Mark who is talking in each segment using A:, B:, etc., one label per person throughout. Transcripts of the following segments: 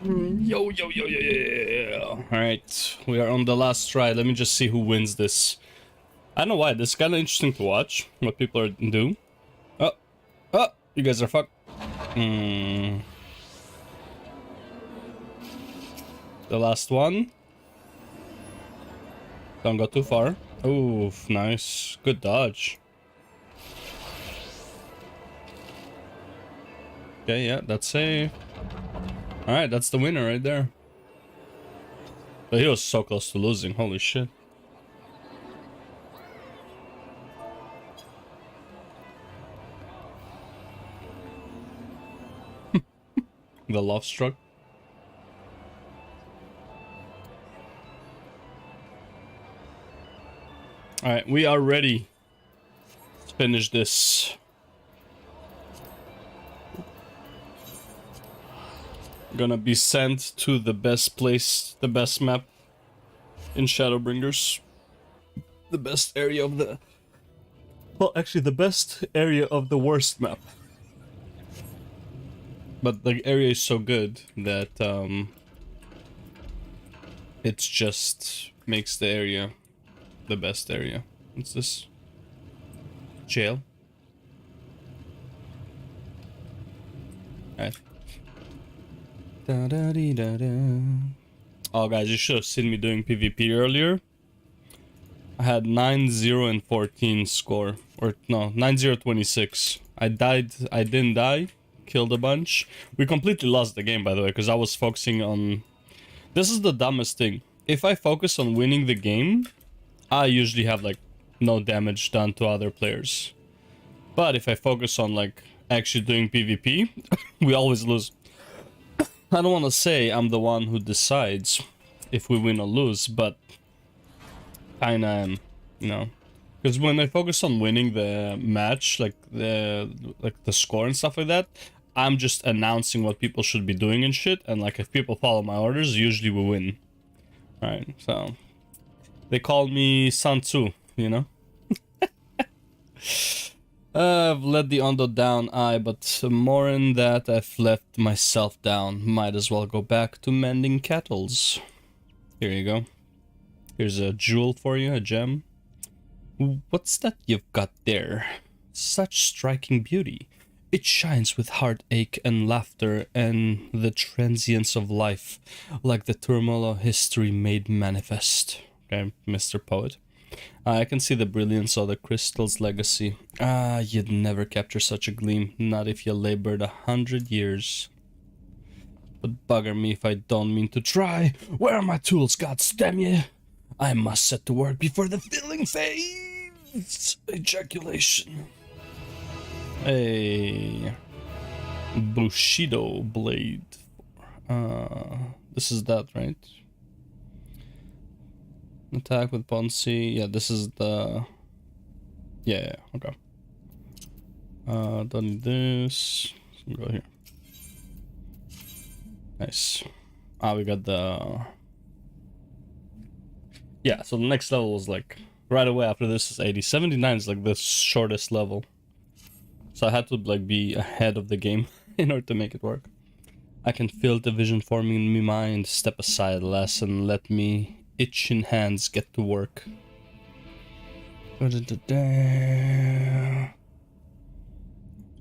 A: Yo, yo, yo, yo, yo. Alright, we are on the last try. Let me just see who wins this. I don't know why, this is kind of interesting to watch, what people are do. Oh, oh, you guys are fucked. The last one. Don't go too far. Oof, nice. Good dodge. Okay, yeah, that's safe. Alright, that's the winner right there. But he was so close to losing, holy shit. The love struck. Alright, we are ready. Let's finish this. Gonna be sent to the best place, the best map in Shadowbringers. The best area of the... Well, actually, the best area of the worst map. But the area is so good that it just makes the area the best area. What's this? Jail? Alright. Da da dee da da. Oh guys, you should have seen me doing PvP earlier. I had 9-0 and 14 score. Or no, 9-0 26. I didn't die. Killed a bunch. We completely lost the game, by the way, because I was focusing on... This is the dumbest thing. If I focus on winning the game, I usually have like no damage done to other players. But if I focus on like actually doing PvP, we always lose. I don't want to say I'm the one who decides if we win or lose, but kinda am, you know. Because when I focus on winning the match, like the score and stuff like that, I'm just announcing what people should be doing and shit, and like if people follow my orders, usually we win. Right, so they call me Sun Tzu, you know. I've let the Ondo down, but more in that I've left myself down. Might as well go back to mending kettles. Here you go. Here's a jewel for you, a gem. What's that you've got there? Such striking beauty. It shines with heartache and laughter and the transience of life, like the turmoil of history made manifest. Okay, Mr. Poet. I can see the brilliance of the crystal's legacy. You'd never capture such a gleam, not if you labored 100 years. But bugger me if I don't mean to try. Where are my tools, goddamn you? I must set to work before the filling fades. Ejaculation. A Bushido blade. This is that, right? Attack with potency. Yeah, this is the... Yeah, okay. Don't need this. Go here. Nice. We got the... Yeah, so the next level was like... Right away after this is 80. 79 is like the shortest level. So I had to like be ahead of the game in order to make it work. I can feel the vision forming in my mind. Step aside, lass, and let me... itching hands get to work.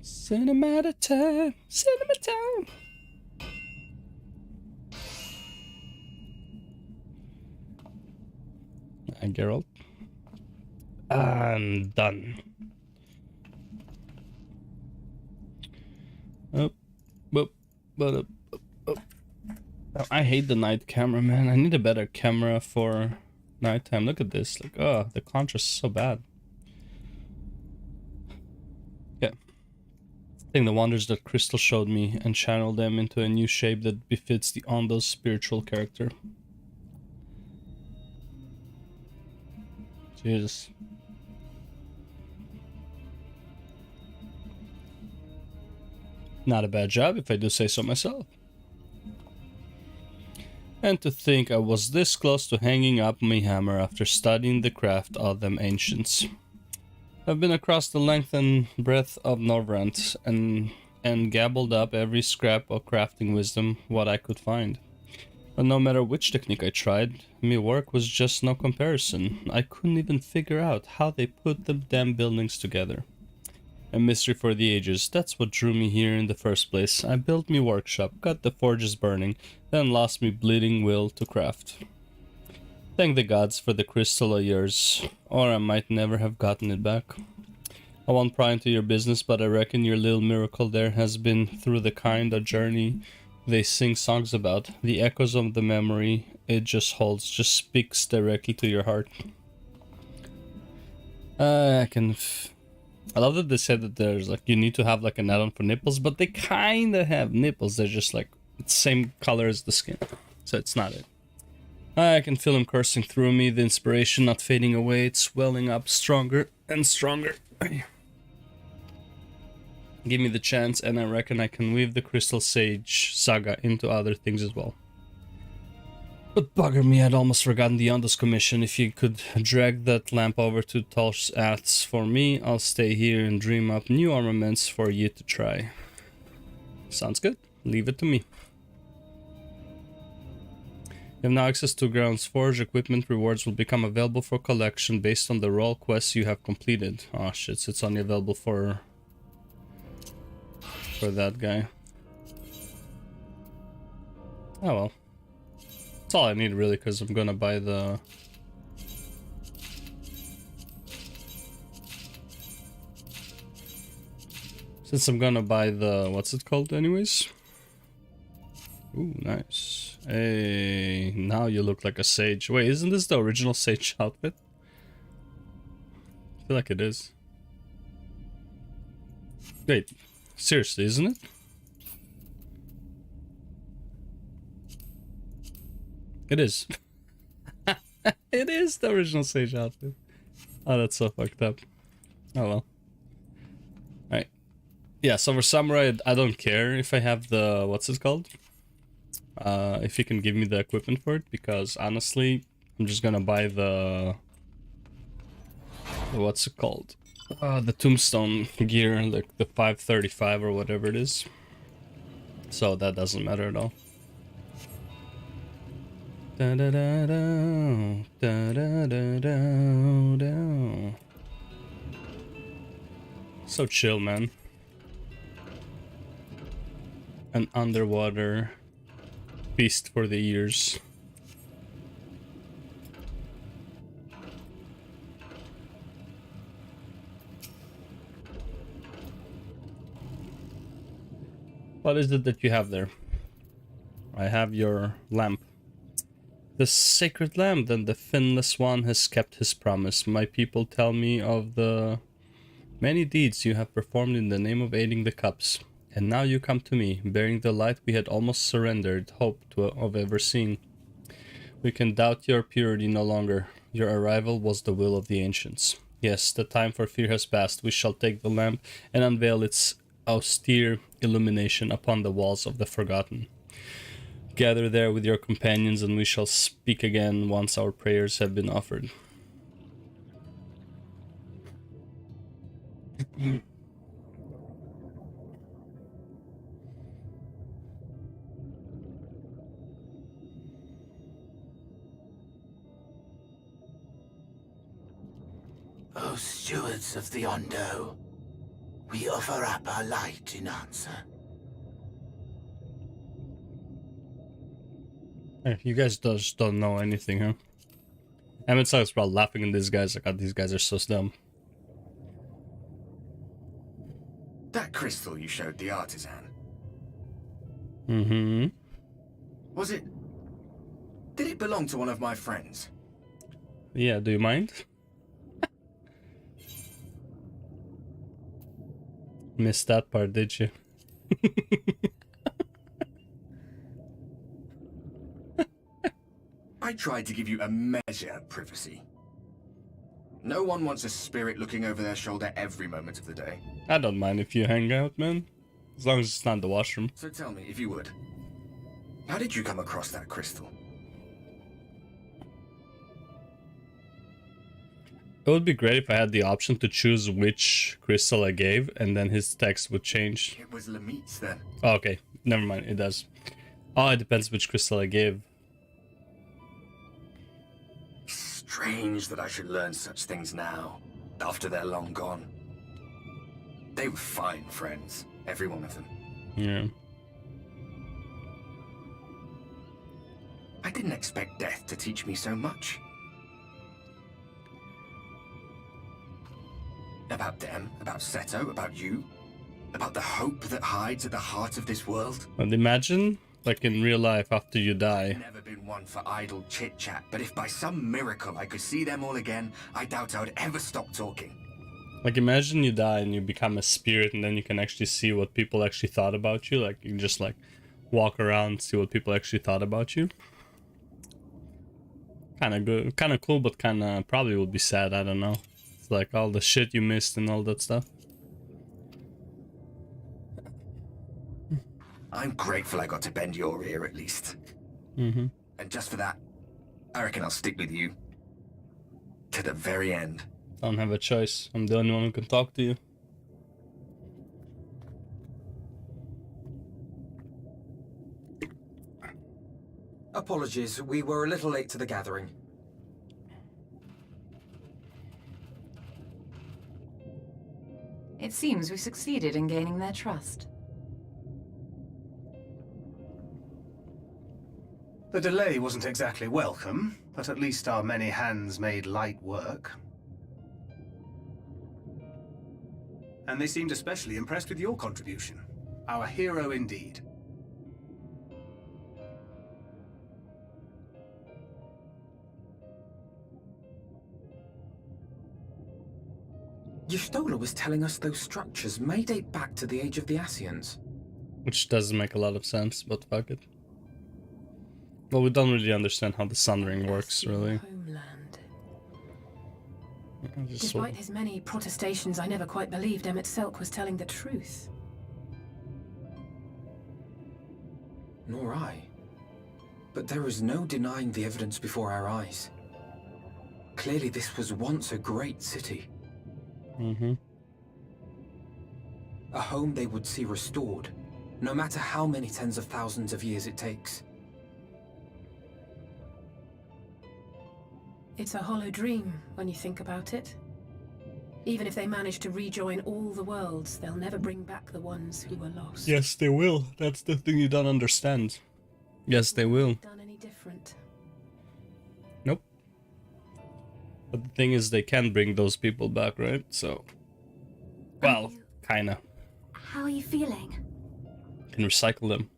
A: Cinema time, cinema time. And Geralt. I'm done. Up, up, up, up. I hate the night camera, man. I need a better camera for nighttime. Look at this. Like, oh, the contrast is so bad. Yeah. Take the wonders that Crystal showed me and channel them into a new shape that befits the Ondo's spiritual character. Jesus. Not a bad job, if I do say so myself. And to think I was this close to hanging up my hammer after studying the craft of them ancients. I've been across the length and breadth of Norvrant, and and gobbled up every scrap of crafting wisdom what I could find. But no matter which technique I tried, me work was just no comparison. I couldn't even figure out how they put the damn buildings together. A mystery for the ages. That's what drew me here in the first place. I built me workshop, got the forges burning, then lost me bleeding will to craft. Thank the gods for the crystal of yours, or I might never have gotten it back. I won't pry into your business, but I reckon your little miracle there has been through the kind of journey they sing songs about. The echoes of the memory it just holds just speaks directly to your heart. I love that they said that there's like you need to have like an add-on for nipples, but they kind of have nipples. They're just like it's same color as the skin, so it's not it. I can feel him coursing through me, the inspiration not fading away, it's swelling up stronger and stronger. Give me the chance and I reckon I can weave the Crystal Sage saga into other things as well. But bugger me, I'd almost forgotten the Ondas commission. If you could drag that lamp over to Tol's Aths for me, I'll stay here and dream up new armaments for you to try. Sounds good. Leave it to me. You have now access to Ground's Forge. Equipment rewards will become available for collection based on the role quests you have completed. Oh shit, so it's only available for that guy. Oh well. That's all I need really, because I'm gonna buy the... Since I'm gonna buy the... what's it called anyways? Ooh, nice. Hey, now you look like a sage. Wait, isn't this the original sage outfit? I feel like it is. Wait, seriously, isn't it? It is. It is the original sage outfit. Oh, that's so fucked up. Oh well. Alright. Yeah, so for Samurai, I don't care if I have the... what's it called? If you can give me the equipment for it, because honestly, I'm just gonna buy the... what's it called? The tombstone gear, like the 535 or whatever it is. So that doesn't matter at all. Da da da da da da da da da. So chill, man. An underwater feast for the ears. What is it that you have there? I have your lamp. The sacred lamp, then the finless one has kept his promise. My people tell me of the many deeds you have performed in the name of aiding the cups. And now you come to me, bearing the light we had almost surrendered hope of ever seeing. We can doubt your purity no longer. Your arrival was the will of the ancients. Yes, the time for fear has passed. We shall take the lamp and unveil its austere illumination upon the walls of the Forgotten. Gather there with your companions and we shall speak again once our prayers have been offered.
B: O stewards of the Ondo, we offer up our light in answer.
A: Hey, you guys just don't know anything, huh? Emmett sucks about laughing at these guys like, God, these guys are so dumb.
C: That crystal you showed the artisan.
A: Mm-hmm.
C: Was it... Did it belong to one of my friends?
A: Yeah, do you mind? Missed that part, did you?
C: I tried to give you a measure of privacy. No one wants a spirit looking over their shoulder every moment of the day.
A: I don't mind if you hang out, man. As long as it's not the washroom.
C: So tell me, if you would, how did you come across that crystal?
A: It would be great if I had the option to choose which crystal I gave, and then his text would change.
C: It was Lamit's then.
A: Oh, okay, never mind, it does. Oh, it depends which crystal I gave.
C: Strange that I should learn such things now, after they're long gone. They were fine friends, every one of them.
A: Yeah.
C: I didn't expect death to teach me so much. About them, about Seto, about you, about the hope that hides at the heart of this world.
A: And imagine, like in real life, after you die.
C: Never been one for idle chit-chat, but if by some miracle I could see them all again, I doubt I would ever stop talking.
A: Like imagine you die and you become a spirit, and then you can actually see what people actually thought about you. Like you can just like walk around, see what people actually thought about you. Kind of good, kind of cool, but kind of probably would be sad. I don't know. It's like all the shit you missed and all that stuff.
C: I'm grateful I got to bend your ear at least.
A: Mm-hmm.
C: And just for that, I reckon I'll stick with you. To the very end.
A: Don't have a choice. I'm the only one who can talk to you.
D: Apologies, we were a little late to the gathering.
E: It seems we succeeded in gaining their trust.
F: The delay wasn't exactly welcome, but at least our many hands made light work. And they seemed especially impressed with your contribution. Our hero indeed.
D: Y'shtola was telling us those structures may date back to the age of the Ascians.
A: Which doesn't make a lot of sense, but fuck it. Well, we don't really understand how the Sundering works, really.
G: Homeland.
A: Just
G: Despite his many protestations, I never quite believed Emmett Selk was telling the truth.
D: Nor I. But there is no denying the evidence before our eyes. Clearly this was once a great city.
A: Mm-hmm.
D: A home they would see restored, no matter how many tens of thousands of years it takes.
G: It's a hollow dream when you think about it. Even if they manage to rejoin all the worlds, they'll never bring back the ones who were lost.
A: Yes, they will. That's the thing you don't understand. Yes, they will.
G: Done any different?
A: Nope. But the thing is, they can bring those people back, right? So, well, kinda.
H: How are you feeling?
A: Can recycle them.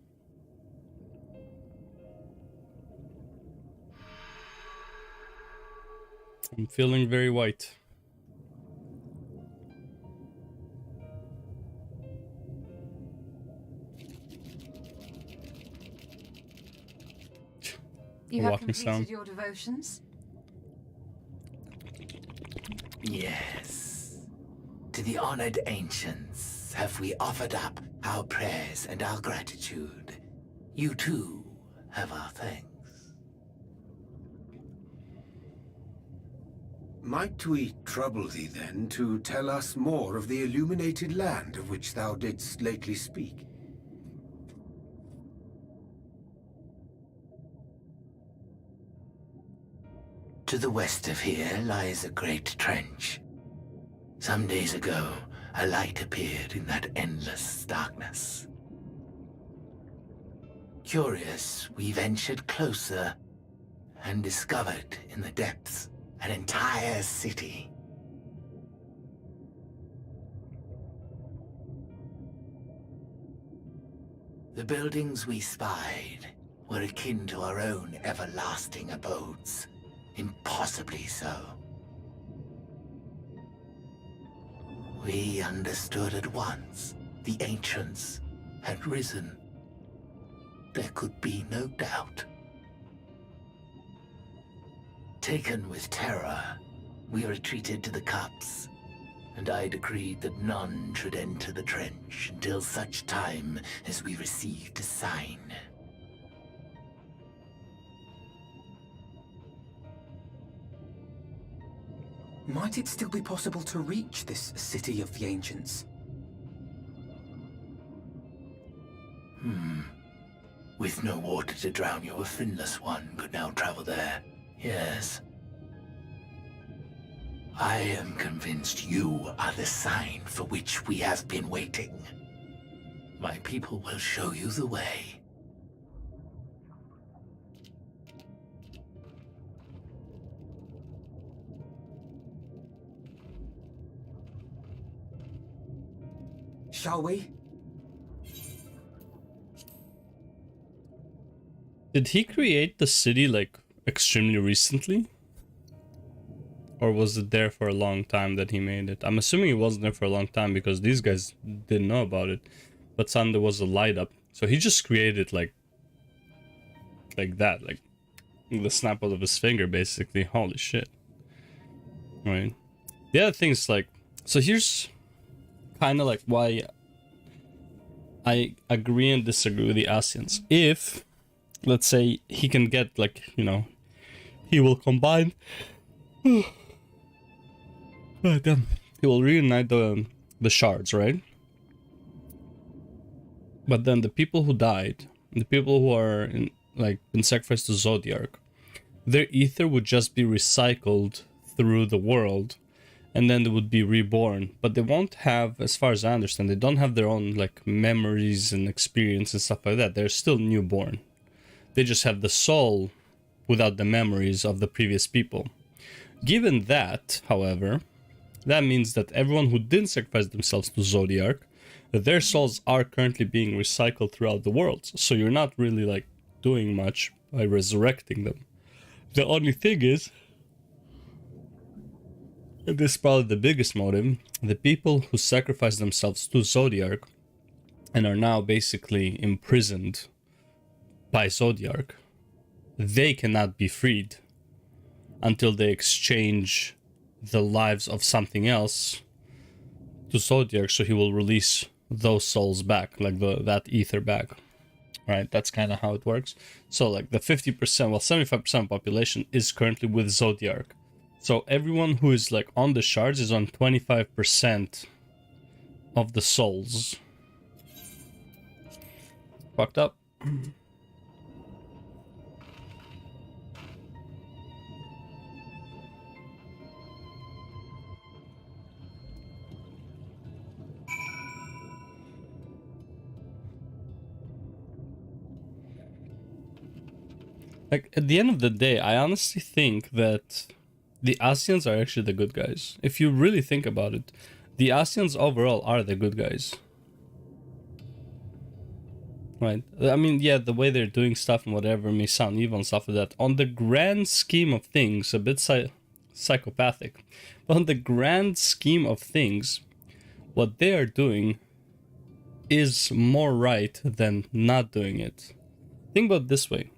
A: I'm feeling very white.
E: You have
A: Walking
E: completed
A: sound.
E: your devotions?
B: Yes. To the honored ancients have we offered up our prayers and our gratitude. You too have our thanks.
I: Might we trouble thee then to tell us more of the illuminated land of which thou didst lately speak?
B: To the west of here lies a great trench. Some days ago, a light appeared in that endless darkness. Curious, we ventured closer and discovered in the depths an entire city. The buildings we spied were akin to our own everlasting abodes. Impossibly so. We understood at once the ancients had risen. There could be no doubt. Taken with terror, we retreated to the cups, and I decreed that none should enter the trench until such time as we received a sign.
D: Might it still be possible to reach this city of the ancients?
B: With no water to drown you, a finless one could now travel there. Yes. I am convinced you are the sign for which we have been waiting. My people will show you the way.
D: Shall we?
A: Did he create the city like extremely recently? Or was it there for a long time that he made it? I'm assuming it wasn't there for a long time because these guys didn't know about it. But suddenly there was a light up. So he just created it like that, like the snap of his finger basically. Holy shit. Right. The other thing is like, so here's kind of like why I agree and disagree with the Asians. If, let's say, he can get like, you know, he will combine... Right, he will reunite the shards, right? But then the people who died, the people who are been sacrificed to Zodiark, their ether would just be recycled through the world, and then they would be reborn. But they won't have, as far as I understand, they don't have their own like memories and experience and stuff like that. They're still newborn. They just have the soul without the memories of the previous people. Given that, however, that means that everyone who didn't sacrifice themselves to Zodiark, their souls are currently being recycled throughout the world. So you're not really like doing much by resurrecting them. The only thing is, and this is probably the biggest motive, the people who sacrifice themselves to Zodiark and are now basically imprisoned by Zodiark, they cannot be freed until they exchange the lives of something else to Zodiark, so he will release those souls back, like that ether back. Right, that's kind of how it works. So like the 50%, well 75% population is currently with Zodiark. So everyone who is like on the shards is on 25% of the souls. Fucked up. Like, at the end of the day, I honestly think that the Asians are actually the good guys. If you really think about it, the Asians overall are the good guys. Right? I mean, yeah, the way they're doing stuff and whatever may sound evil and stuff like that. On the grand scheme of things, a bit psychopathic. But on the grand scheme of things, what they are doing is more right than not doing it. Think about it this way.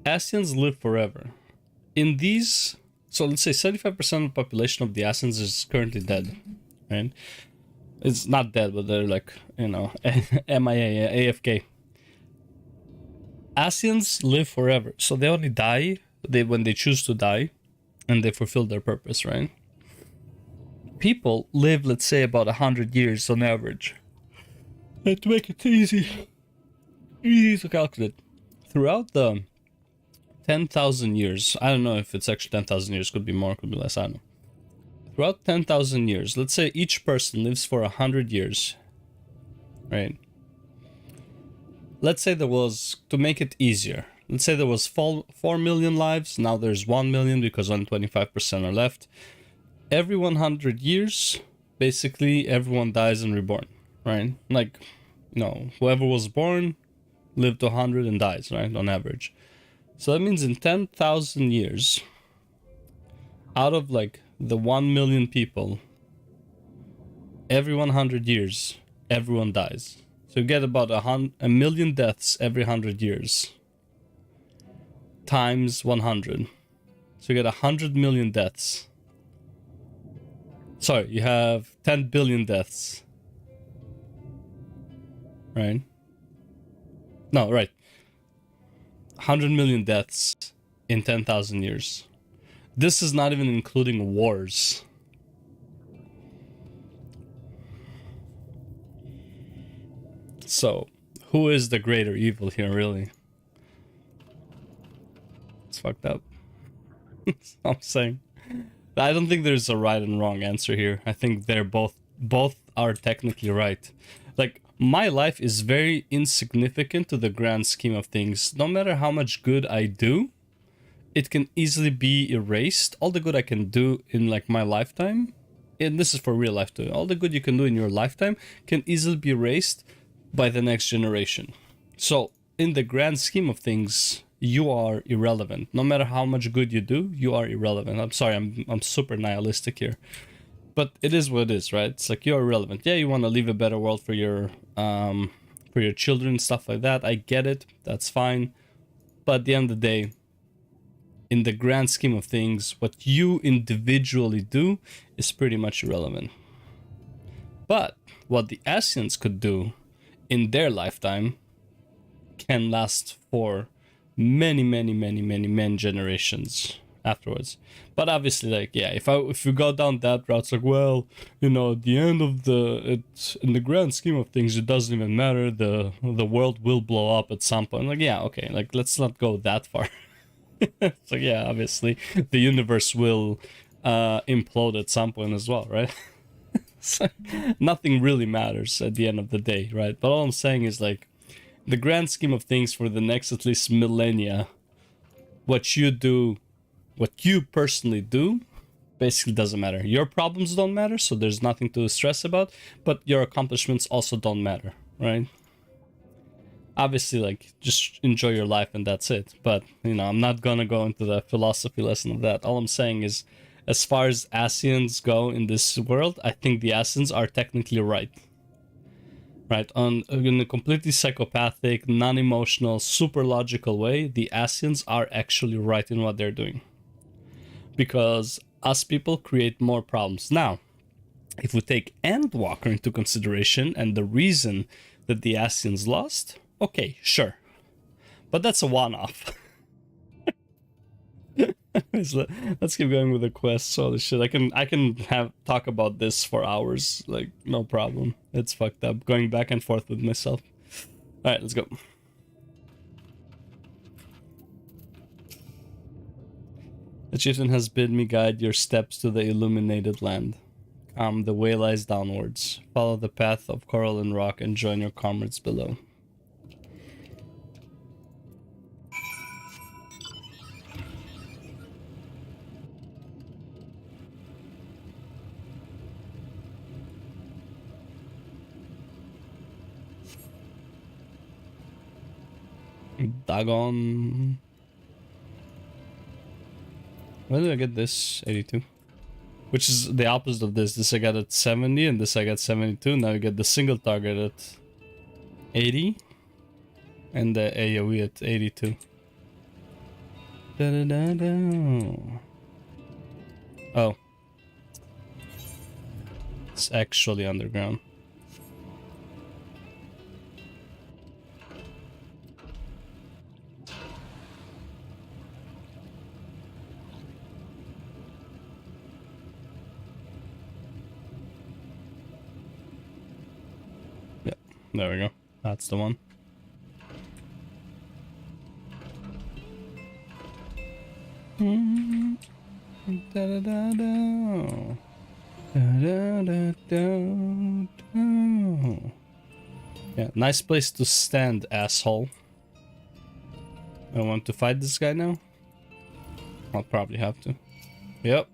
A: Asians live forever. In these, so let's say 75% of the population of the Asians is currently dead, right? It's not dead, but they're like, you know, MIA, AFK. Asians live forever, so they only die when they choose to die, and they fulfill their purpose, right? People live, let's say, about 100 years on average. And to make it easy to calculate, throughout the 10,000 years, I don't know if it's actually 10,000 years, could be more, could be less, I don't know. Throughout 10,000 years, let's say each person lives for 100 years, right? Let's say there was, to make it easier, let's say there was 4 million lives, now there's 1 million because only 25% are left. Every 100 years, basically everyone dies and reborn, right? Like, you know, whoever was born lived to 100 and dies, right, on average. So that means in 10,000 years, out of like the 1 million people, every 100 years, everyone dies. So you get about a million deaths every 100 years, times 100. So you get 100 million deaths. Sorry, you have 10 billion deaths. Right? No, right. 100 million deaths in 10,000 years. This is not even including wars. So, who is the greater evil here, really? It's fucked up. That's all I'm saying. I don't think there's a right and wrong answer here. I think they're both are technically right. Like, my life is very insignificant to the grand scheme of things. No matter how much good I do, it can easily be erased. All the good I can do in like my lifetime, and this is for real life too, all the good you can do in your lifetime can easily be erased by the next generation. So in the grand scheme of things, you are irrelevant. No matter how much good you do, you are irrelevant. I'm sorry, I'm super nihilistic here, but it is what it is, right? It's like you're irrelevant. Yeah, you want to leave a better world for your children, stuff like that. I get it. That's fine. But at the end of the day, in the grand scheme of things, what you individually do is pretty much irrelevant. But what the Asians could do in their lifetime can last for many generations afterwards. But obviously, like, yeah, if you go down that route, it's like, well, you know, at the end of in the grand scheme of things, it doesn't even matter. The world will blow up at some point. Like, yeah, okay, like, let's not go that far. So yeah, obviously the universe will implode at some point as well, right? So nothing really matters at the end of the day, right? But all I'm saying is, like, the grand scheme of things for the next at least millennia, what you personally do basically doesn't matter. Your problems don't matter, so there's nothing to stress about, but your accomplishments also don't matter, right? Obviously, like, just enjoy your life and that's it. But, you know, I'm not gonna go into the philosophy lesson of that. All I'm saying is, as far as Asians go in this world, I think the Asians are technically right. Right? In a completely psychopathic, non-emotional, super logical way, the Asians are actually right in what they're doing. Because us people create more problems. Now, if we take Endwalker into consideration and the reason that the Asians lost, okay, sure. But that's a one-off. Let's keep going with the quest. Holy shit, I can talk about this for hours, like, no problem. It's fucked up, going back and forth with myself. Alright, let's go. The chieftain has bid me guide your steps to the illuminated land. The way lies downwards. Follow the path of coral and rock and join your comrades below. Dagon. Where did I get this? 82. Which is the opposite of this. This I got at 70 and this I got 72. Now you get the single target at 80. And the AoE at 82. Da -da -da -da. Oh. It's actually underground. There we go. That's the one. Da -da -da -da. Da -da -da -da -da. Yeah, nice place to stand, asshole. I want to fight this guy now? I'll probably have to. Yep.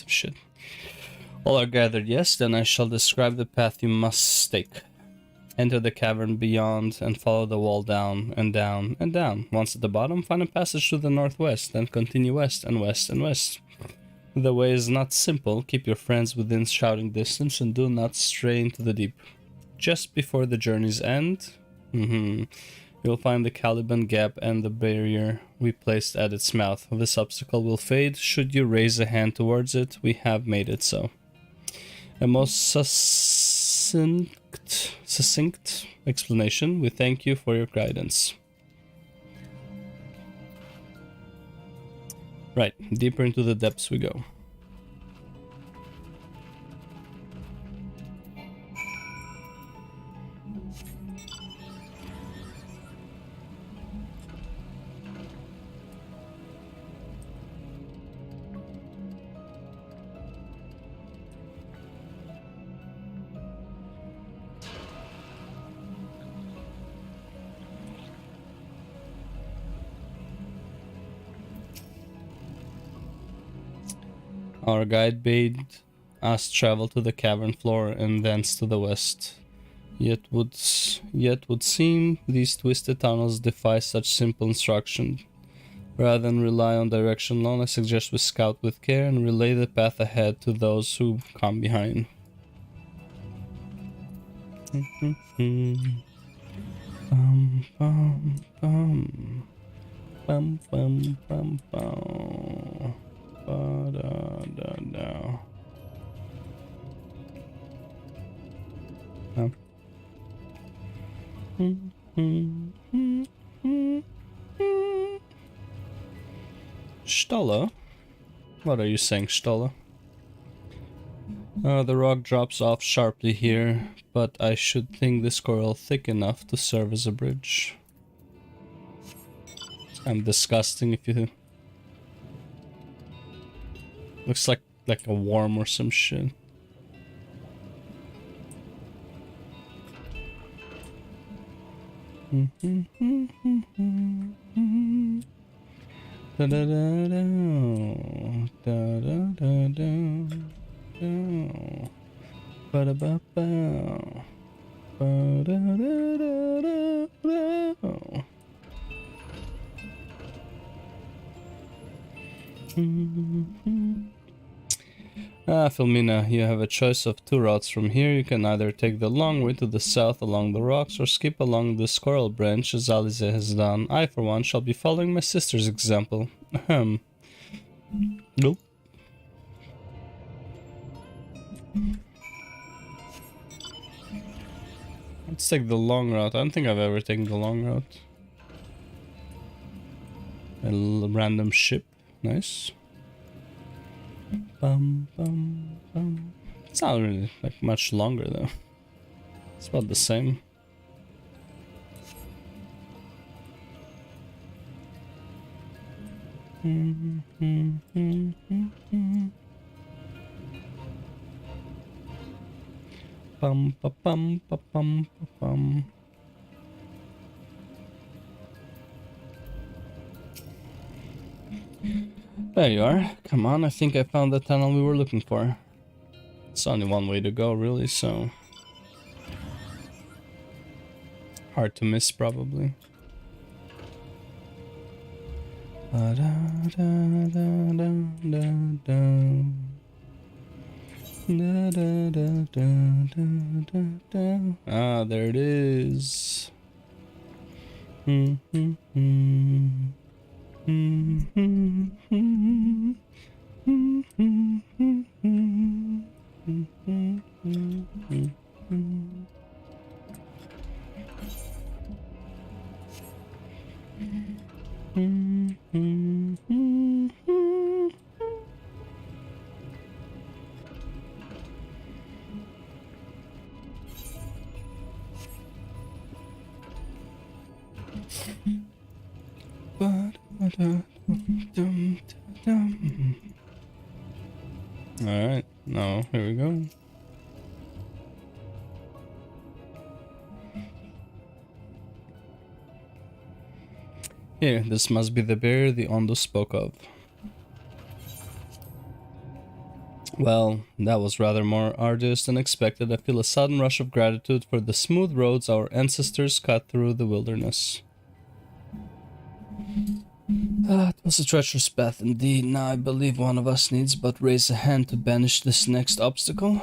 A: Shit. All are gathered, yes, then I shall describe the path you must take. Enter the cavern beyond and follow the wall down and down and down. Once at the bottom, find a passage to the northwest, then continue west and west and west. The way is not simple. Keep your friends within shouting distance and do not stray into the deep. Just before the journey's end, You'll find the Caliban Gap and the barrier we placed at its mouth. This obstacle will fade should you raise a hand towards it. We have made it so. A most succinct explanation. We thank you for your guidance. Right, deeper into the depths we go. Our guide bade us travel to the cavern floor and thence to the west. Yet would seem these twisted tunnels defy such simple instruction. Rather than rely on direction alone, I suggest we scout with care and relay the path ahead to those who come behind. Bum, bum, bum. Bum, bum, bum, bum. Ba-da-da-da. Stolla? What are you saying, Stolla? The rock drops off sharply here, but I should think this coral thick enough to serve as a bridge. I'm disgusting if you... Looks like a worm or some shit. Da da da da da da da da ba da ba ba ba da da da da. Filmina, you have a choice of two routes from here. You can either take the long way to the south along the rocks or skip along the Squirrel Branch as Alize has done. I, for one, shall be following my sister's example. Nope. Let's take the long route. I don't think I've ever taken the long route. A random ship. Nice. Bum, bum, bum. It's not really like much longer though. It's about the same. Bum ba bum ba bum ba bum. There you are. Come on, I think I found the tunnel we were looking for. It's only one way to go, really, so... hard to miss, probably. Ah, there it is. Alright, now here we go. Here, this must be the bear the Ondo spoke of. Well, that was rather more arduous than expected. I feel a sudden rush of gratitude for the smooth roads our ancestors cut through the wilderness. It was a treacherous path indeed. Now I believe one of us needs but raise a hand to banish this next obstacle.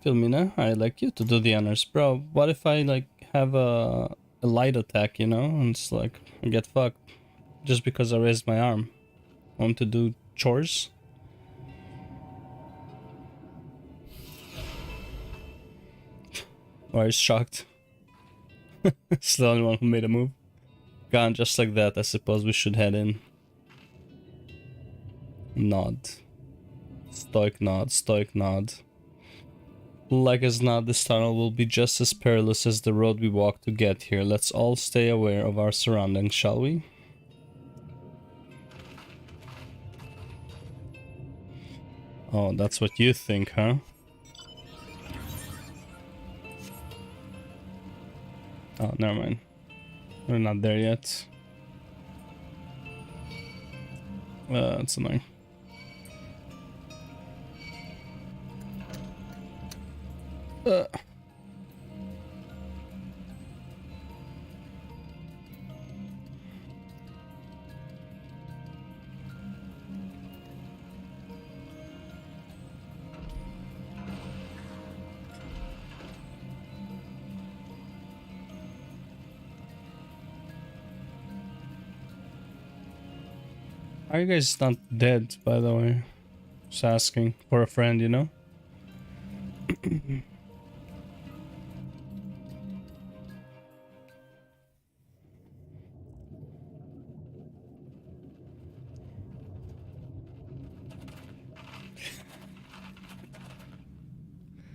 A: Filmina, I'd like you to do the honors. Bro, what if I, like, have a a light attack, you know, and it's like I get fucked just because I raised my arm. Want to do chores? Or is shocked? It's the only one who made a move. Gone just like that. I suppose we should head in. Nod. Stoic nod, stoic nod. Like as not, this tunnel will be just as perilous as the road we walked to get here. Let's all stay aware of our surroundings, shall we? Oh, that's what you think, huh? Oh, never mind. We're not there yet. That's annoying. Are you guys not dead, by the way? Just asking for a friend, you know?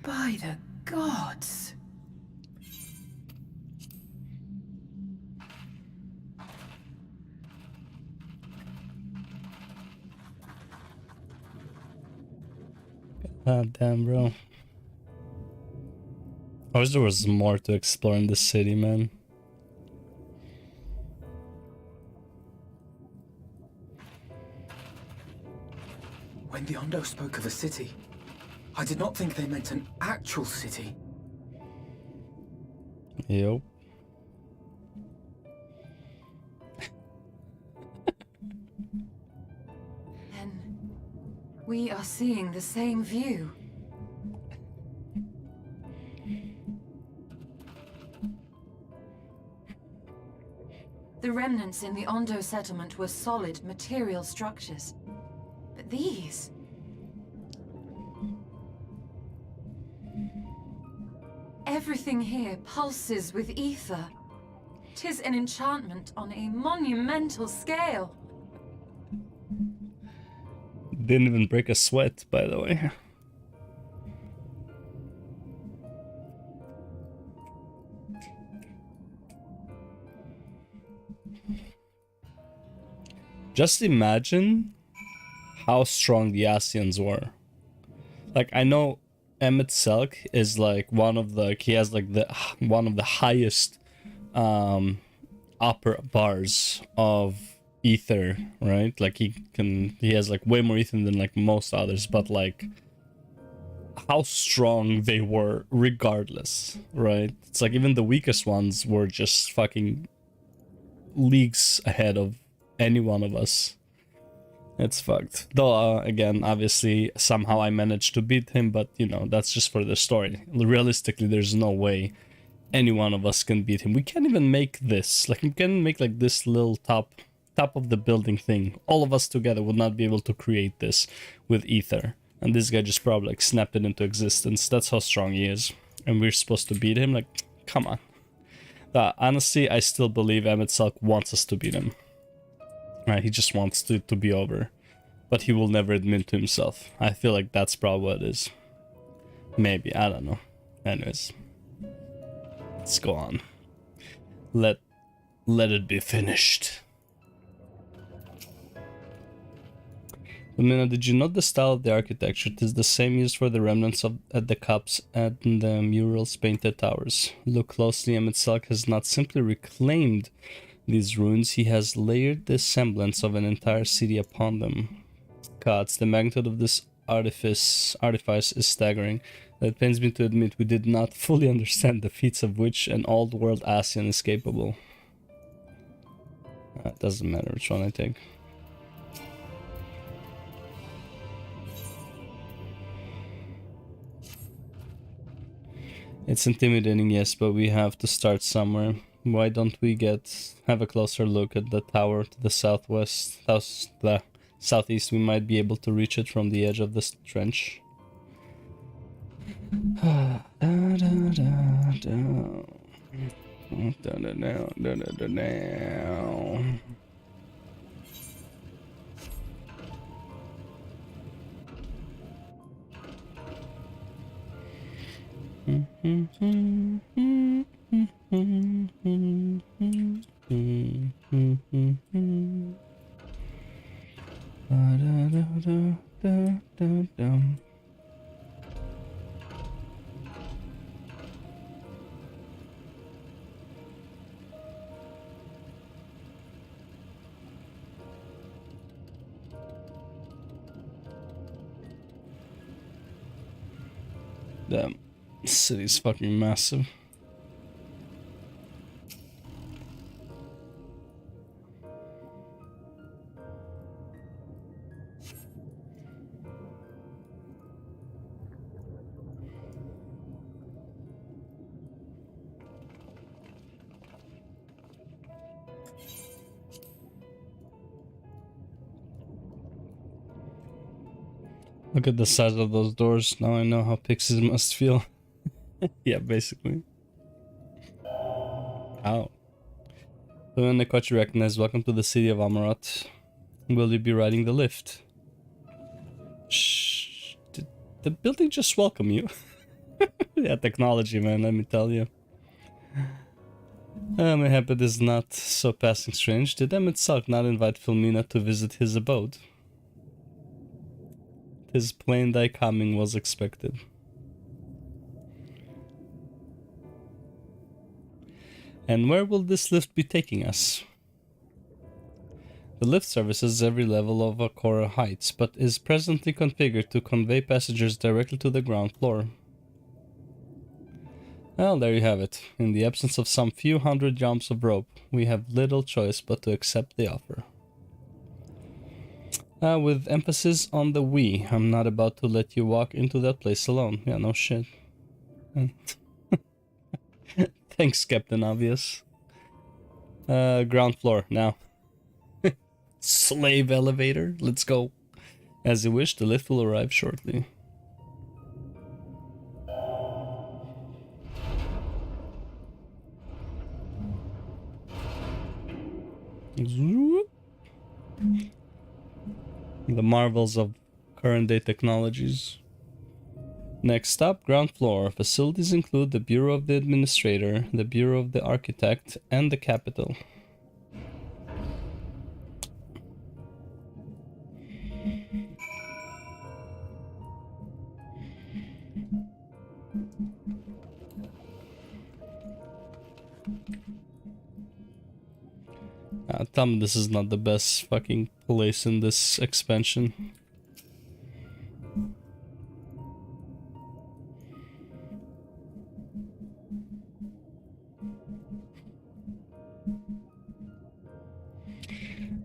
G: By the gods.
A: God damn, bro. I wish there was more to explore in this city, man.
D: When the Ondo spoke of a city, I did not think they meant an actual city.
A: Yep.
E: Then we are seeing the same view. The remnants in the Ondo settlement were solid material structures. But these... everything here pulses with ether. 'Tis an enchantment on a monumental scale.
A: Didn't even break a sweat, by the way. Just imagine how strong the Asians were. Like, I know Emmett Selk is like one of the, he has like the one of the highest upper bars of ether, right? Like he has like way more ether than like most others, but like how strong they were regardless, right? It's like even the weakest ones were just fucking leagues ahead of any one of us. It's fucked. Though, again, obviously, somehow I managed to beat him, but, you know, that's just for the story. Realistically, there's no way any one of us can beat him. We can't even make this. Like, we can make, like, this little top of the building thing. All of us together would not be able to create this with ether. And this guy just probably, like, snapped it into existence. That's how strong he is. And we're supposed to beat him? Like, come on. Honestly, I still believe Emmett Selk wants us to beat him. Right, he just wants to be over. But he will never admit to himself. I feel like that's probably what it is. Maybe, I don't know. Anyways. Let's go on. Let it be finished. Lumina, did you note the style of the architecture? It is the same used for the remnants of at the cups and the murals painted towers. Look closely, Emmett Selk has not simply reclaimed these ruins, he has layered the semblance of an entire city upon them. Gods, the magnitude of this artifice is staggering. It pains me to admit we did not fully understand the feats of which an old world Asian is capable. It doesn't matter which one I take. It's intimidating, yes, but we have to start somewhere. Why don't we have a closer look at the tower to the southwest, the southeast? We might be able to reach it from the edge of this trench. Damn, this city's fucking massive. Look at the size of those doors. Now I know how pixies must feel. Yeah, basically. Ow. So when they caught you recognize, welcome to the city of Amarat. Will you be riding the lift? Shh. Did the building just welcome you? Yeah, technology, man, let me tell you. Mayhap it is not so passing strange. Did Emmett Salk not invite Filmina to visit his abode? His plain thy coming was expected. And where will this lift be taking us? The lift services every level of Akora Heights, but is presently configured to convey passengers directly to the ground floor. Well, there you have it. In the absence of some few hundred jumps of rope, we have little choice but to accept the offer. With emphasis on the we, I'm not about to let you walk into that place alone. Yeah, no shit. Thanks, Captain Obvious. Ground floor, now. Slave elevator, let's go. As you wish, the lift will arrive shortly. Zoop. The marvels of current day technologies. Next stop, ground floor. Facilities include the Bureau of the Administrator, the Bureau of the Architect, and the Capitol. Tell me this is not the best fucking place in this expansion.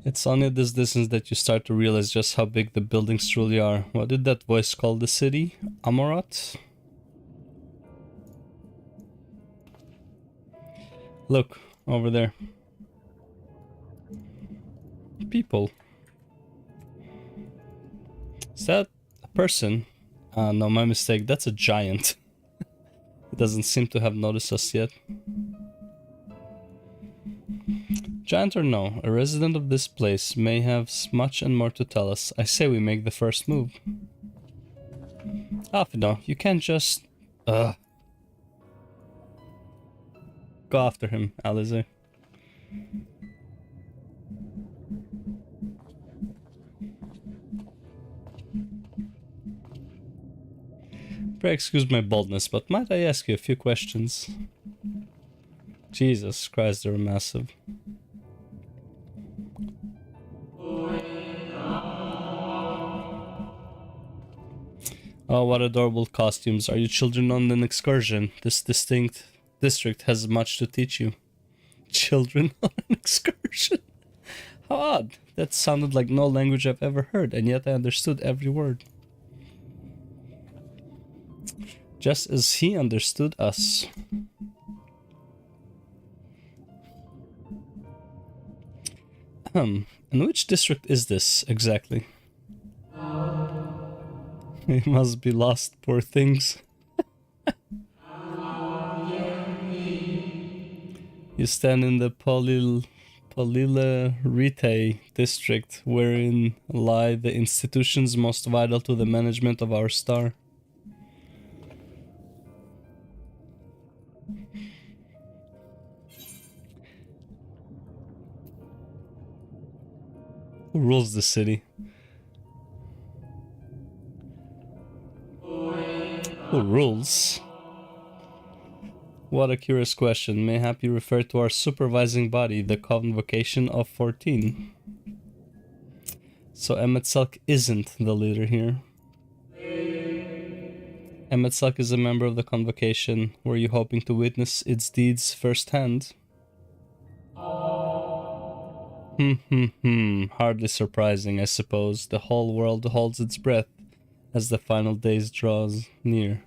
A: It's only at this distance that you start to realize just how big the buildings truly are. What did that voice call the city? Amarat? Look, over there. People. Is that a person? No, my mistake. That's a giant. It doesn't seem to have noticed us yet. Giant or no, a resident of this place may have much and more to tell us. I say we make the first move. No, you can't just... Go after him, Alize. Pray excuse my boldness, but might I ask you a few questions? Jesus Christ, they're massive. Oh, what adorable costumes. Are you children on an excursion? This distinct district has much to teach you. Children on an excursion? How odd. That sounded like no language I've ever heard, and yet I understood every word. Just as he understood us. And which district is this exactly? They must be lost, poor things. You stand in the Polila district, wherein lie the institutions most vital to the management of our star. Who rules the city? Who rules? What a curious question. Mayhap you refer to our supervising body, the Convocation of 14. So Emetzelk isn't the leader here. Emetzelk is a member of the Convocation. Were you hoping to witness its deeds firsthand? Hardly surprising, I suppose. The whole world holds its breath as the final days draws near,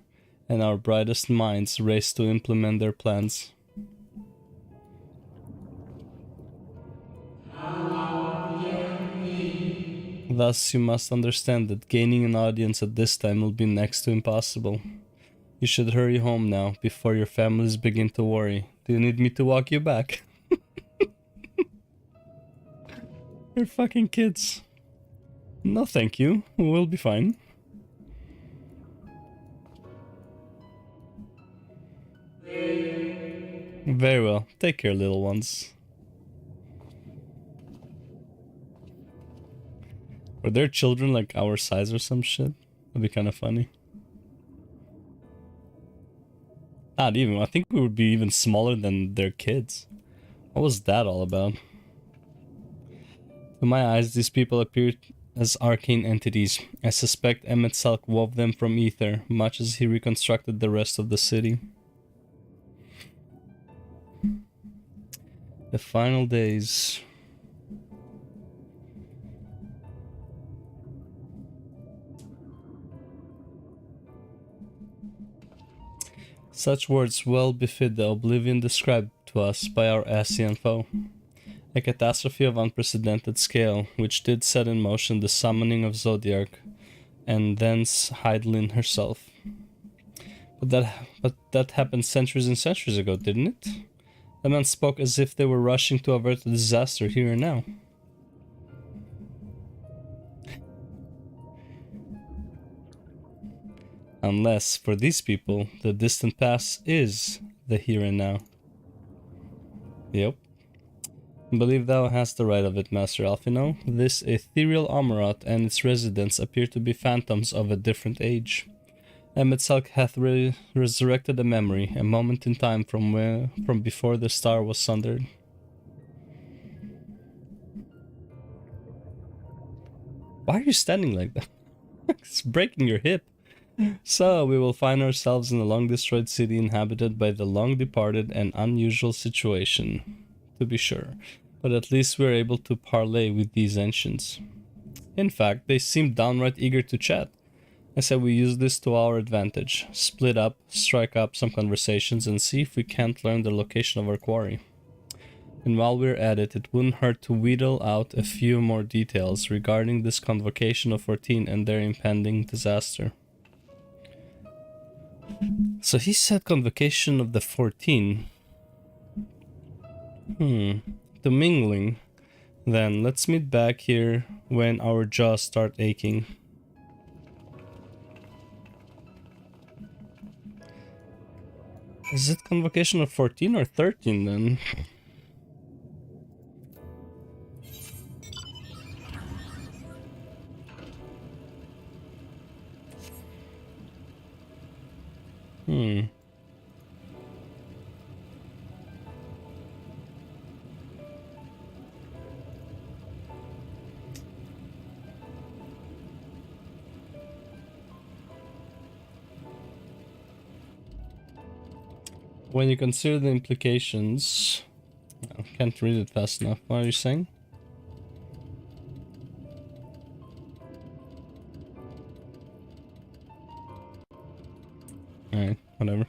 A: and our brightest minds race to implement their plans. Thus, you must understand that gaining an audience at this time will be next to impossible. You should hurry home now, before your families begin to worry. Do you need me to walk you back? You're fucking kids. No thank you, we'll be fine. Very well, take care, little ones. Were their children like our size or some shit? That'd be kind of funny. Not even, I think we would be even smaller than their kids. What was that all about? To my eyes, these people appear as arcane entities. I suspect Emetzelk wove them from ether, much as he reconstructed the rest of the city. The final days. Such words well befit the oblivion described to us by our Asian foe. A catastrophe of unprecedented scale, which did set in motion the summoning of Zodiac, and thence Heidelin herself. But that happened centuries and centuries ago, didn't it? The man spoke as if they were rushing to avert a disaster here and now. Unless, for these people, the distant past is the here and now. Yep. Believe thou hast the right of it, Master Alphino. This ethereal Amarot and its residents appear to be phantoms of a different age. Emetzelk hath resurrected a memory, a moment in time from before the star was sundered. Why are you standing like that? It's breaking your hip. So, we will find ourselves in a long-destroyed city inhabited by the long-departed and unusual situation, to be sure. But at least we are able to parley with these ancients. In fact, they seem downright eager to chat. I said we use this to our advantage. Split up, strike up some conversations, and see if we can't learn the location of our quarry. And while we're at it, it wouldn't hurt to wheedle out a few more details regarding this Convocation of 14 and their impending disaster. So he said Convocation of the 14. The mingling. Then let's meet back here when our jaws start aching. Is it Convocation of 14 or 13 then? When you consider the implications... I can't read it fast enough. What are you saying? Alright, whatever.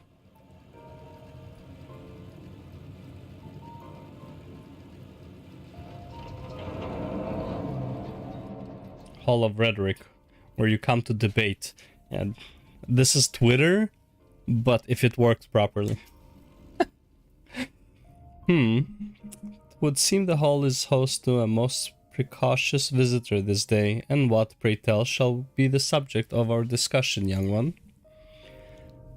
A: Hall of Rhetoric, where you come to debate. And this is Twitter, but if it works properly. It would seem the hall is host to a most precautious visitor this day, and what, pray tell, shall be the subject of our discussion, young one?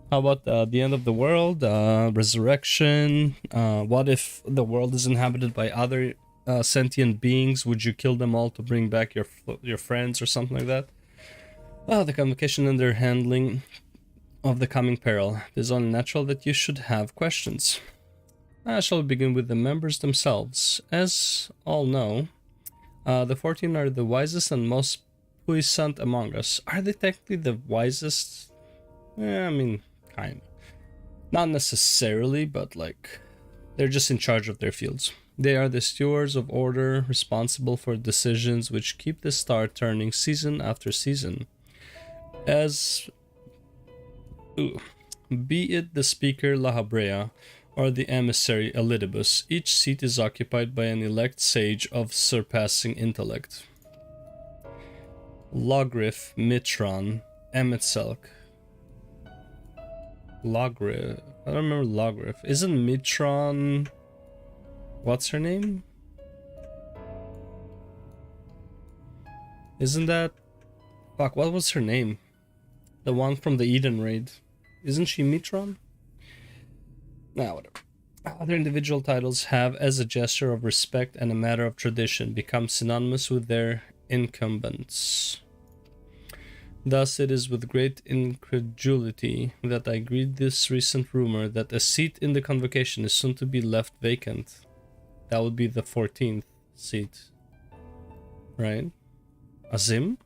A: How about the end of the world, resurrection? What if the world is inhabited by other sentient beings? Would you kill them all to bring back your friends or something like that? Well, the convocation and their handling of the coming peril. It is only natural that you should have questions. I shall begin with the members themselves. As all know, the 14 are the wisest and most puissant among us. Are they technically the wisest? I mean, kind of. Not necessarily, but like, they're just in charge of their fields. They are the stewards of order, responsible for decisions which keep the star turning season after season. Be it the speaker La Habrea or the emissary Elidibus, each seat is occupied by an elect sage of surpassing intellect. Logrif, Mitron, Emetselk. Logrif. I don't remember Logrif. Isn't Mitron... What's her name? Isn't that... Fuck, what was her name? The one from the Eden raid. Isn't she Mitron? Nah, whatever. Other individual titles have, as a gesture of respect and a matter of tradition, become synonymous with their incumbents. Thus, it is with great incredulity that I greet this recent rumor that a seat in the convocation is soon to be left vacant. That would be the 14th seat. Right? Azim?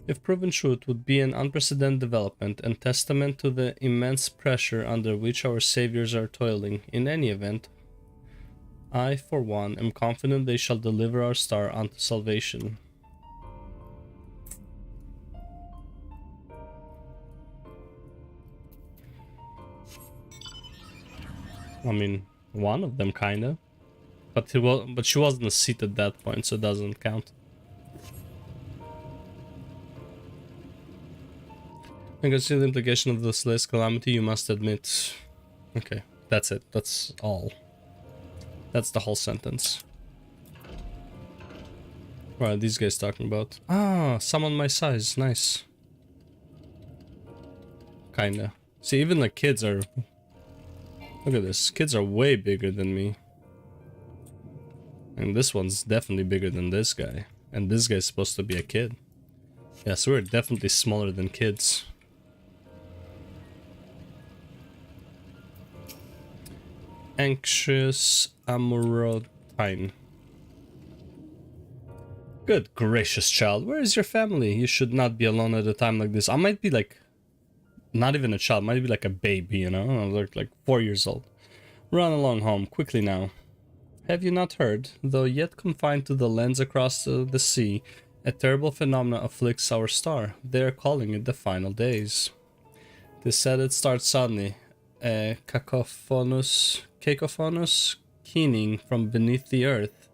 A: If proven true, it would be an unprecedented development and testament to the immense pressure under which our saviors are toiling. In any event, I, for one, am confident they shall deliver our star unto salvation. I mean, one of them, kinda. But she wasn't a seat at that point, so it doesn't count. I can see the implication of this last calamity, you must admit. Okay, that's it. That's all. That's the whole sentence. What are these guys talking about? Ah, someone my size. Nice. Kinda. See, even the kids are... Look at this. Kids are way bigger than me. And this one's definitely bigger than this guy. And this guy's supposed to be a kid. Yeah, so we're definitely smaller than kids. Anxious Amorotine. Good gracious, child. Where is your family? You should not be alone at a time like this. I might be like... Not even a child. Might be like a baby, you know? I look like 4 years old. Run along home. Quickly now. Have you not heard? Though yet confined to the lands across the sea, a terrible phenomenon afflicts our star. They are calling it the final days. They said it starts suddenly. A cacophonous keening from beneath the earth.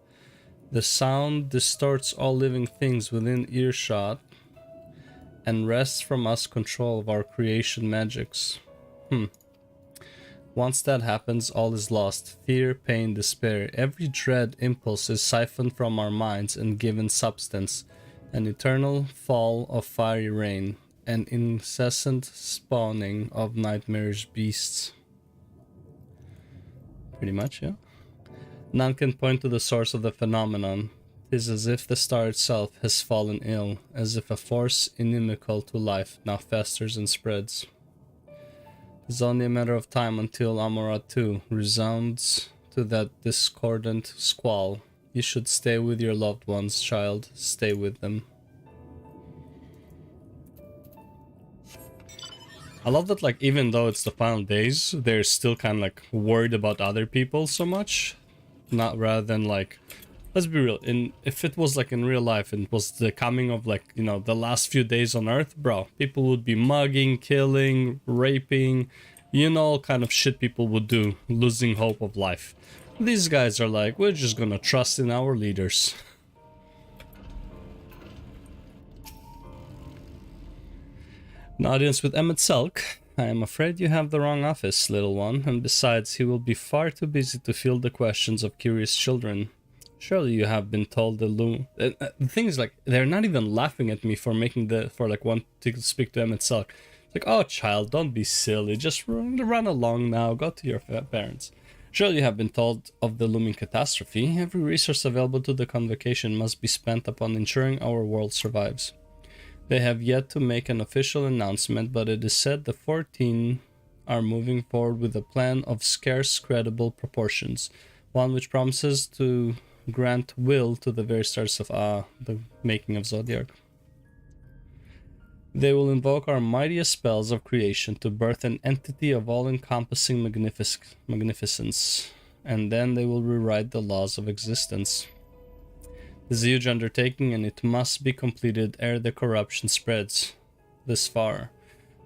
A: The sound distorts all living things within earshot and wrests from us control of our creation magics. Once that happens, all is lost. Fear, pain, despair. Every dread impulse is siphoned from our minds and given substance. An eternal fall of fiery rain. An incessant spawning of nightmarish beasts. Pretty much, yeah. None can point to the source of the phenomenon. 'Tis as if the star itself has fallen ill, as if a force inimical to life now festers and spreads. 'Tis only a matter of time until Amorat too resounds to that discordant squall. You should stay with your loved ones, child. Stay with them. I love that, like, even though it's the final days, they're still kind of like worried about other people so much. Not rather than like, let's be real, if it was like in real life and it was the coming of like, you know, the last few days on Earth, bro, people would be mugging, killing, raping, you know, all kind of shit people would do, losing hope of life. These guys are like, we're just gonna trust in our leaders. An audience with Emmett Selk. I am afraid you have the wrong office, little one, and besides, he will be far too busy to field the questions of curious children. Surely you have been told the thing is, like, they're not even laughing at me for wanting to speak to Emmett Selk. It's like, oh child, don't be silly, just run along now, go to your parents. Surely you have been told of the looming catastrophe. Every resource available to the convocation must be spent upon ensuring our world survives. They have yet to make an official announcement, but it is said the 14 are moving forward with a plan of scarce credible proportions, one which promises to grant will to the very stars of the making of Zodiac. They will invoke our mightiest spells of creation to birth an entity of all-encompassing magnificence, and then they will rewrite the laws of existence. This is a huge undertaking, and it must be completed ere the corruption spreads this far.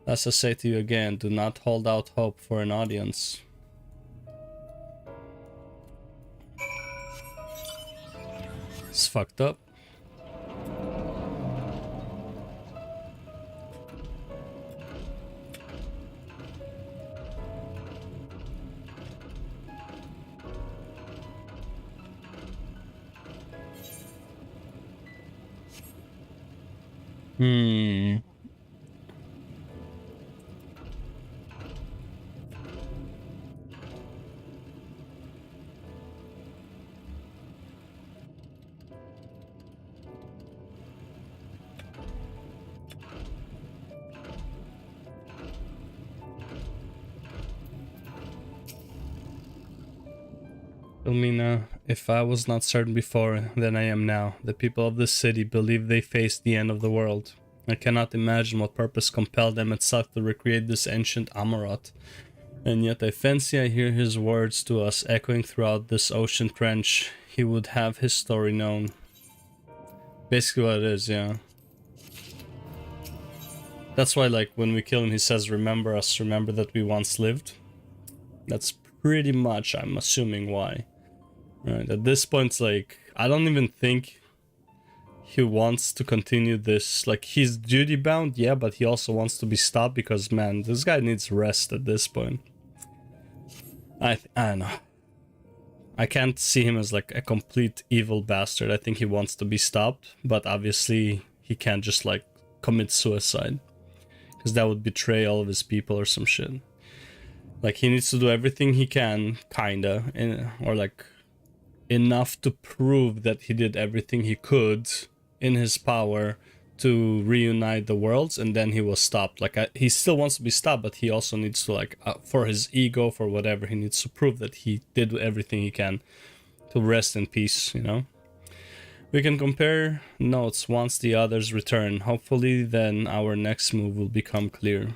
A: Thus I say to you again, do not hold out hope for an audience. It's fucked up. Ilmina, if I was not certain before, then I am now. The people of this city believe they face the end of the world. I cannot imagine what purpose compelled them to recreate this ancient Amarot. And yet I fancy I hear his words to us echoing throughout this ocean trench. He would have his story known. Basically what it is, yeah. That's why, like, when we kill him, he says, remember us, remember that we once lived. That's pretty much, I'm assuming, why. Right, at this point, like, I don't even think he wants to continue this. Like, he's duty bound, yeah, but he also wants to be stopped because, man, this guy needs rest at this point. I don't know. I can't see him as, like, a complete evil bastard. I think he wants to be stopped, but obviously he can't just, like, commit suicide. Because that would betray all of his people or some shit. Like, he needs to do everything he can, kinda, or, like, enough to prove that he did everything he could in his power to reunite the worlds, and then he was stopped. Like, he still wants to be stopped, but he also needs to, like, for his ego, for whatever, he needs to prove that he did everything he can to rest in peace, you know? We can compare notes once the others return. Hopefully then our next move will become clear.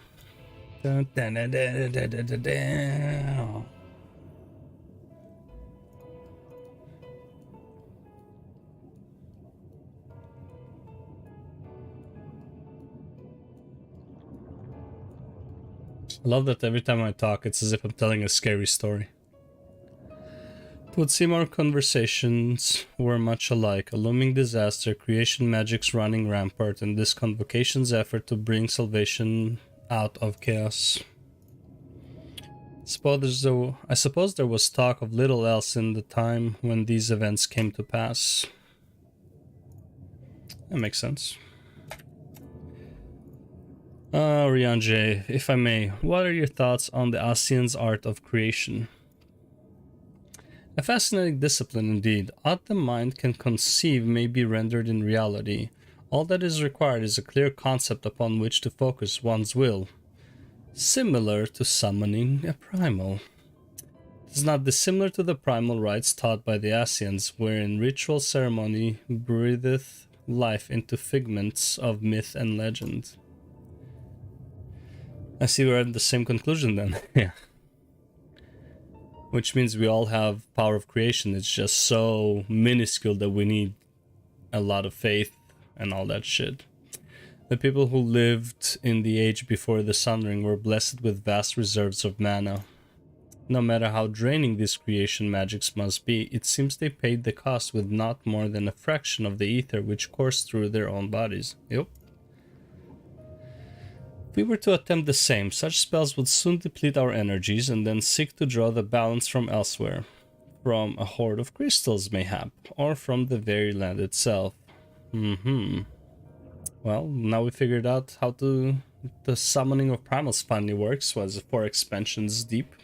A: I love that every time I talk, it's as if I'm telling a scary story. It would seem our conversations were much alike. A looming disaster, creation magic's running rampart, and this convocation's effort to bring salvation out of chaos. I suppose there was talk of little else in the time when these events came to pass. That makes sense. Rianjay, if I may, what are your thoughts on the Asian's art of creation? A fascinating discipline indeed. Aught the mind can conceive may be rendered in reality. All that is required is a clear concept upon which to focus one's will. Similar to summoning a primal. It is not dissimilar to the primal rites taught by the Asians, wherein ritual ceremony breatheth life into figments of myth and legend. I see we're at the same conclusion then. Yeah. Which means we all have power of creation. It's just so minuscule that we need a lot of faith and all that shit. The people who lived in the age before the Sunring were blessed with vast reserves of mana. No matter how draining these creation magics must be, it seems they paid the cost with not more than a fraction of the ether which coursed through their own bodies. Yep. we were to attempt the same, such spells would soon deplete our energies and then seek to draw the balance from elsewhere. From a hoard of crystals, mayhap, or from the very land itself. Well, now we figured out how the summoning of primals finally works, was 4 expansions deep.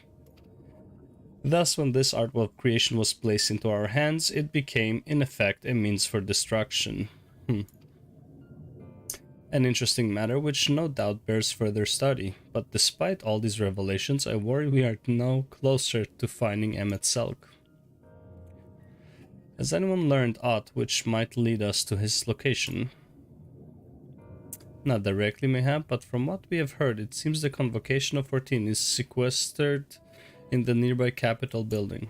A: Thus, when this art of creation was placed into our hands, it became, in effect, a means for destruction. An interesting matter which no doubt bears further study, but despite all these revelations, I worry we are no closer to finding Emmet Selk. Has anyone learned aught which might lead us to his location? Not directly, mayhap, but from what we have heard, it seems the Convocation of 14 is sequestered in the nearby Capitol building.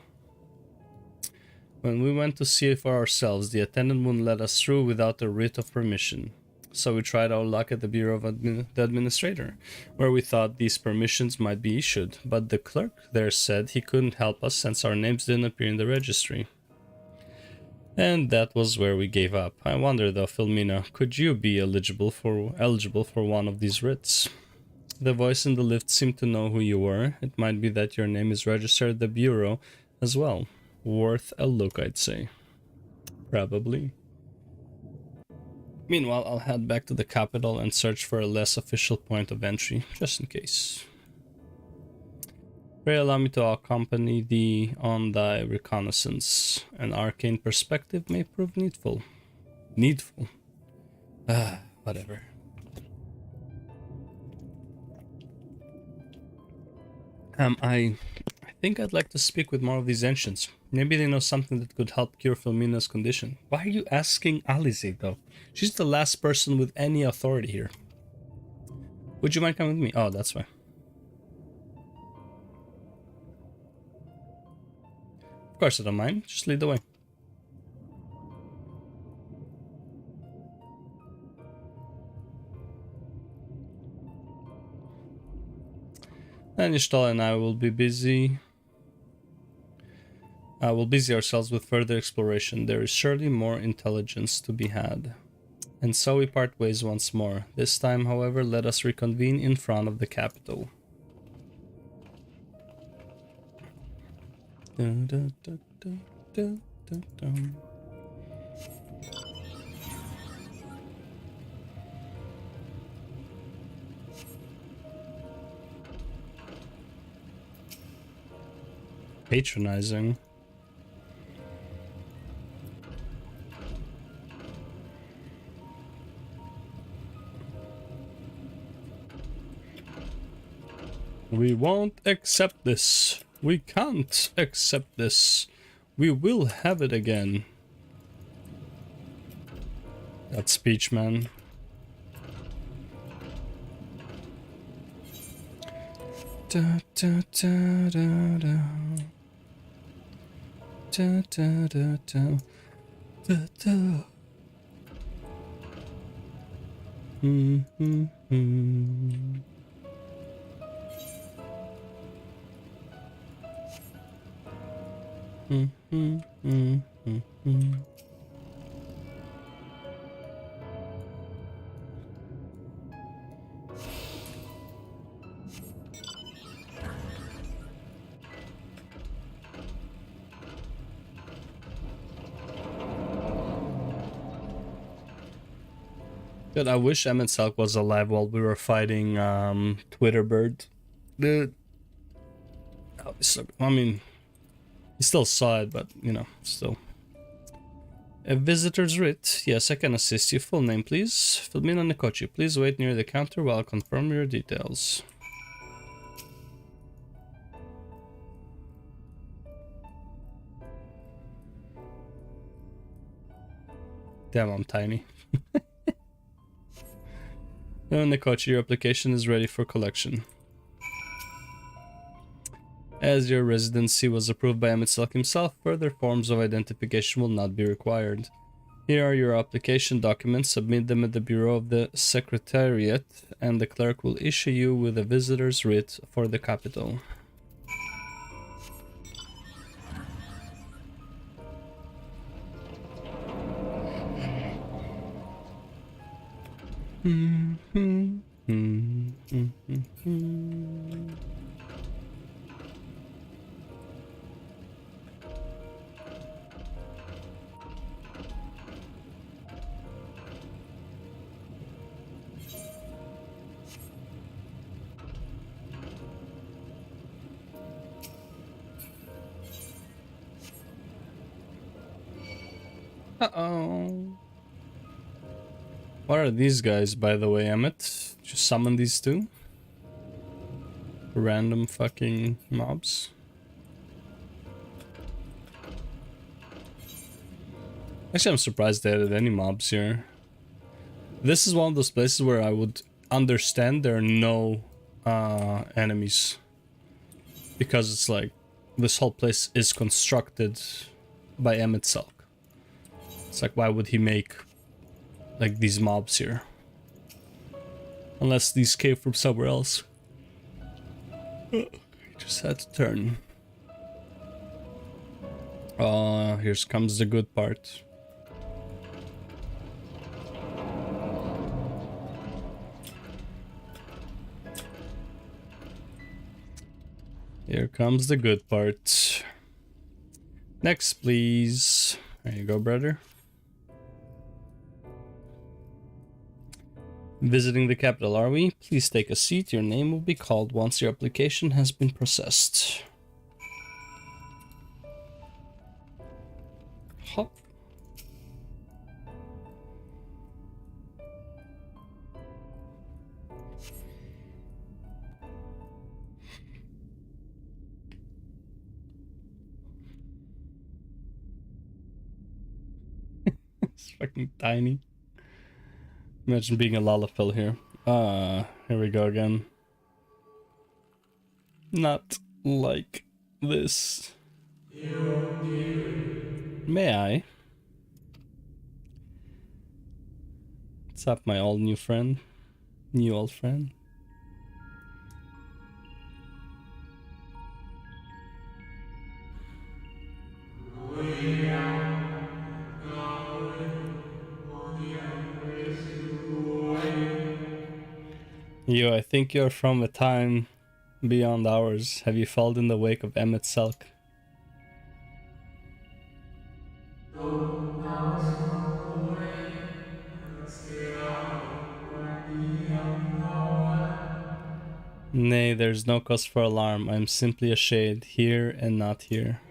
A: When we went to see it for ourselves, the attendant wouldn't let us through without a writ of permission. So we tried our luck at the Bureau of the Administrator, where we thought these permissions might be issued, but the clerk there said he couldn't help us since our names didn't appear in the registry. And that was where we gave up. I wonder though, Philomena, could you be eligible for one of these writs? The voice in the lift seemed to know who you were. It might be that your name is registered at the Bureau as well. Worth a look, I'd say. Probably. Meanwhile, I'll head back to the capital and search for a less official point of entry, just in case. Pray allow me to accompany thee on thy reconnaissance. An arcane perspective may prove needful. Needful? Whatever. I think I'd like to speak with more of these ancients. Maybe they know something that could help cure Philomena's condition. Why are you asking Alize, though? She's the last person with any authority here. Would you mind coming with me? Oh, that's why. Of course I don't mind. Just lead the way. And Ishtal and I will be busy. We'll busy ourselves with further exploration. There is surely more intelligence to be had. And so we part ways once more. This time, however, let us reconvene in front of the capital. Dun, dun, dun, dun, dun, dun, dun. Patronizing. We won't accept this. We can't accept this. We will have it again. That speech, man. Da, da, da, da, da. Da, da, da, da. Da, da. Dude, I wish Emmet Selk was alive while we were fighting Twitterbird. Dude. I mean, he still saw it, but, you know, still. A visitor's writ. Yes, I can assist you. Full name, please. Philomena Nikochi. Please wait near the counter while I confirm your details. Damn, I'm tiny. Nikochi, your application is ready for collection. As your residency was approved by Emmet Selk himself, further forms of identification will not be required. Here are your application documents. Submit them at the Bureau of the Secretariat, and the clerk will issue you with a visitor's writ for the capital. Uh-oh. What are these guys, by the way, Emmett? Did you summon these two? Random fucking mobs. Actually, I'm surprised they added any mobs here. This is one of those places where I would understand there are no enemies. Because it's like, this whole place is constructed by Emmett Selk. It's like, why would he make like these mobs here? Unless these came from somewhere else. Just had to turn. Oh, here comes the good part. Here comes the good part. Next, please. There you go, brother. Visiting the capital, are we? Please take a seat. Your name will be called once your application has been processed. Hop. It's fucking tiny. Imagine being a Lalafell here. Here we go again. Not like this. May I? What's up, my old new friend? New old friend? Yo, I think you're from a time beyond ours. Have you followed in the wake of Emmett Selk? Nay, there's no cause for alarm. I'm simply a shade, here and not here.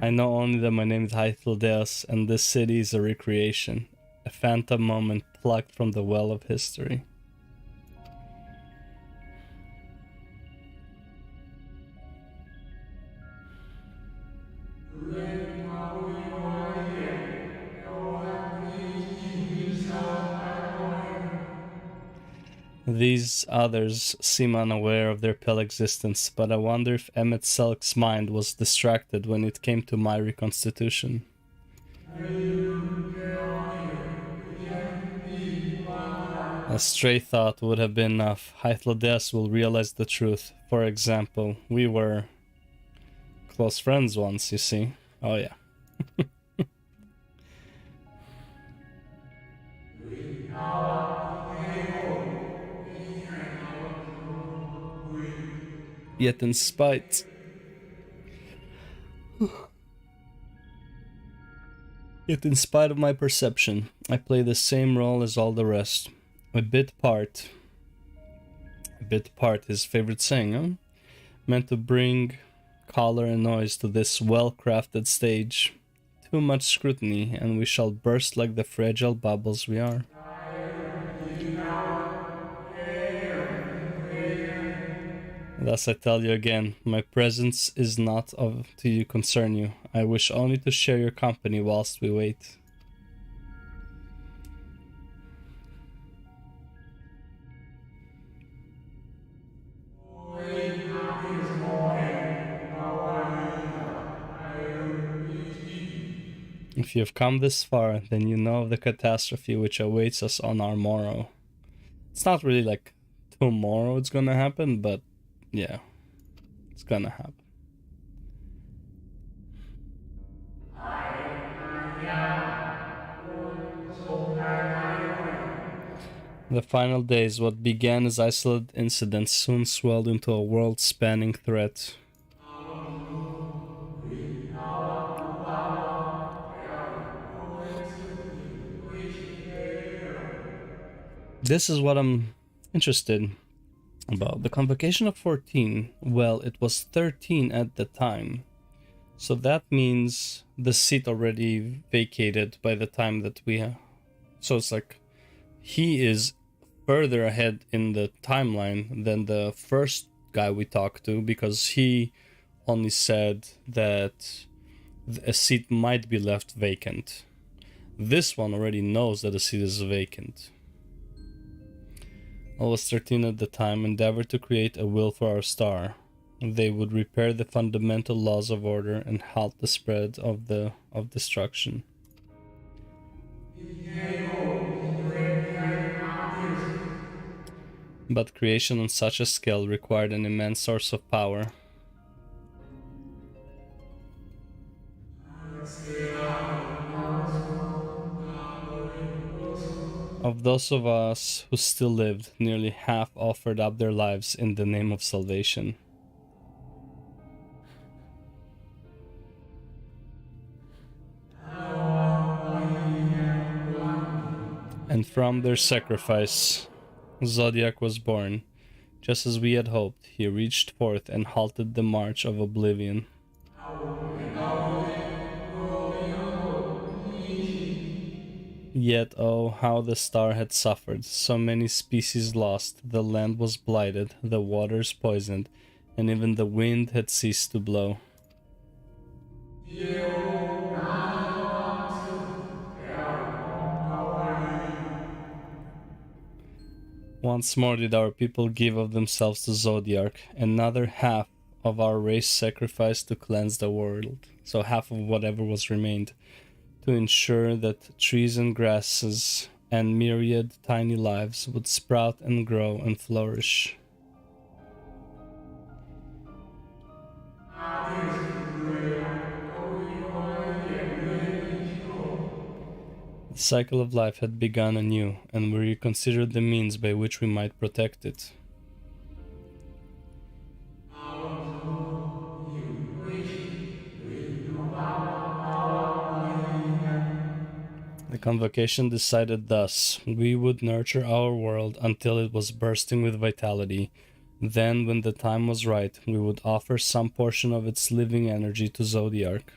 A: I know only that my name is Hythlodeus, and this city is a recreation. A phantom moment plucked from the well of history. These others seem unaware of their pale existence, but I wonder if Emmett Selk's mind was distracted when it came to my reconstitution. A stray thought would have been enough. Hythlodeus will realize the truth. For example, we were close friends once, you see. Oh yeah. Yet in spite... Yet in spite of my perception, I play the same role as all the rest. A bit part, his favorite saying, huh? Meant to bring color and noise to this well-crafted stage. Too much scrutiny, and we shall burst like the fragile bubbles we are. Thus I tell you again, my presence is not to you concern you. I wish only to share your company whilst we wait. If you have come this far, then you know of the catastrophe which awaits us on our morrow. It's not really like tomorrow it's gonna happen, but yeah, it's gonna happen. The final days, what began as isolated incidents, soon swelled into a world-spanning threat. This is what I'm interested in. About the convocation of 14, well, it was 13 at the time. So that means the seat already vacated by the time that we... So it's like he is further ahead in the timeline than the first guy we talked to, because he only said that a seat might be left vacant. This one already knows that a seat is vacant. I was 13 at the time, endeavored to create a will for our star. They would repair the fundamental laws of order and halt the spread of destruction. But creation on such a scale required an immense source of power. Of those of us who still lived, nearly half offered up their lives in the name of salvation. And from their sacrifice, Zodiac was born. Just as we had hoped, he reached forth and halted the march of oblivion. Yet, oh, how the star had suffered. So many species lost, the land was blighted, the waters poisoned, and even the wind had ceased to blow. Once more did our people give of themselves to Zodiac. Another half of our race sacrificed to cleanse the world. So half of whatever was remained. To ensure that trees and grasses and myriad tiny lives would sprout and grow and flourish. The cycle of life had begun anew, and we reconsidered the means by which we might protect it. The convocation decided thus: we would nurture our world until it was bursting with vitality. Then, when the time was right, we would offer some portion of its living energy to Zodiac.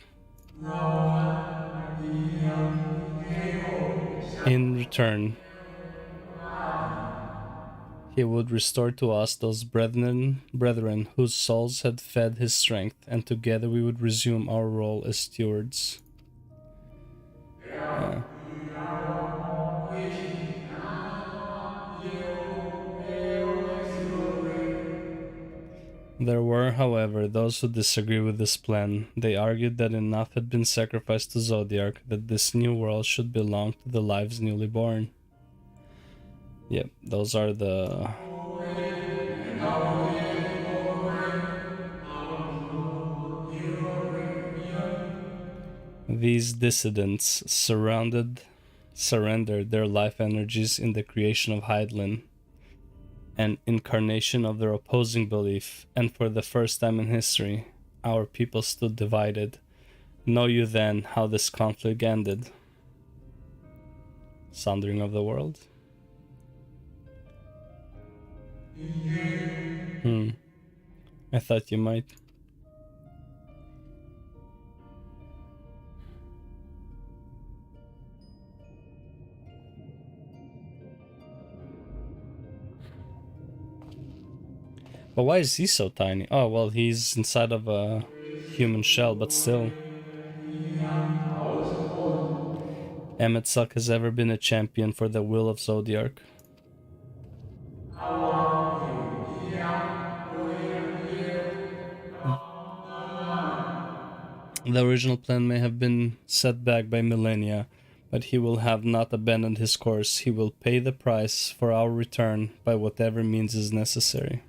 A: In return, he would restore to us those brethren whose souls had fed his strength, and together we would resume our role as stewards. There were, however, those who disagree with this plan. They argued that enough had been sacrificed to Zodiac, that this new world should belong to the lives newly born. Yep, those are the... These dissidents surrendered their life energies in the creation of Hydaelyn, an incarnation of their opposing belief, and for the first time in history, our people stood divided. Know you then how this conflict ended? Sundering of the world? I thought you might. But why is he so tiny? Oh, well, he's inside of a human shell, but still. Emetsuck has ever been a champion for the will of Zodiac. The original plan may have been set back by millennia, but he will have not abandoned his course. He will pay the price for our return by whatever means is necessary.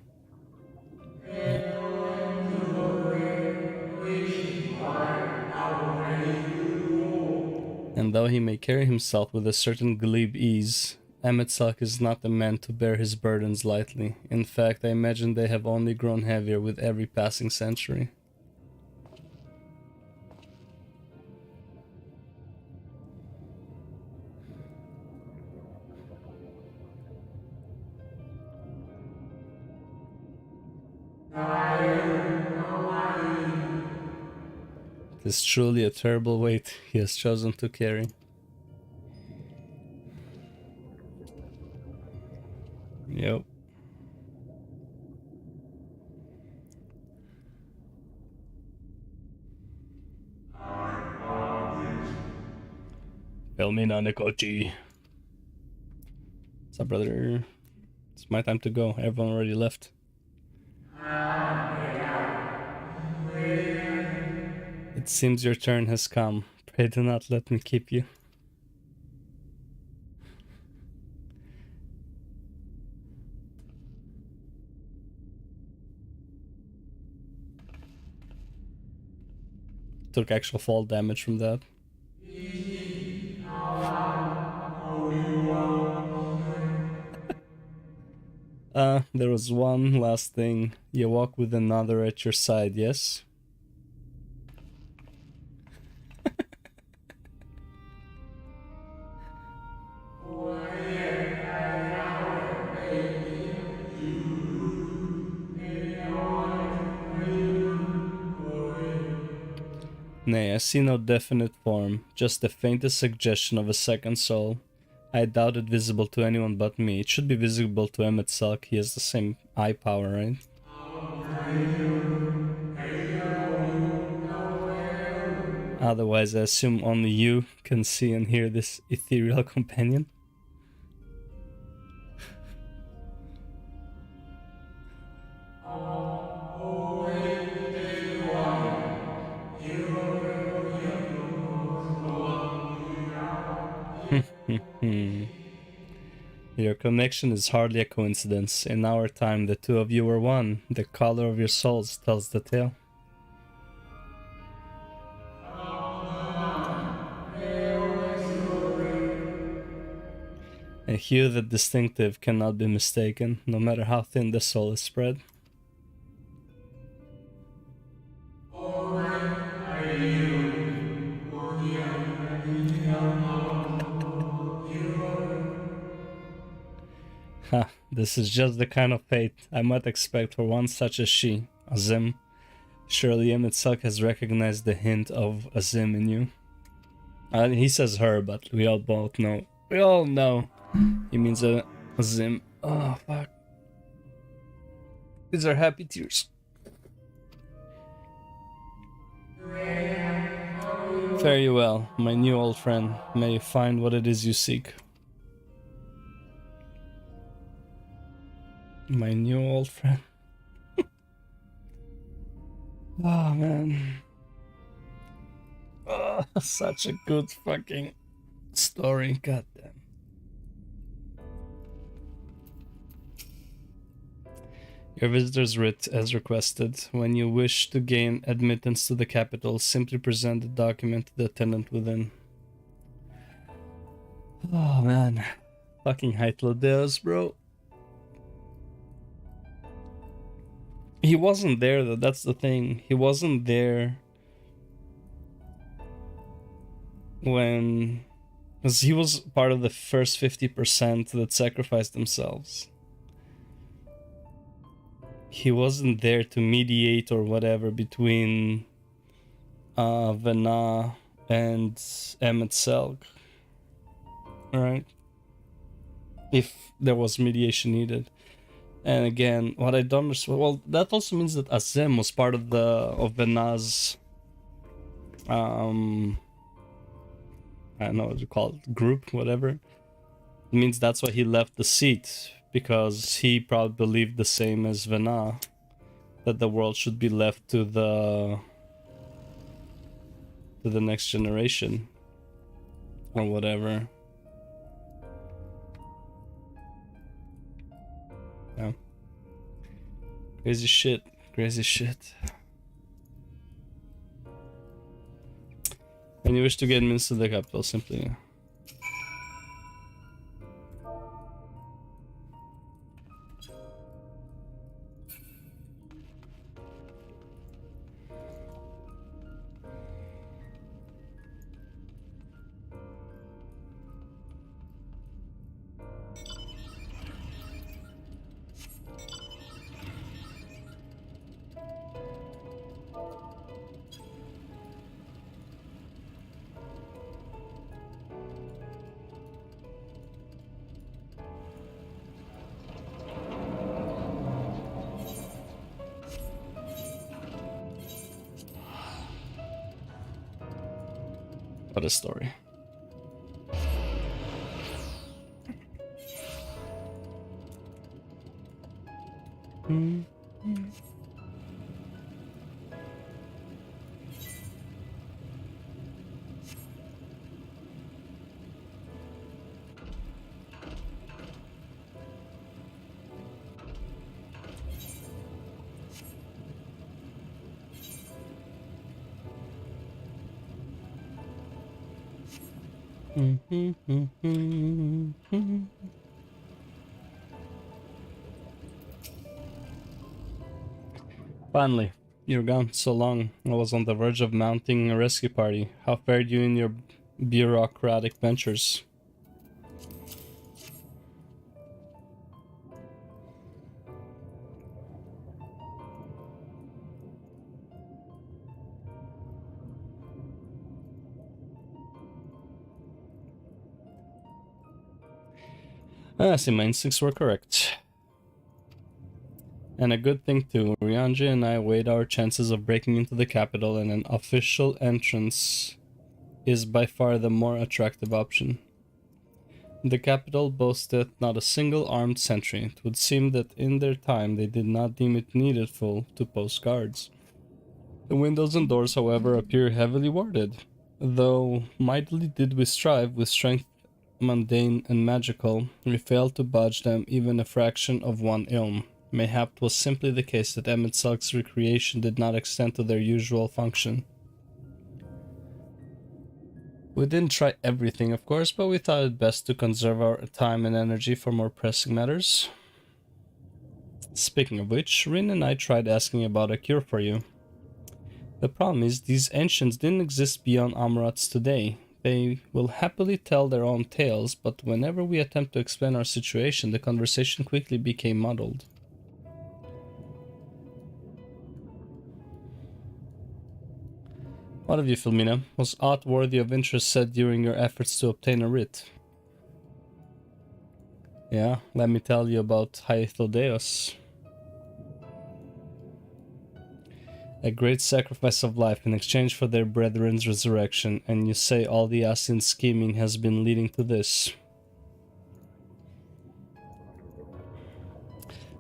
A: And though he may carry himself with a certain glib ease, Emetsuck is not the man to bear his burdens lightly. In fact, I imagine they have only grown heavier with every passing century. It is truly a terrible weight he has chosen to carry. Yep. Fill me Nanikochi. What's up, brother? It's my time to go. Everyone already left. It seems your turn has come. Pray do not let me keep you. Took actual fall damage from that. There was one last thing. You walk with another at your side, yes? Nay, I see no definite form, just the faintest suggestion of a second soul. I doubt it visible to anyone but me. It should be visible to Emmet Salk. He has the same eye power, right? Otherwise, I assume only you can see and hear this ethereal companion. Your connection is hardly a coincidence. In our time, the two of you were one. The color of your souls tells the tale. A hue that distinctive cannot be mistaken, no matter how thin the soul is spread. Ha, this is just the kind of fate I might expect for one such as she, Azim. Surely Emmett Salk has recognized the hint of Azim in you. He says her, but we all both know. We all know he means Azim. Oh, fuck. These are happy tears. Fare you well, my new old friend. May you find what it is you seek. My new old friend. Oh, man. Oh, such a good fucking story. Goddamn. Your visitor's writ as requested. When you wish to gain admittance to the capital, simply present the document to the attendant within. Oh, man. Fucking Hytlodeus, bro. He wasn't there though, that's the thing. He wasn't there when... because he was part of the first 50% that sacrificed themselves. He wasn't there to mediate or whatever between Vena and Emmet Selk. Alright? If there was mediation needed. And again, what I don't understand, well, that also means that Azim was part of Vena's, I don't know what you call it, group, whatever. It means that's why he left the seat, because he probably believed the same as Vena, that the world should be left to the next generation, or whatever. Yeah. Crazy shit. Crazy shit. When you wish to get admittance to the capital, simply... of the story. Finally, you're gone so long. I was on the verge of mounting a rescue party. How fared you in your bureaucratic ventures? I see my instincts were correct. And a good thing too. Ryanje and I weighed our chances of breaking into the capital, and an official entrance is by far the more attractive option. The capital boasteth not a single armed sentry. It would seem that in their time they did not deem it needful to post guards. The windows and doors, however, appear heavily warded, though mightily did we strive with strength mundane and magical, we failed to budge them even a fraction of one ilm. Mayhap 'twas simply the case that Emet-Selk's recreation did not extend to their usual function. We didn't try everything, of course, but we thought it best to conserve our time and energy for more pressing matters. Speaking of which, Rin and I tried asking about a cure for you. The problem is, these ancients didn't exist beyond Amurats today. They will happily tell their own tales, but whenever we attempt to explain our situation, the conversation quickly became muddled. What of you, Filmina? Was aught worthy of interest said during your efforts to obtain a writ? Yeah, let me tell you about Haethodeos. A great sacrifice of life in exchange for their brethren's resurrection, and you say all the Asian scheming has been leading to this.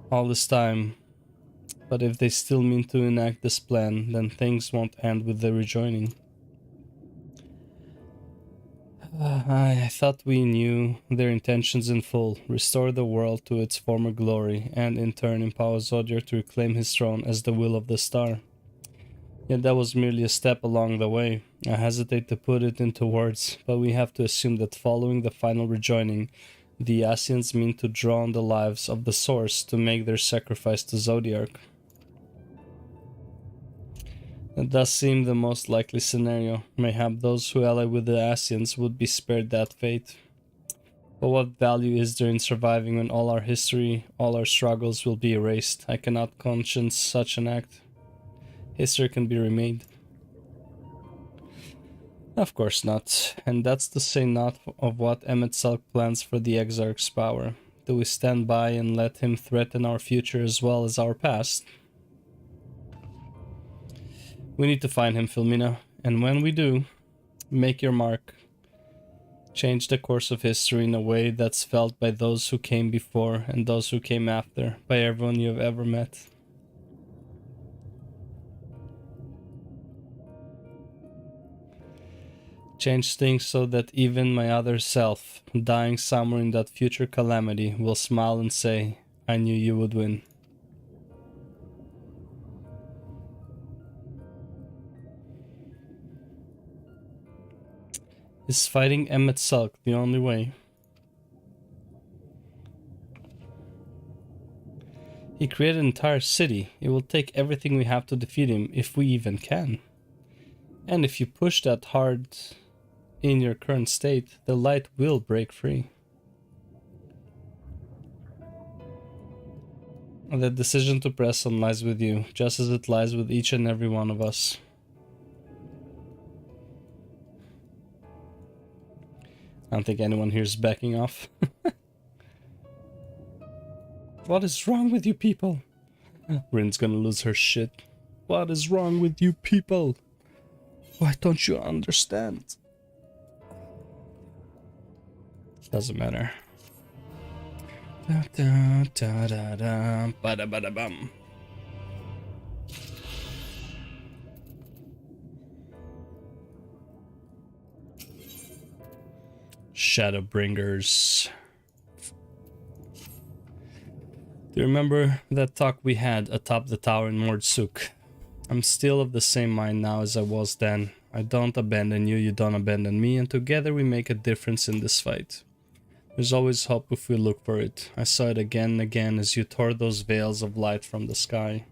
A: All this time, but if they still mean to enact this plan, then things won't end with the rejoining. I thought we knew their intentions in full, restore the world to its former glory, and in turn empower Zodiar to reclaim his throne as the will of the star. Yet that was merely a step along the way. I hesitate to put it into words, but we have to assume that following the final rejoining, the Asians mean to draw on the lives of the Source to make their sacrifice to Zodiark. It does seem the most likely scenario. Mayhap those who ally with the Asians would be spared that fate. But what value is there in surviving when all our history, all our struggles will be erased? I cannot conscience such an act. History can be remade. Of course not, and that's to say naught of what Emet-Selk plans for the Exarch's power. Do we stand by and let him threaten our future as well as our past? We need to find him, Filmina, and when we do, make your mark. Change the course of history in a way that's felt by those who came before and those who came after, by everyone you have ever met. Change things so that even my other self, dying somewhere in that future calamity, will smile and say, I knew you would win. Is fighting Emet-Selk the only way? He created an entire city. It will take everything we have to defeat him, if we even can. And if you push that hard in your current state, the light will break free. The decision to press on lies with you, just as it lies with each and every one of us. I don't think anyone here is backing off. What is wrong with you people? Rin's gonna lose her shit. What is wrong with you people? Why don't you understand? Doesn't matter. Da, da, da, da, da, bada, bada, bum. Shadowbringers. Do you remember that talk we had atop the tower in Mordsuk? I'm still of the same mind now as I was then. I don't abandon you, you don't abandon me, and together we make a difference in this fight. There's always hope if we look for it. I saw it again and again as you tore those veils of light from the sky.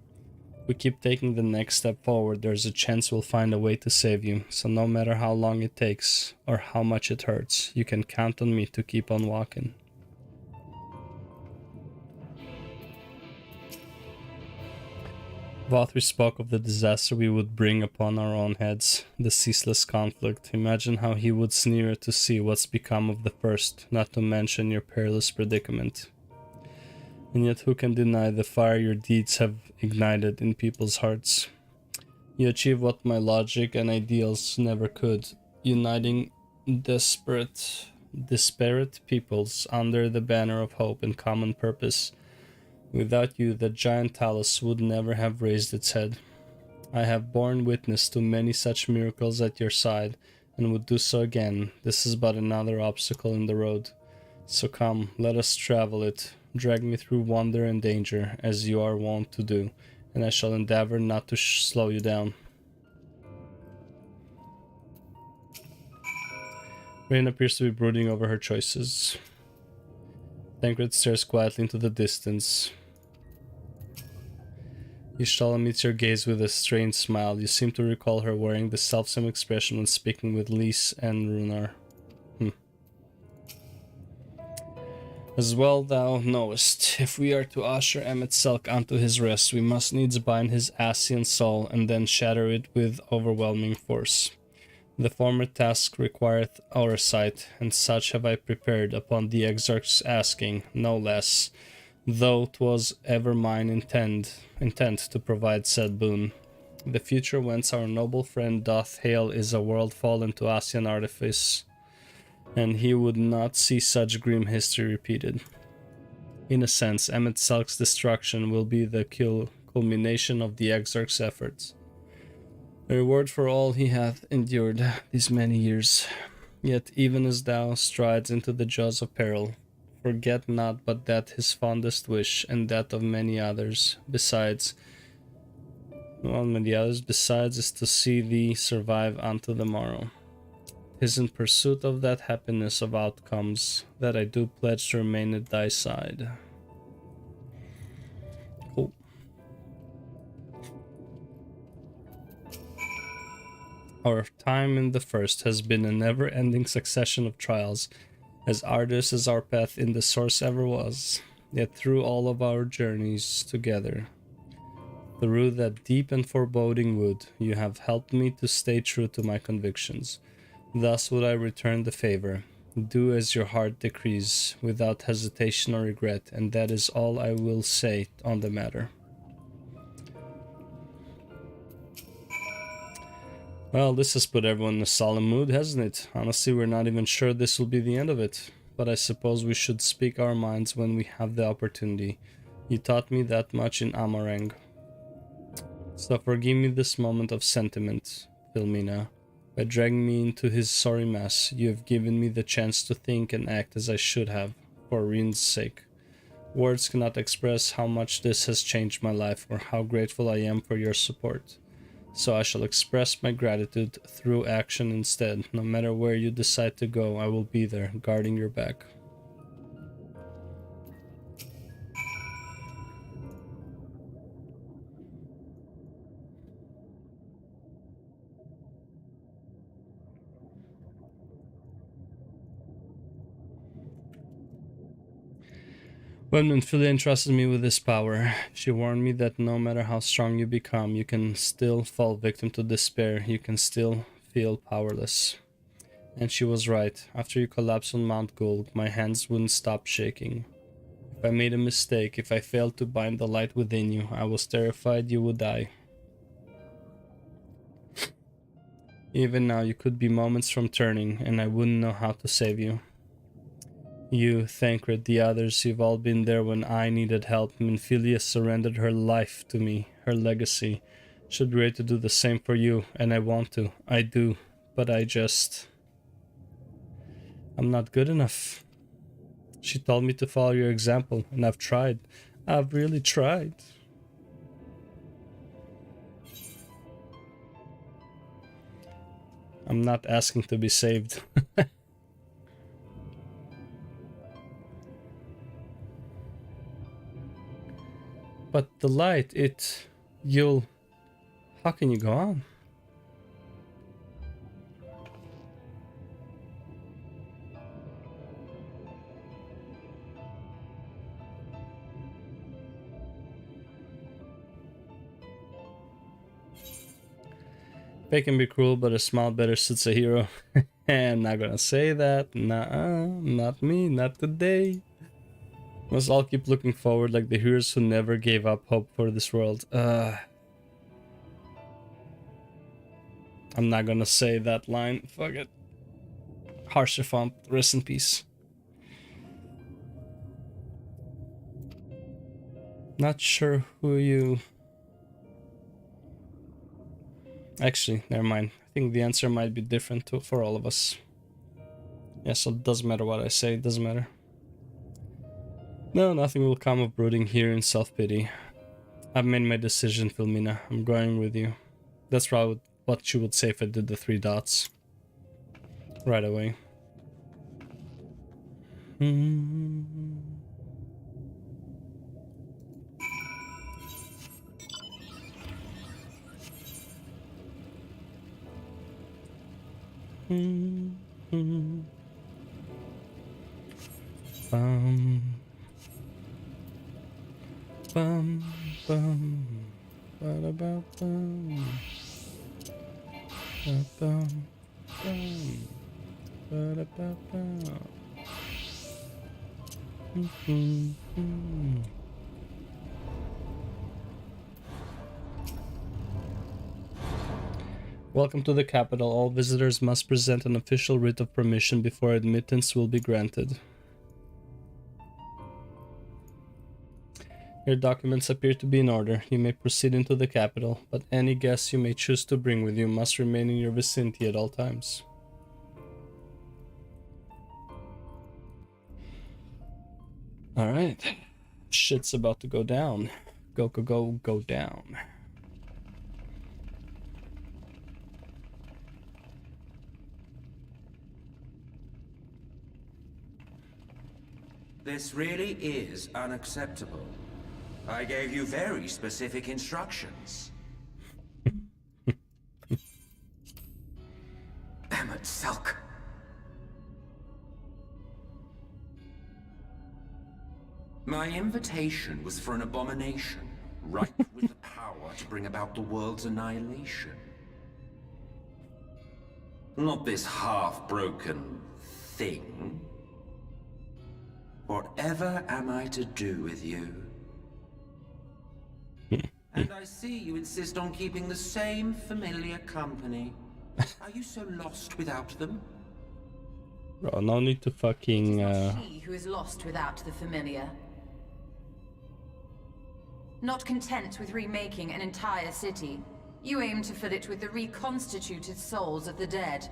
A: If we keep taking the next step forward, there's a chance we'll find a way to save you. So no matter how long it takes, or how much it hurts, you can count on me to keep on walking. Vothri spoke of the disaster we would bring upon our own heads, the ceaseless conflict. Imagine how he would sneer to see what's become of the first, not to mention your perilous predicament. And yet who can deny the fire your deeds have ignited in people's hearts? You achieve what my logic and ideals never could, uniting disparate peoples under the banner of hope and common purpose. Without you, the giant talus would never have raised its head. I have borne witness to many such miracles at your side, and would do so again. This is but another obstacle in the road. So come, let us travel it. Drag me through wonder and danger, as you are wont to do, and I shall endeavor not to slow you down. Rain appears to be brooding over her choices. Tancred stares quietly into the distance. Y'shtola meets your gaze with a strange smile. You seem to recall her wearing the selfsame expression when speaking with Lys and Runar. As well thou knowest, if we are to usher Emet-Selch unto his rest, we must needs bind his Ascian soul and then shatter it with overwhelming force. The former task requireth oversight, and such have I prepared upon the Exarch's asking, no less, though 'twas ever mine intent to provide said boon. The future whence our noble friend doth hail is a world fallen to Ascian artifice, and he would not see such grim history repeated. In a sense, Emet-Selch's destruction will be the culmination of the Exarch's efforts. A reward for all he hath endured these many years. Yet even as thou strides into the jaws of peril, forget not but that his fondest wish, and that of many others besides, is to see thee survive unto the morrow. 'Tis in pursuit of that happiness of outcomes that I do pledge to remain at thy side. Cool. Our time in the first has been a never-ending succession of trials, as arduous as our path in the source ever was. Yet through all of our journeys together, through that deep and foreboding wood, you have helped me to stay true to my convictions. Thus would I return the favor. Do as your heart decrees, without hesitation or regret, and that is all I will say on the matter. Well, this has put everyone in a solemn mood, hasn't it? Honestly, we're not even sure this will be the end of it. But I suppose we should speak our minds when we have the opportunity. You taught me that much in Amarang. So forgive me this moment of sentiment, Filmina. By dragging me into his sorry mess, you have given me the chance to think and act as I should have, for Rin's sake. Words cannot express how much this has changed my life, or how grateful I am for your support. So I shall express my gratitude through action instead. No matter where you decide to go, I will be there, guarding your back. When Minfilia entrusted me with this power, she warned me that no matter how strong you become, you can still fall victim to despair, you can still feel powerless. And she was right. After you collapsed on Mount Gulg, my hands wouldn't stop shaking. If I made a mistake, if I failed to bind the light within you, I was terrified you would die. Even now, you could be moments from turning, and I wouldn't know how to save you. You, Thancred, the others, you've all been there when I needed help. Minfilia surrendered her life to me, her legacy. Should be ready to do the same for you, and I want to. I do, but I'm not good enough. She told me to follow your example, and I've tried. I've really tried. I'm not asking to be saved. But the light, how can you go on? Fake can be cruel, but a smile better suits a hero. I'm not gonna say that. Nah, not me, not today. Must all keep looking forward like the heroes who never gave up hope for this world. I'm not gonna say that line. Fuck it. Harsher font, rest in peace. Not sure who you... Actually, never mind. I think the answer might be different too for all of us. Yeah, so it doesn't matter what I say, it doesn't matter. No, nothing will come of brooding here in self-pity. I've made my decision, Filmina. I'm going with you. That's probably what you would say if I did the 3 dots. Right away. Bum, bum, bum, ba-da-ba-bum, ba-bum, bum, ba-da-ba-bum. Welcome to the capital. All visitors must present an official writ of permission before admittance will be granted. Your documents appear to be in order. You may proceed into the capital, but any guests you may choose to bring with you must remain in your vicinity at all times. Alright. Shit's about to go down. Go down.
J: This really is unacceptable. I gave you very specific instructions.
C: Emmett Selk.
J: My invitation was for an abomination, right with the power to bring about the world's annihilation. Not this half-broken thing. Whatever am I to do with you? And I see you insist on keeping the same familiar company. Are you so lost without them?
A: Bro, no need to fucking...
E: It is not she who is lost without the familiar. Not content with remaking an entire city, you aim to fill it with the reconstituted souls of the dead.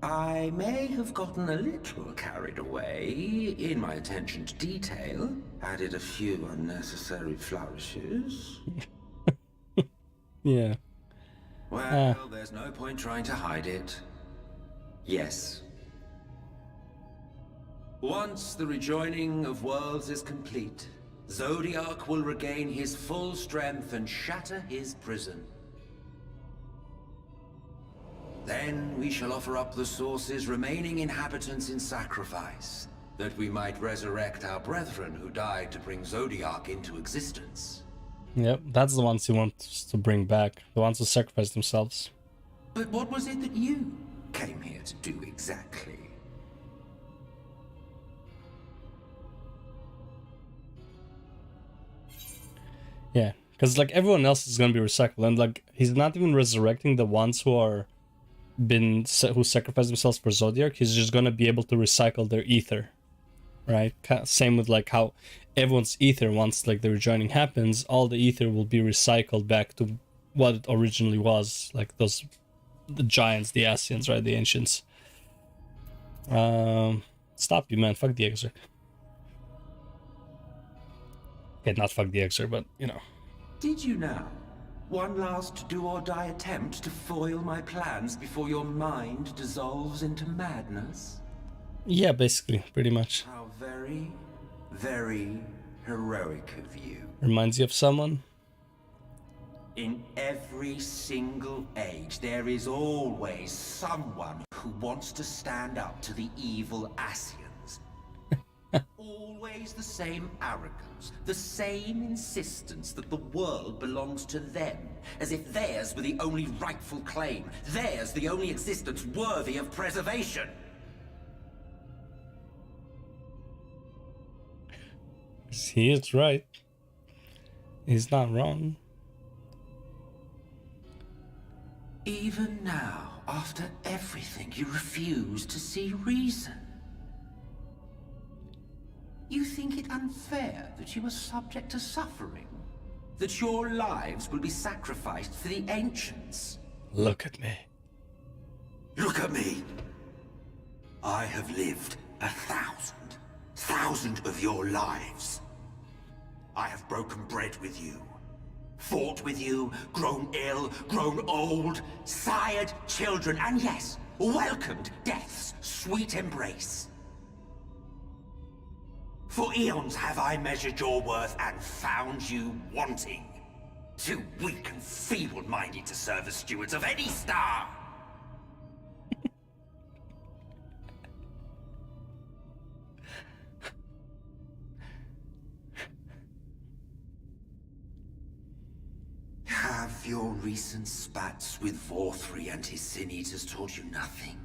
J: I may have gotten a little carried away in my attention to detail, added a few unnecessary flourishes.
A: Yeah.
J: Well, there's no point trying to hide it. Yes. Once the rejoining of worlds is complete, Zodiac will regain his full strength and shatter his prison. Then we shall offer up the Source's remaining inhabitants in sacrifice, that we might resurrect our brethren who died to bring Zodiac into existence.
A: Yep, that's the ones he wants to bring back. The ones who sacrificed themselves.
J: But what was it that you came here to do exactly?
A: Yeah, because like everyone else is gonna be recycled, and like he's not even resurrecting the ones who are who sacrificed themselves for Zodiac, he's just gonna be able to recycle their ether, right? Same with like how everyone's ether, once like the rejoining happens, all the ether will be recycled back to what it originally was, like the giants, the Asians, right? The ancients. Stop you, man. Fuck the Exarch. Okay, not fuck the Exarch, but you know.
J: Did you now? One last do-or-die attempt to foil my plans before your mind dissolves into madness?
A: Yeah, basically, pretty much.
J: How very, very heroic of you.
A: Reminds you of someone?
J: In every single age, there is always someone who wants to stand up to the evil Asians. Always the same arrogance, the same insistence that the world belongs to them, as if theirs were the only rightful claim, theirs the only existence worthy of preservation.
A: He is right. He's not wrong.
J: Even now, after everything, you refuse to see reason. You think it unfair that you are subject to suffering? That your lives will be sacrificed for the ancients?
A: Look at me.
J: Look at me! I have lived 1,000 of your lives. I have broken bread with you, fought with you, grown ill, grown old, sired children, and yes, welcomed death's sweet embrace. For eons have I measured your worth and found you wanting. Too weak and feeble-minded to serve as stewards of any star. Have your recent spats with Vorthri and his Sin Eaters taught you nothing?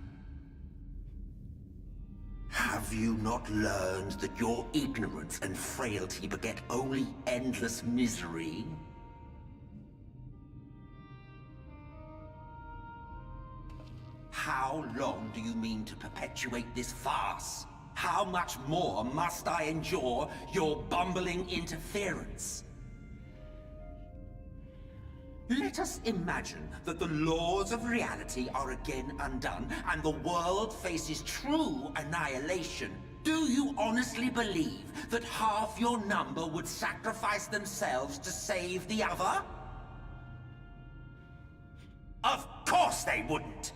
J: Have you not learned that your ignorance and frailty beget only endless misery? How long do you mean to perpetuate this farce? How much more must I endure your bumbling interference? Let us imagine that the laws of reality are again undone, and the world faces true annihilation. Do you honestly believe that half your number would sacrifice themselves to save the other? Of course they wouldn't!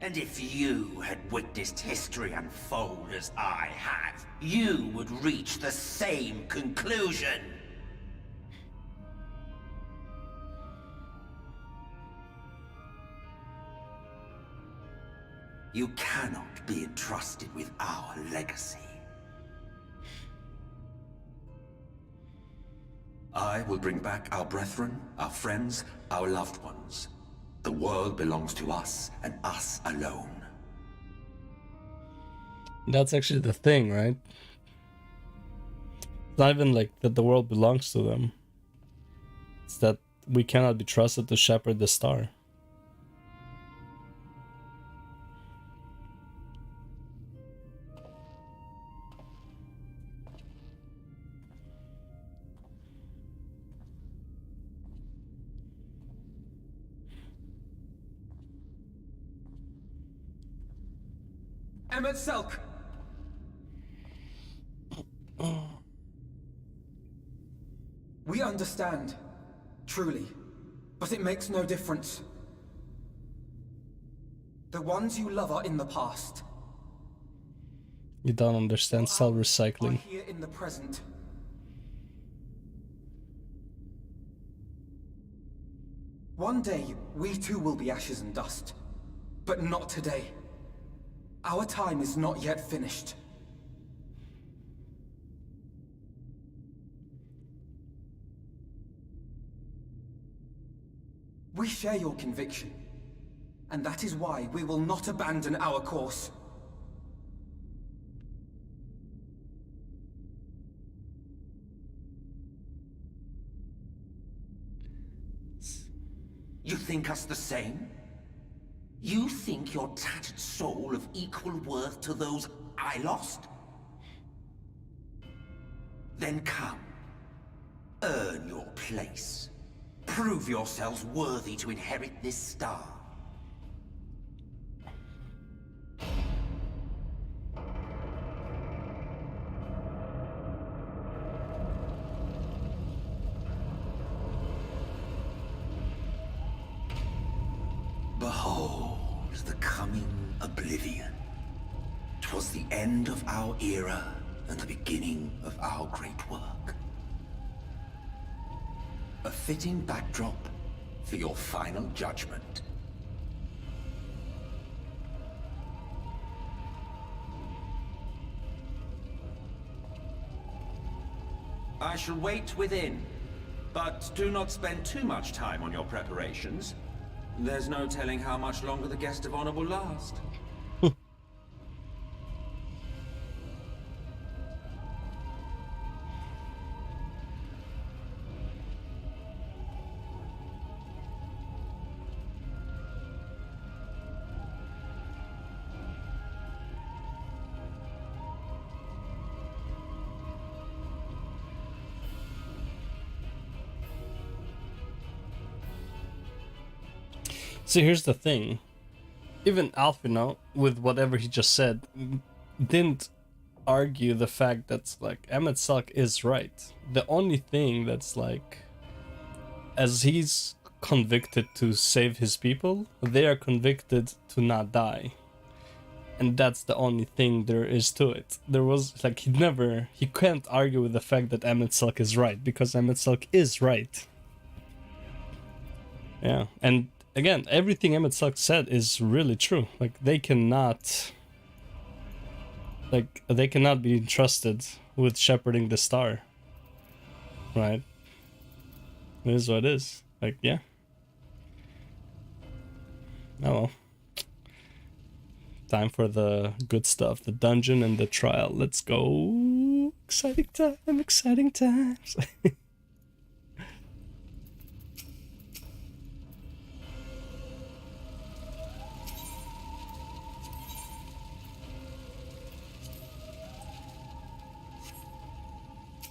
J: And if you had witnessed history unfold as I have, you would reach the same conclusion. You cannot be entrusted with our legacy. I will bring back our brethren, our friends, our loved ones. The world belongs to us, and us alone.
A: That's actually the thing, right? It's not even like that the world belongs to them. It's that we cannot be trusted to shepherd the star.
D: Emmett Selk! We understand, truly, but it makes no difference. The ones you love are in the past.
A: You don't understand cell
D: Are
A: recycling.
D: here in the present. One day, we too will be ashes and dust. But not today. Our time is not yet finished. We share your conviction, and that is why we will not abandon our course.
J: You think us the same? You think your tattered soul of equal worth to those I lost? Then come. Earn your place. Prove yourselves worthy to inherit this star. Behold the coming oblivion. 'Twas the end of our era and the beginning of our great work. A fitting backdrop for your final judgment. I shall wait within, but do not spend too much time on your preparations. There's no telling how much longer the guest of honor will last.
A: See, here's the thing. Even Alphino, with whatever he just said, didn't argue the fact that, like, Emet-Selch is right. The only thing that's, like, as he's convicted to save his people, they are convicted to not die. And that's the only thing there is to it. There was, like, he can't argue with the fact that Emet-Selch is right, because Emet-Selch is right. Yeah, and again, everything Emet-Selch said is really true. Like, they cannot be entrusted with shepherding the star. Right? It is what it is. Like, yeah. Oh well. Time for the good stuff. The dungeon and the trial. Let's go. Exciting time, exciting times.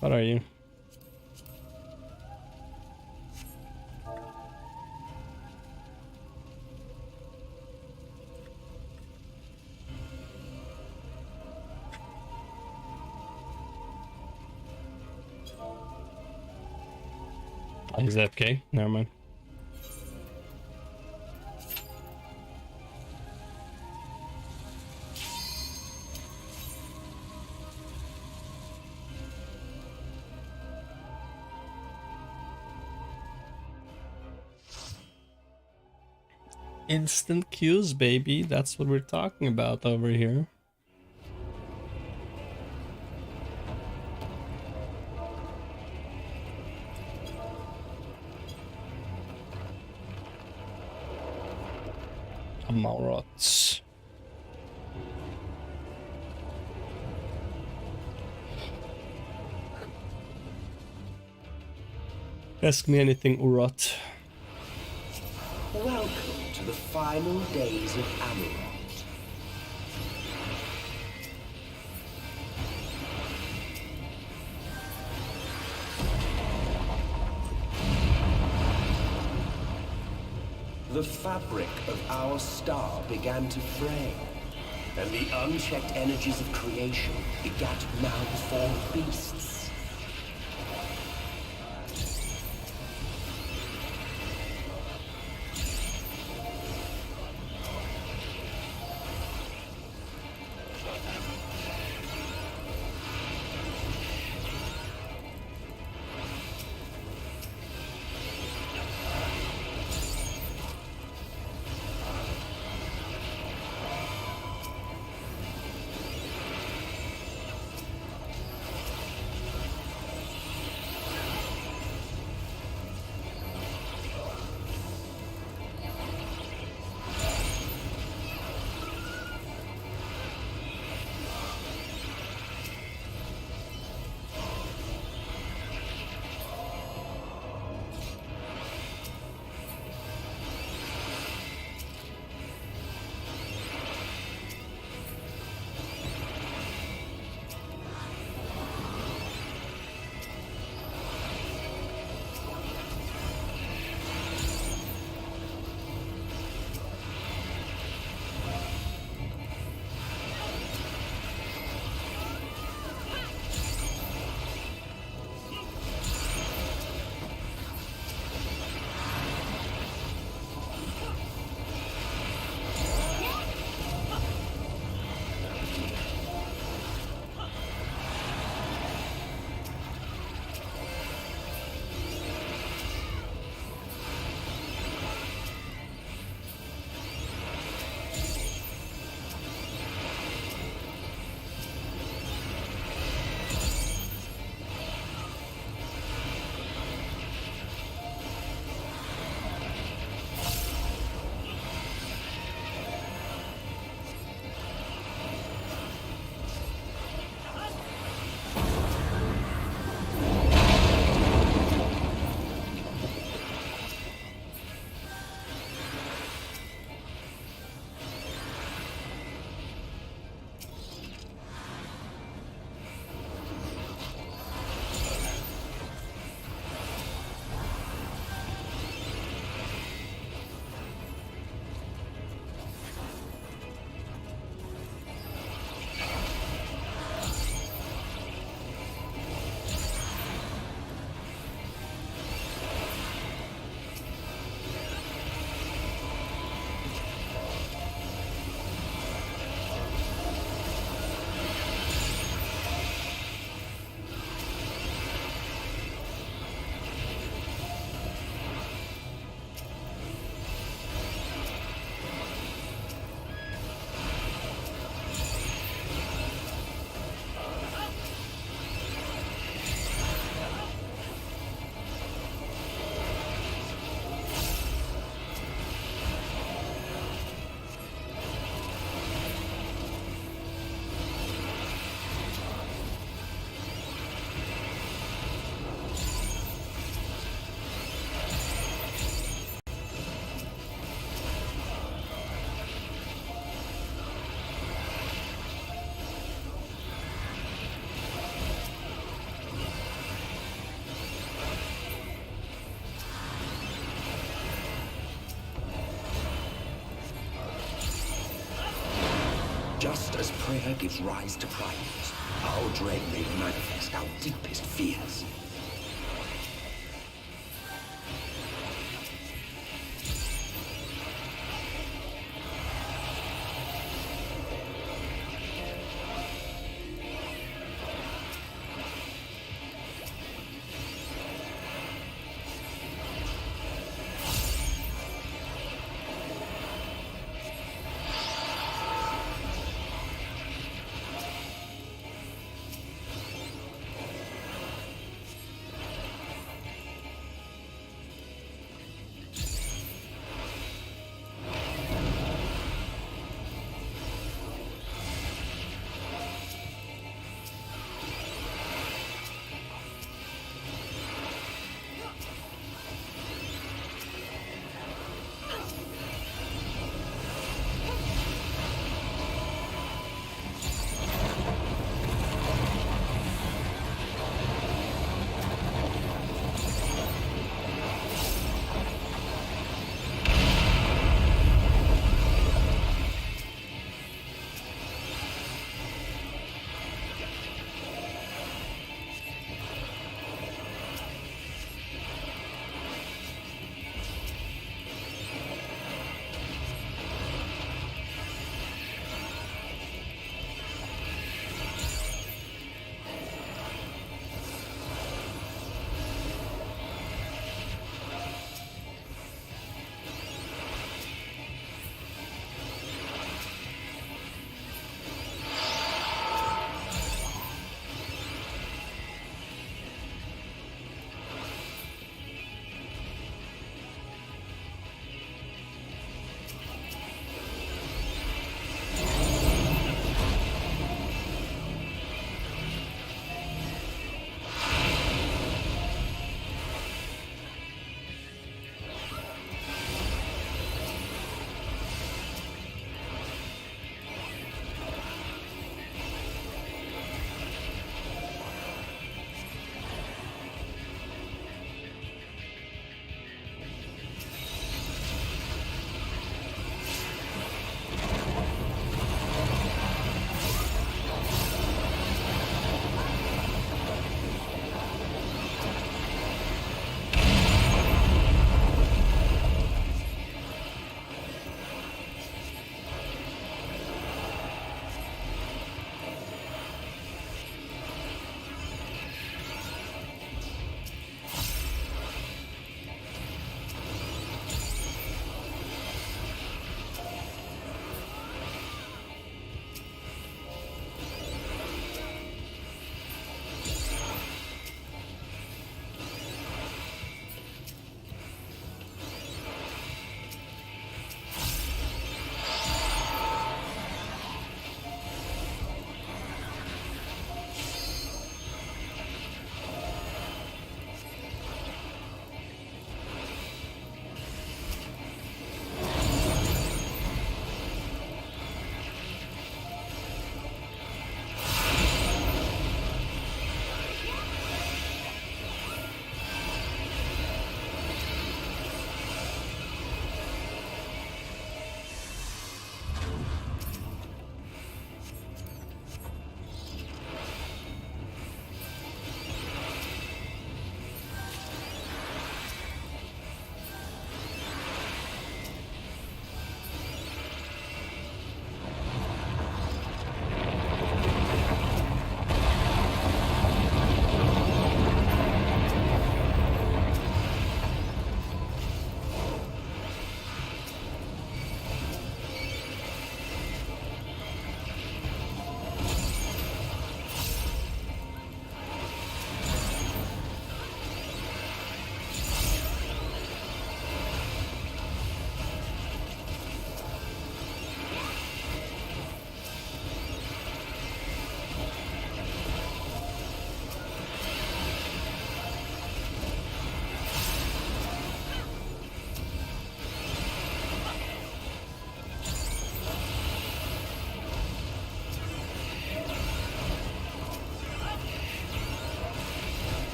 A: What are you? Is that okay? Never mind. Instant queues, baby. That's what we're talking about over here. Amalrots. Ask me anything, Urot.
K: Welcome to the final days of Amarot. The fabric of our star began to fray, and the unchecked energies of creation begat malformed beasts. prayer gives rise to primates. Our dread may manifest our deepest fears.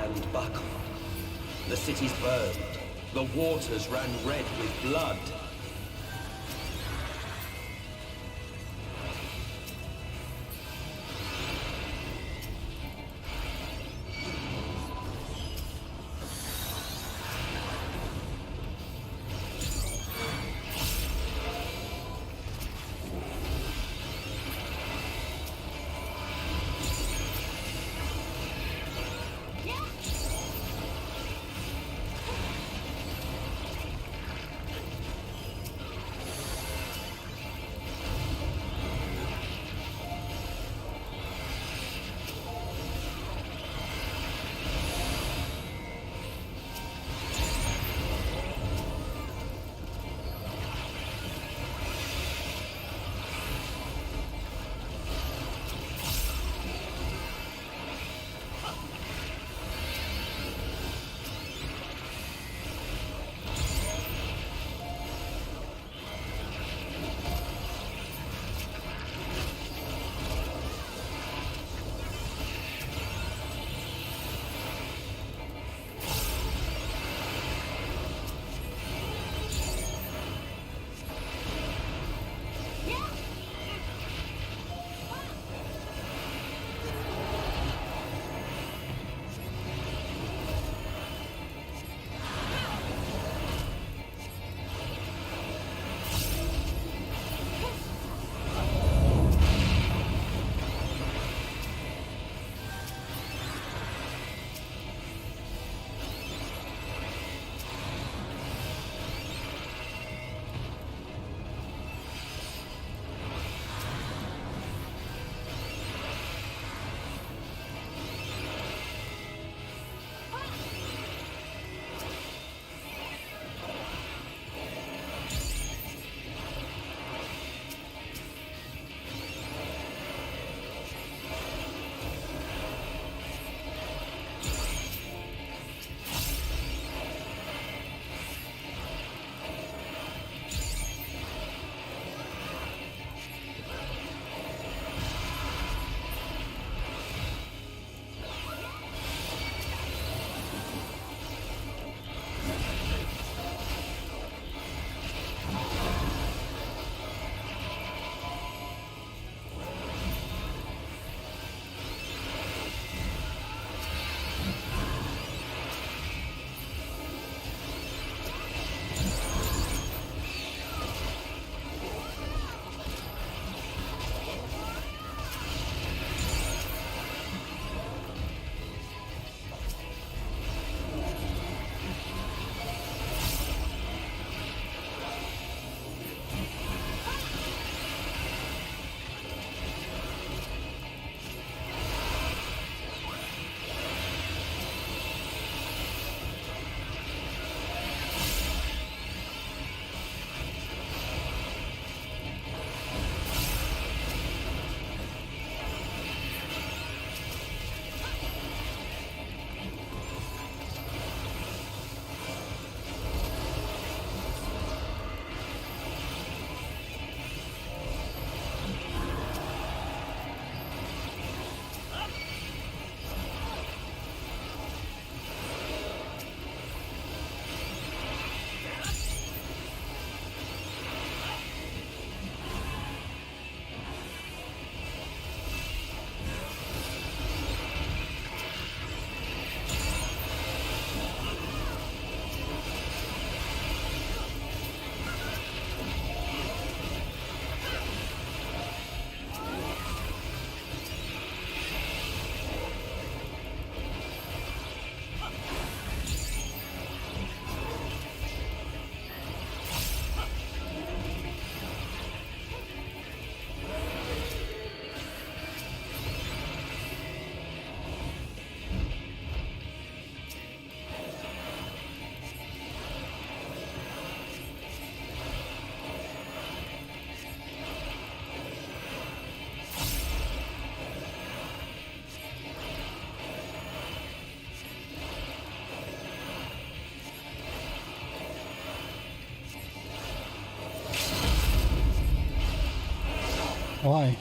K: land buckled. The cities burned. The waters ran red with blood.
A: Why?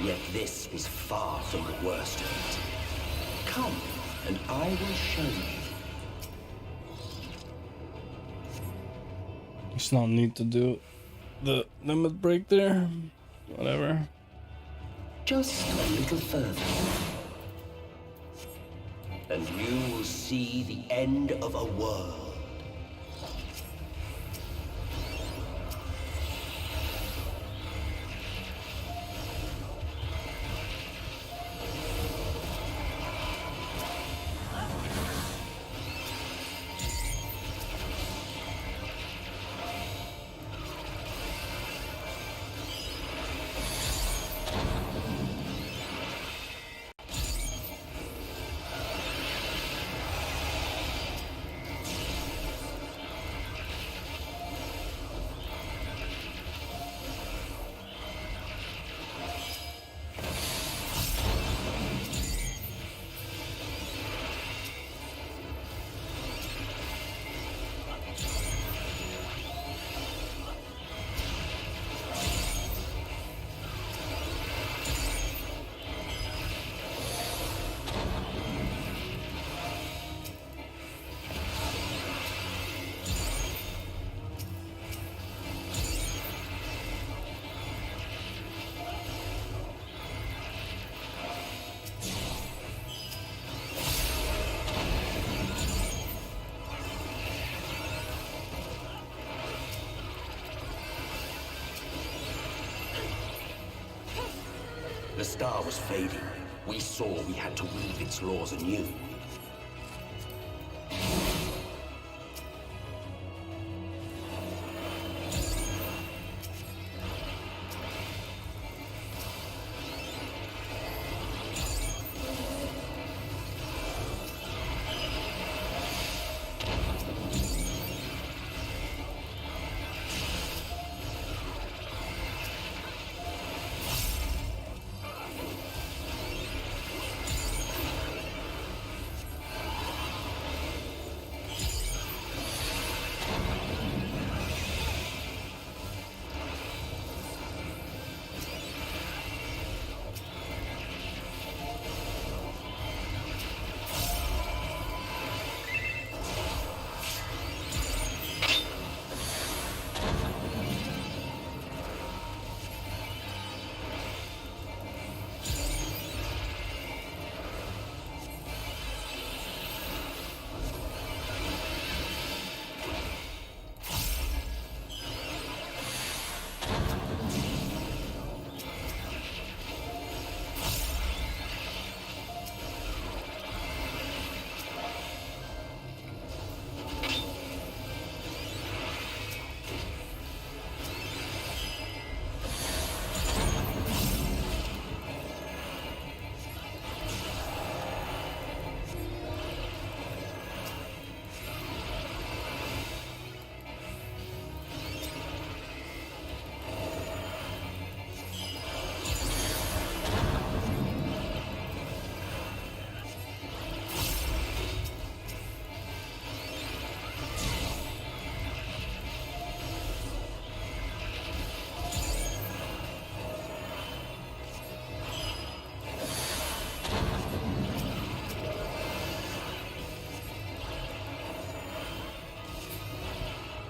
K: Yet this is far from the worst of it. Come, and I will show you.
A: There's no need to do the limit break there. Whatever.
K: Just a little further. And you will see the end of a world. The star was fading. We saw we had to weave its laws anew.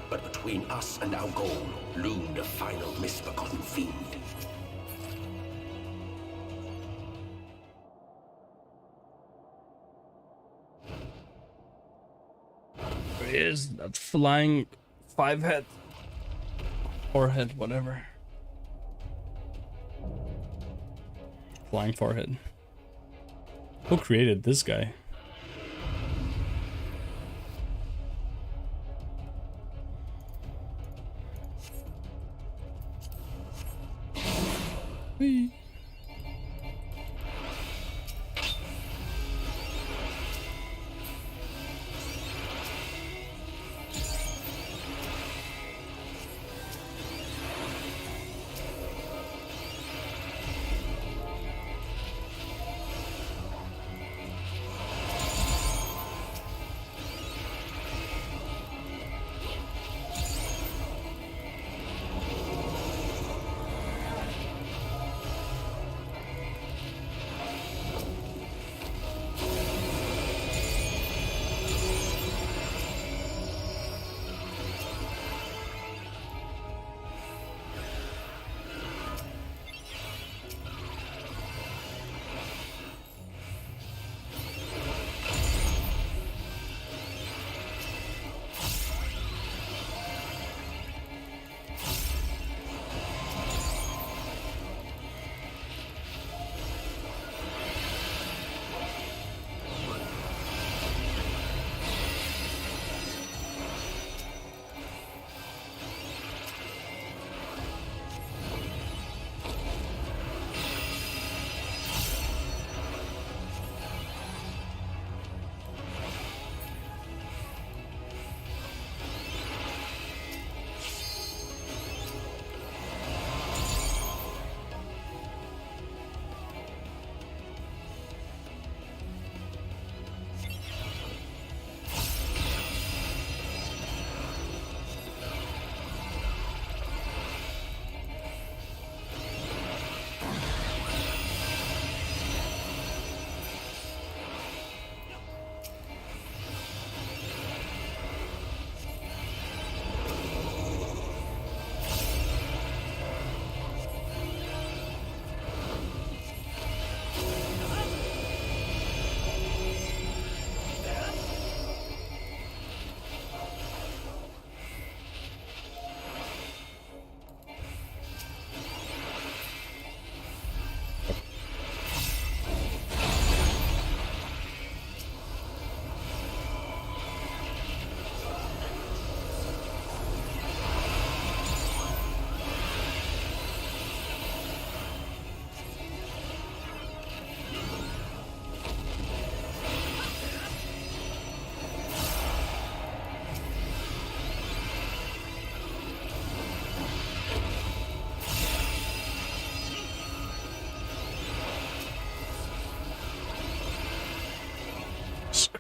K: But between us and our goal loomed a final misbegotten fiend.
A: There he is, that flying 5-head. 4-head, whatever. Flying 4-head. Who created this guy? Whee.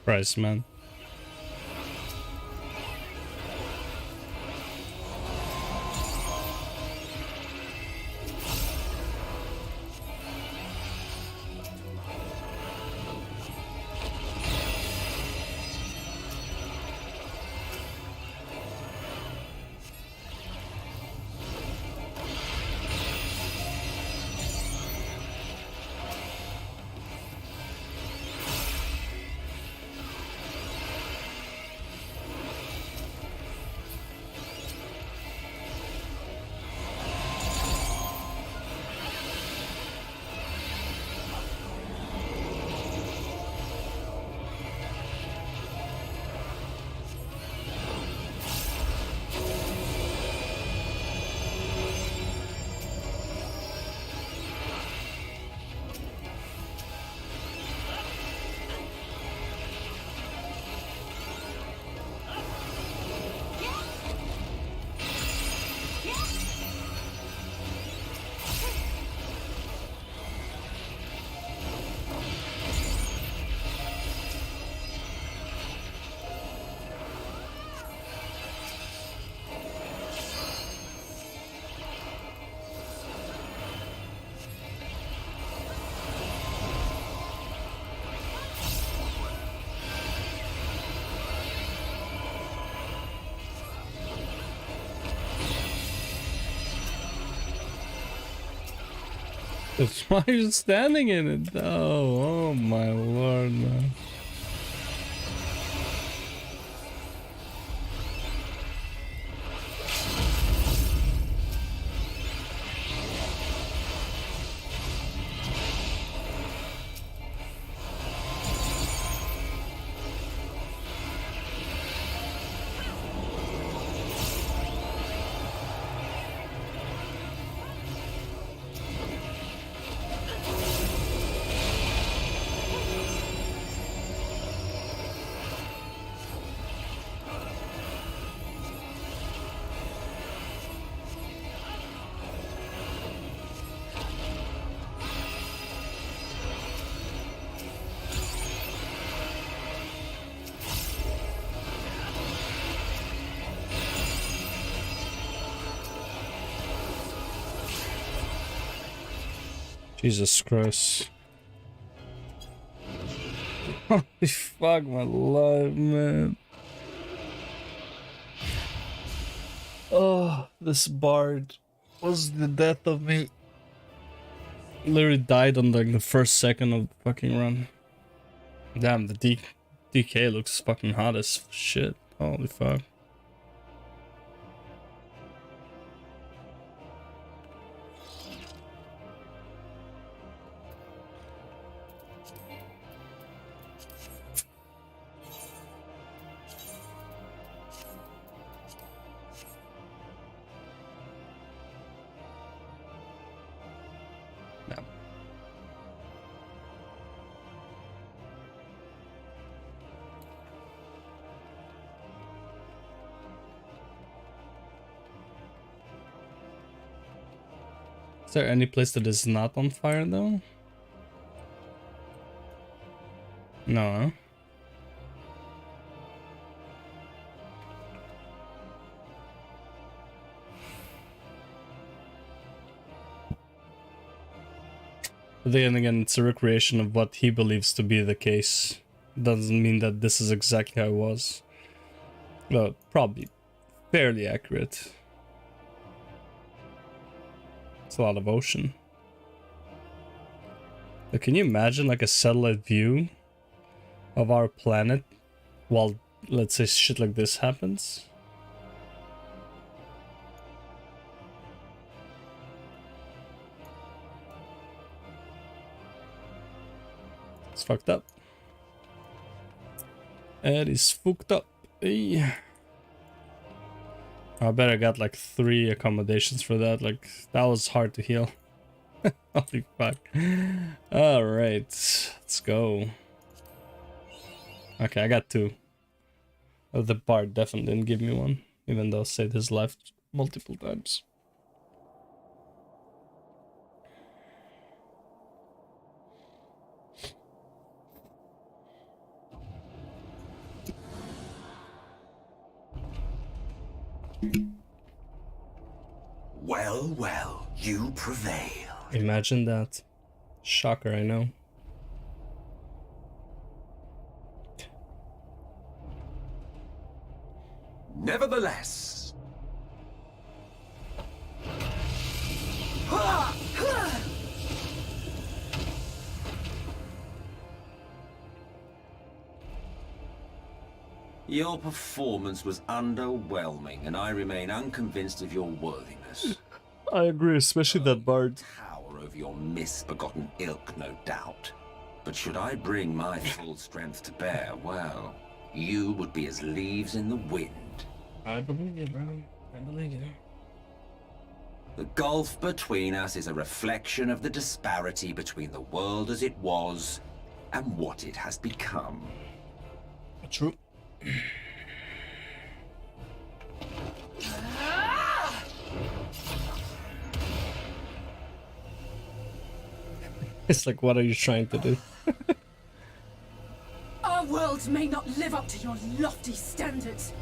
A: Christ, man. Why are you standing in it? Oh my lord, man. Jesus Christ. Holy fuck my life, man. Oh, this bard was the death of me. Literally died on like the first second of the fucking run. Damn, the DK looks fucking hot as shit. Holy fuck. Is there any place that is not on fire though? No, huh? But then again, it's a recreation of what he believes to be the case. Doesn't mean that this is exactly how it was. Well, probably fairly accurate. It's a lot of ocean. But can you imagine like a satellite view of our planet while, let's say, shit like this happens? It's fucked up. It is fucked up. Hey. I bet I got like 3 accommodations for that. Like, that was hard to heal. Holy fuck. Alright, let's go. Okay, I got 2. The bard definitely didn't give me one, even though I saved his life multiple times.
J: Well, well, you prevail.
A: Imagine that. Shocker, I know.
C: Nevertheless,
J: your performance was underwhelming, and I remain unconvinced of your worthiness.
A: I agree, especially that bard.
J: Power over your misbegotten ilk, no doubt. But should I bring my full strength to bear, well, you would be as leaves in the wind.
A: I believe you, bro. I believe you.
J: The gulf between us is a reflection of the disparity between the world as it was and what it has become.
A: True. It's like, what are you trying to do?
G: Our worlds may not live up to your lofty standards,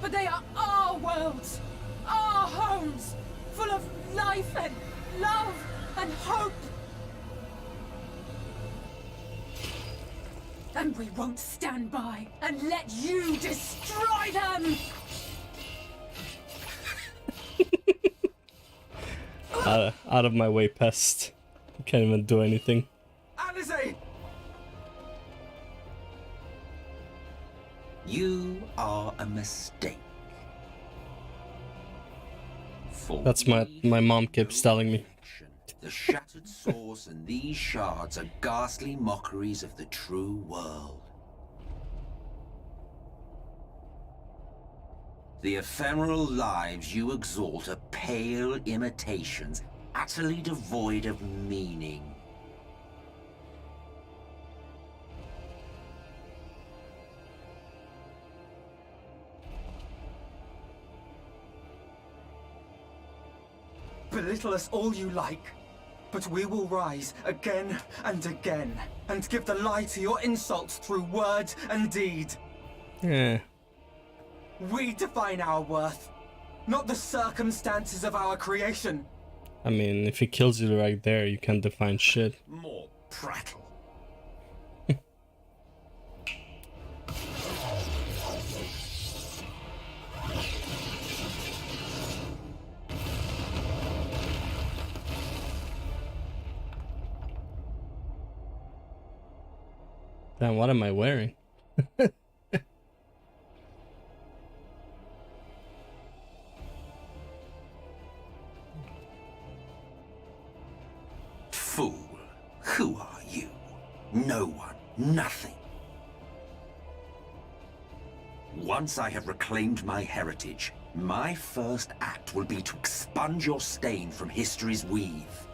G: but they are our worlds, our homes, full of life and love and hope. And we won't stand by and let you destroy them!
A: Out of my way, pest. You can't even do anything.
C: Alizé!
J: You are a mistake.
A: That's my mom keeps telling me.
J: The shattered source and these shards are ghastly mockeries of the true world. The ephemeral lives you exalt are pale imitations, utterly devoid of meaning.
D: Belittle us all you like, but we will rise again and again, and give the lie to your insults through word and deed.
A: Yeah.
D: We define our worth, not the circumstances of our creation.
A: I mean, if he kills you right there, you can't define shit.
C: More prattle.
A: Damn, what am I wearing?
J: Fool, who are you? No one, nothing. Once I have reclaimed my heritage, my first act will be to expunge your stain from history's weave.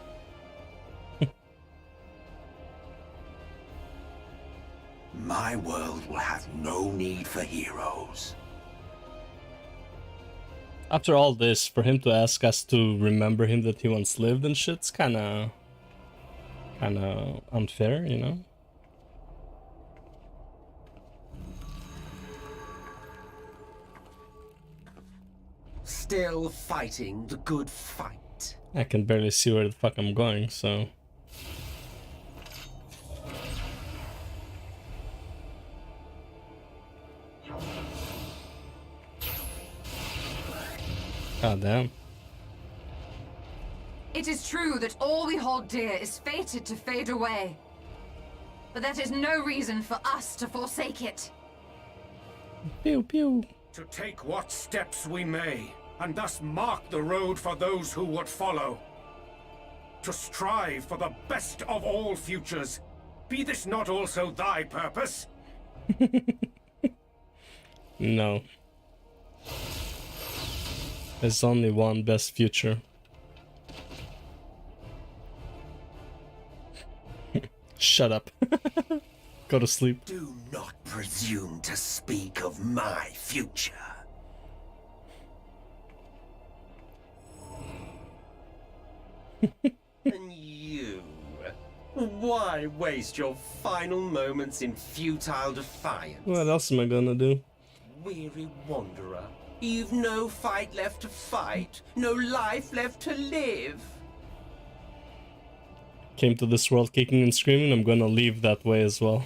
J: My world will have no need for heroes.
A: After all this, for him to ask us to remember him that he once lived and shit's kinda unfair, you know?
K: Still fighting the good fight.
A: I can barely see where the fuck I'm going, so... God damn.
E: It is true that all we hold dear is fated to fade away. But that is no reason for us to forsake it.
A: Pew pew.
I: To take what steps we may, and thus mark the road for those who would follow. To strive for the best of all futures. Be this not also thy purpose?
A: No. There's only one best future. Shut up. Go to sleep.
J: Do not presume to speak of my future.
K: And you? Why waste your final moments in futile defiance?
A: What else am I gonna do?
K: weary wanderer. You've no fight left to fight, no life left to live.
A: Came to this world kicking and screaming, I'm gonna leave that way as well.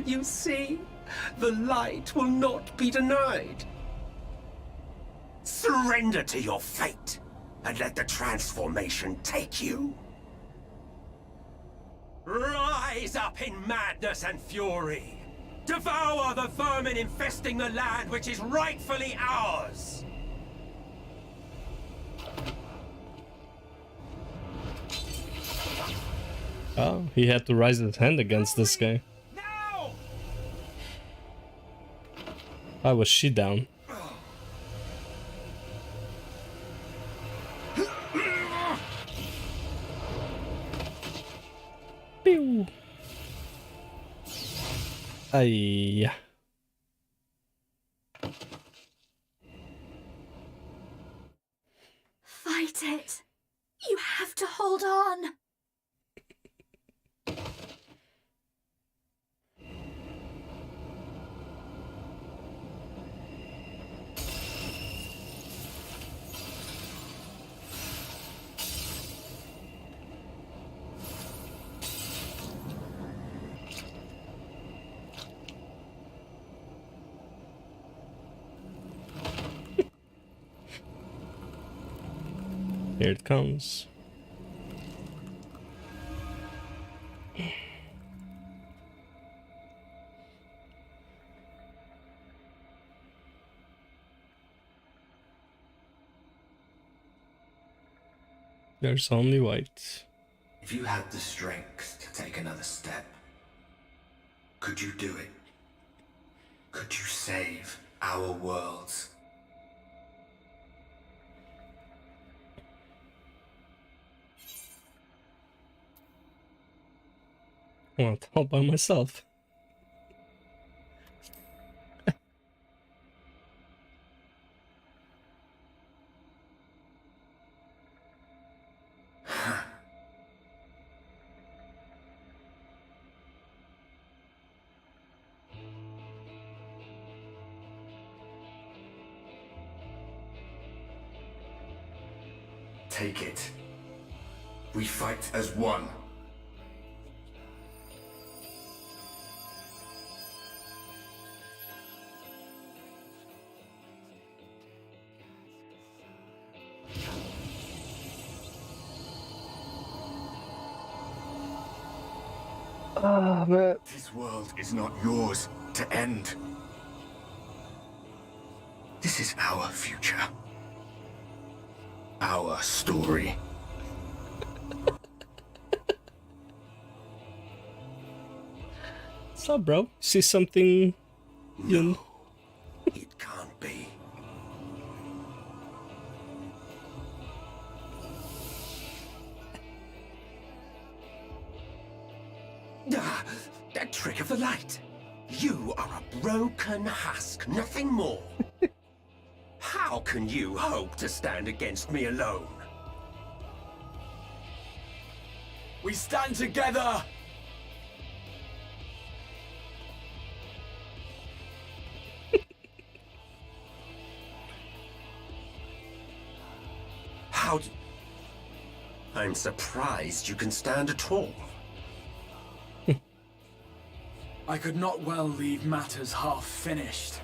K: You see, the light will not be denied.
J: Surrender to your fate, and let the transformation take you. Rise up in madness and fury. Devour the vermin infesting the land which is rightfully ours.
A: Oh, he had to raise his hand against this guy.
J: Now!
A: Why was she down? Pew! Ay.
H: Fight it. You have to hold on.
A: Here it comes. There's only white.
C: If you had the strength to take another step, could you do it? Could you save our worlds?
A: Well, all by myself.
C: Take it. We fight as one.
A: Ah, man.
C: This world is not yours to end. This is our future. Our story.
A: What's up, bro? See something?
C: No, it can't be.
J: Ah, that trick of the light. You are a broken husk, nothing more. How can you hope to stand against me alone?
L: We stand together!
J: How d- I'm surprised you can stand at all.
L: I could not well leave matters half-finished.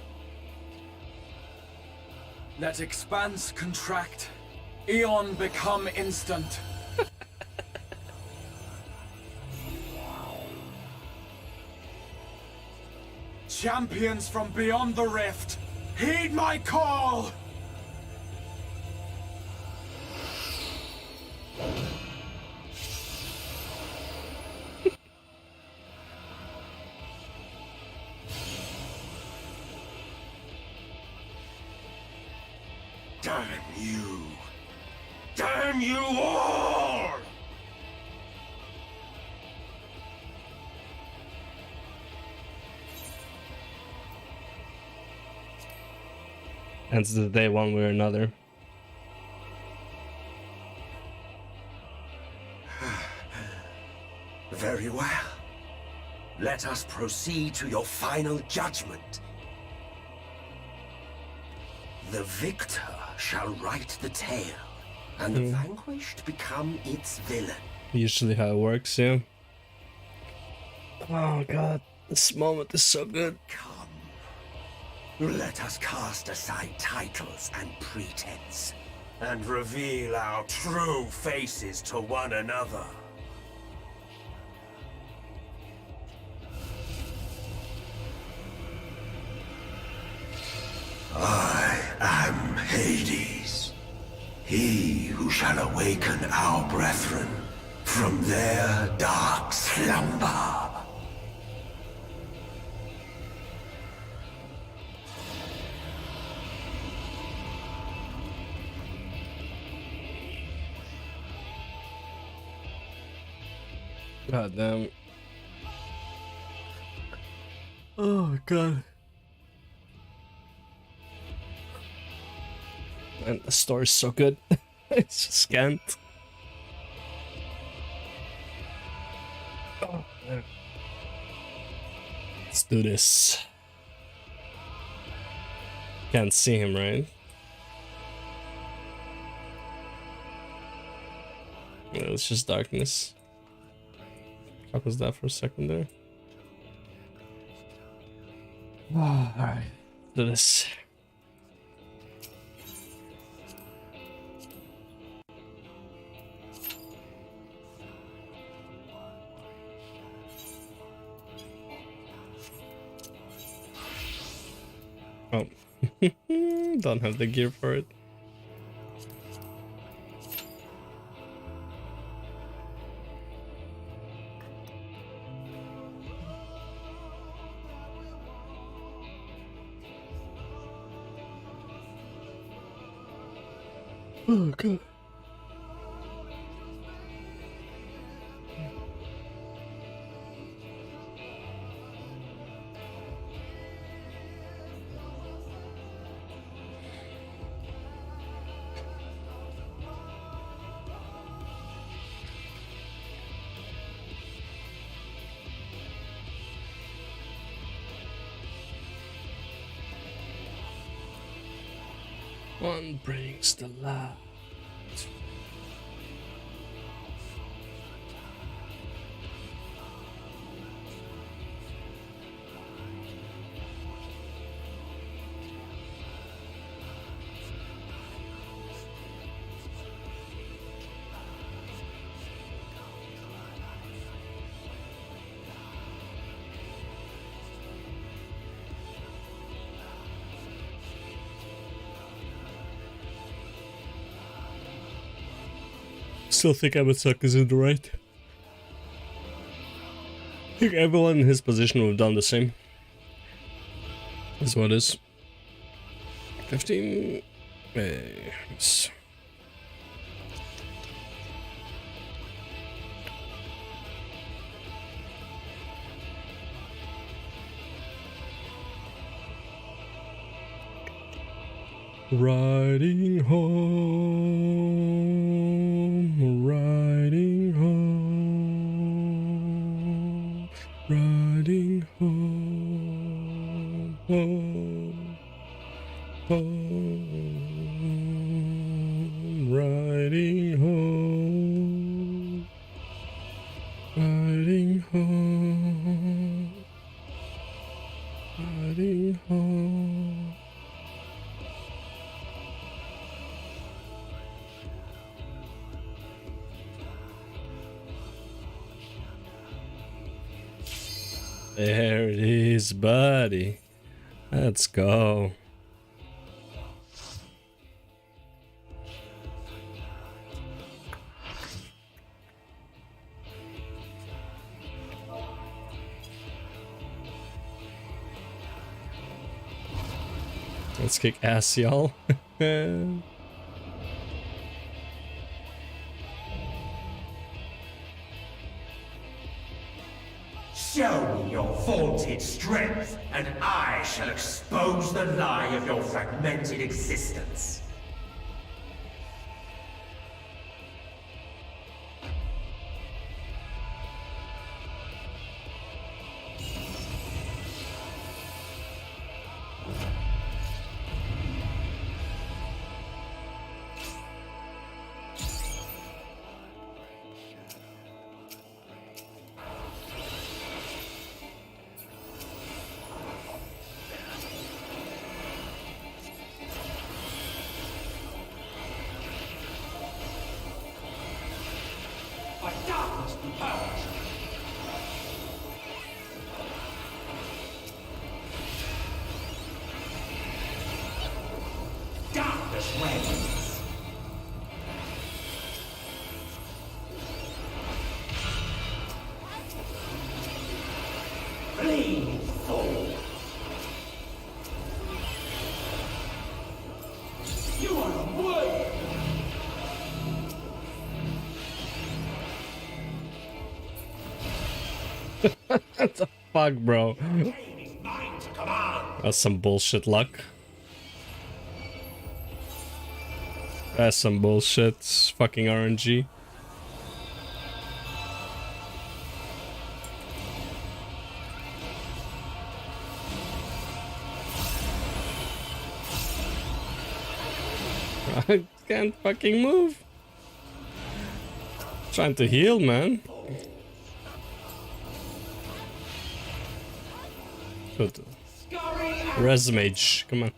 L: Let expanse contract, Eon become instant. Champions from beyond the rift, heed my call!
J: Damn you! Damn you all!
A: ends the day one way or another.
K: Very well. Let us proceed to your final judgment. The victor shall write the tale, and the vanquished become its villain.
A: Usually how it works, yeah. Oh god, this moment is so good.
K: Come, let us cast aside titles and pretense, and reveal our true faces to one another. I am Hades, he who shall awaken our brethren from their dark slumber.
A: God damn. Oh god. And the story's so good. It's just scant. Oh, man. Let's do this. Can't see him, right? Yeah, it's just darkness. What was that for a second there? Oh, alright. Do this. Oh. Don't have the gear for it. Oh god. One brings the light. Still think Amatsuck is in the right. I think everyone in his position would have done the same. Is what it is. 15. Yes. Riding home, riding home, riding home, home, home, riding home, riding home, riding home. There it is, buddy. Let's go. Let's kick ass, y'all.
K: Show me your vaunted strength, and I shall expose the lie of your fragmented existence. Darkness reigns. Bleed, fool. You are a wood.
A: What the fuck, bro? That's some bullshit luck. That's some bullshit. It's fucking RNG. I can't fucking move. Trying to heal, man. Good. Resmage, come on.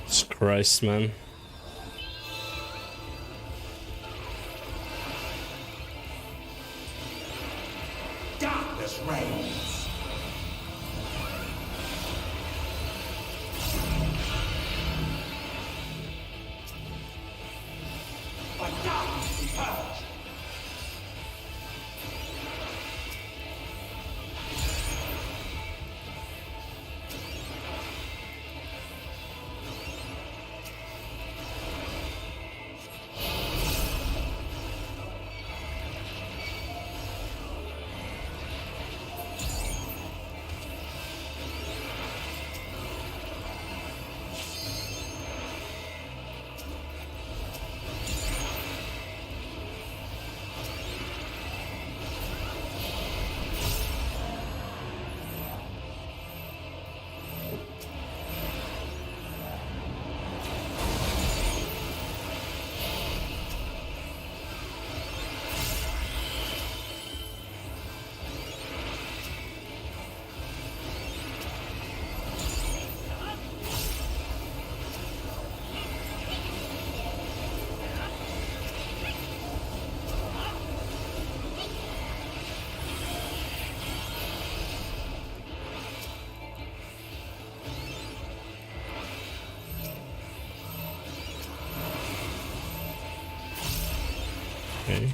A: Jesus Christ, man.
K: Darkness reigns. By darkness be purged.
A: Okay.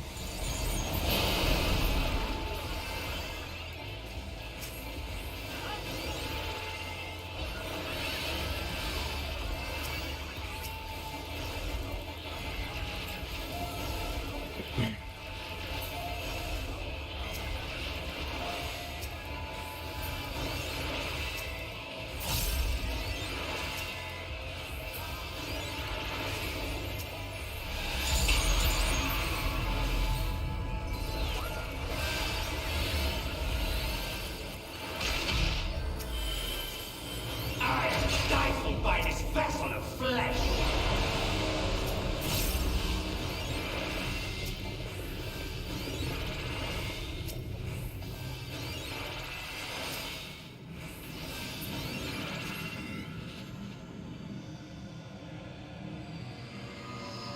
K: I am stifled by this vessel of flesh.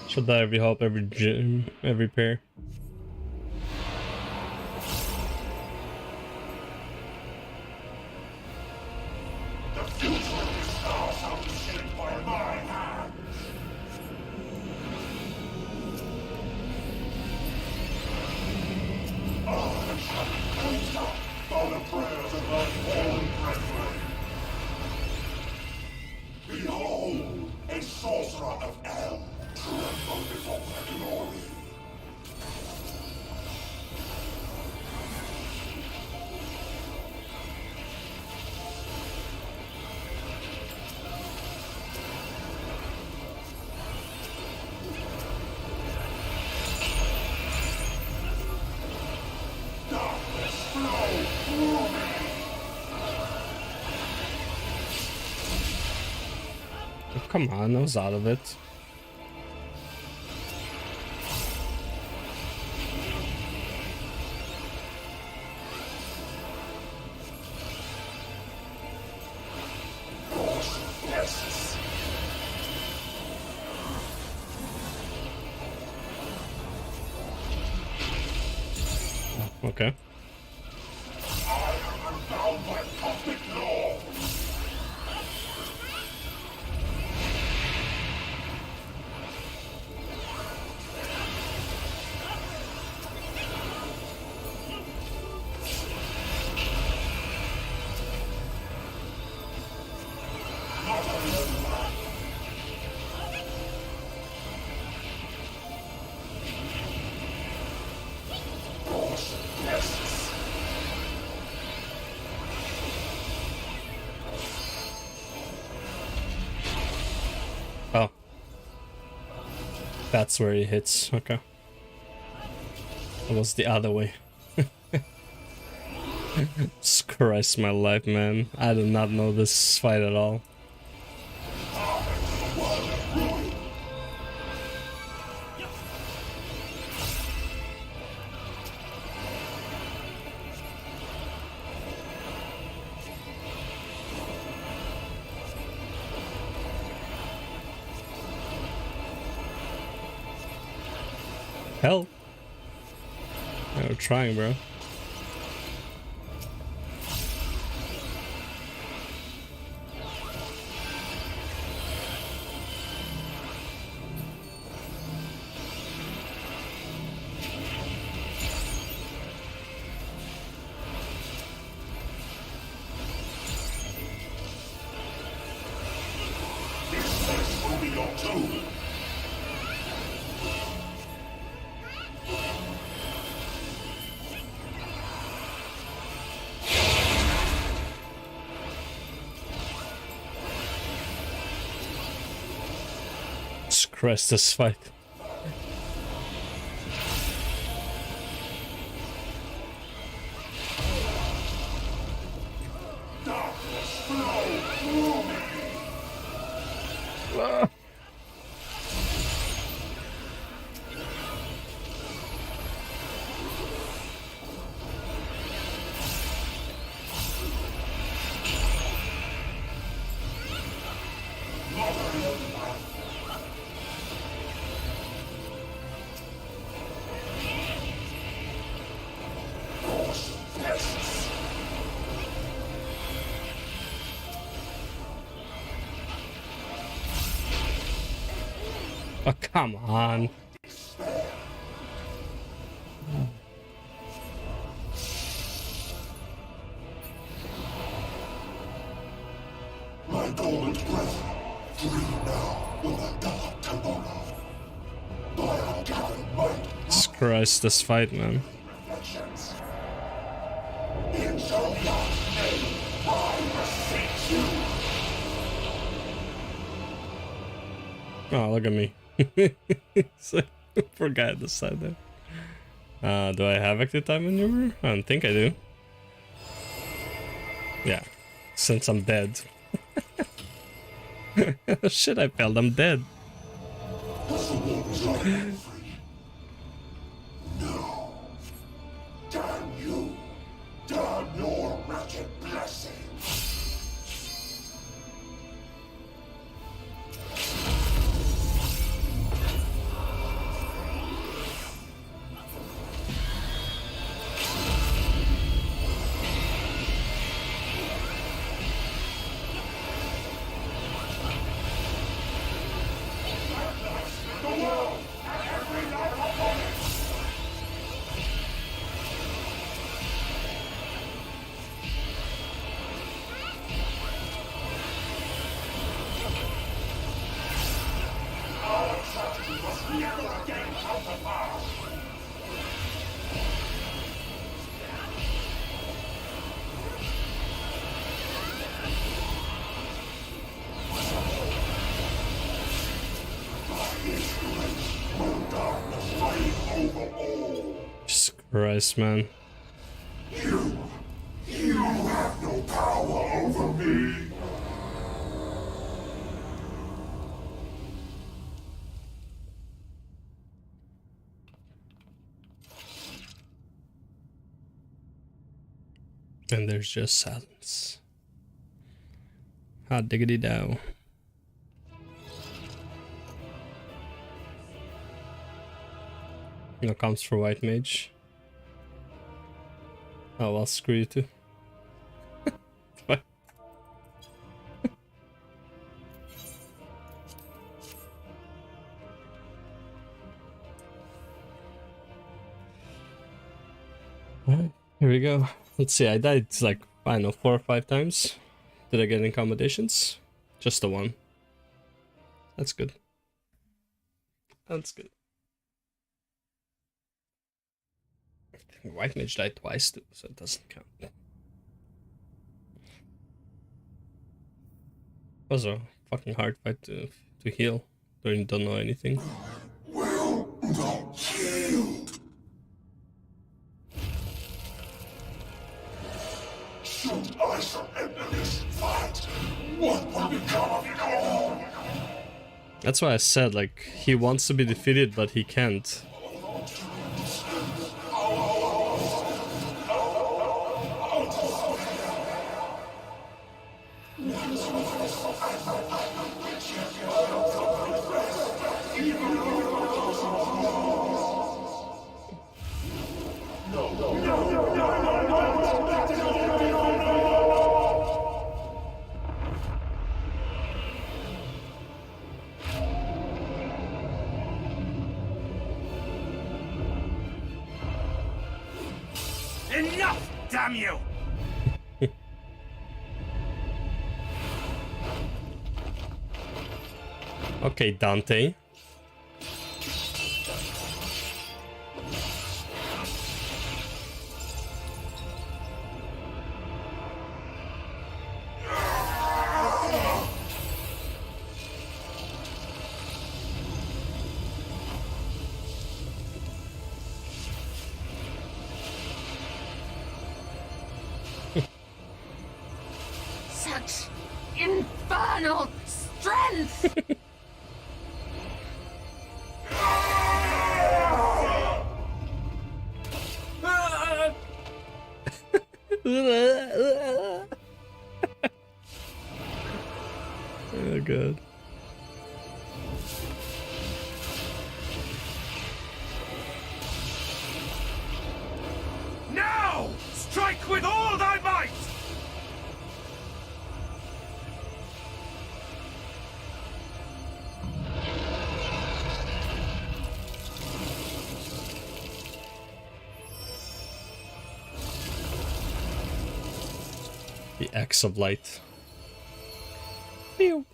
A: Should die every help, every gym, every pair.
K: The future of this star shall be shaped by my hand. I shall be cleansed up by the prayers of my fallen brethren.
A: come on, I was out of it. Okay. Oh. That's where he hits. Okay. It was the other way. Christ my life, man. I do not know this fight at all. Hell. Yeah, we're trying, bro. Christ, this fight. Oh, come on.
M: My golden breath, free now will I die tomorrow. By ungathered might.
A: Jesus Christ, this fight, man.
M: In Zodiac's name, I beseech you.
A: Oh, look at me. Poor guy at the side there. Do I have active time maneuver? I don't think I do. Yeah, since I'm dead. Shit, I failed. I'm dead.
M: No. Damn you. Damn your wretched blessing.
A: Jesus Christ, man.
M: You have no power over me.
A: And there's just silence. Hot diggity dow. No comps for white mage. Oh well, screw you too. Fine. Alright, here we go. Let's see, I died like, I don't know, 4 or 5 times. Did I get accommodations? Just the one. That's good. That's good. White mage died twice too, so it doesn't count. It was a fucking hard fight to heal. Don't know anything.
M: Will not yield. Should I surrender this fight, what will become of it all?
A: That's why I said, like, he wants to be defeated, but he can't.
I: Enough, damn you!
A: Okay, Dante.
E: Such infernal strength!
A: Oh god.
I: Now! Strike with all thy might!
A: The X of light. Pew.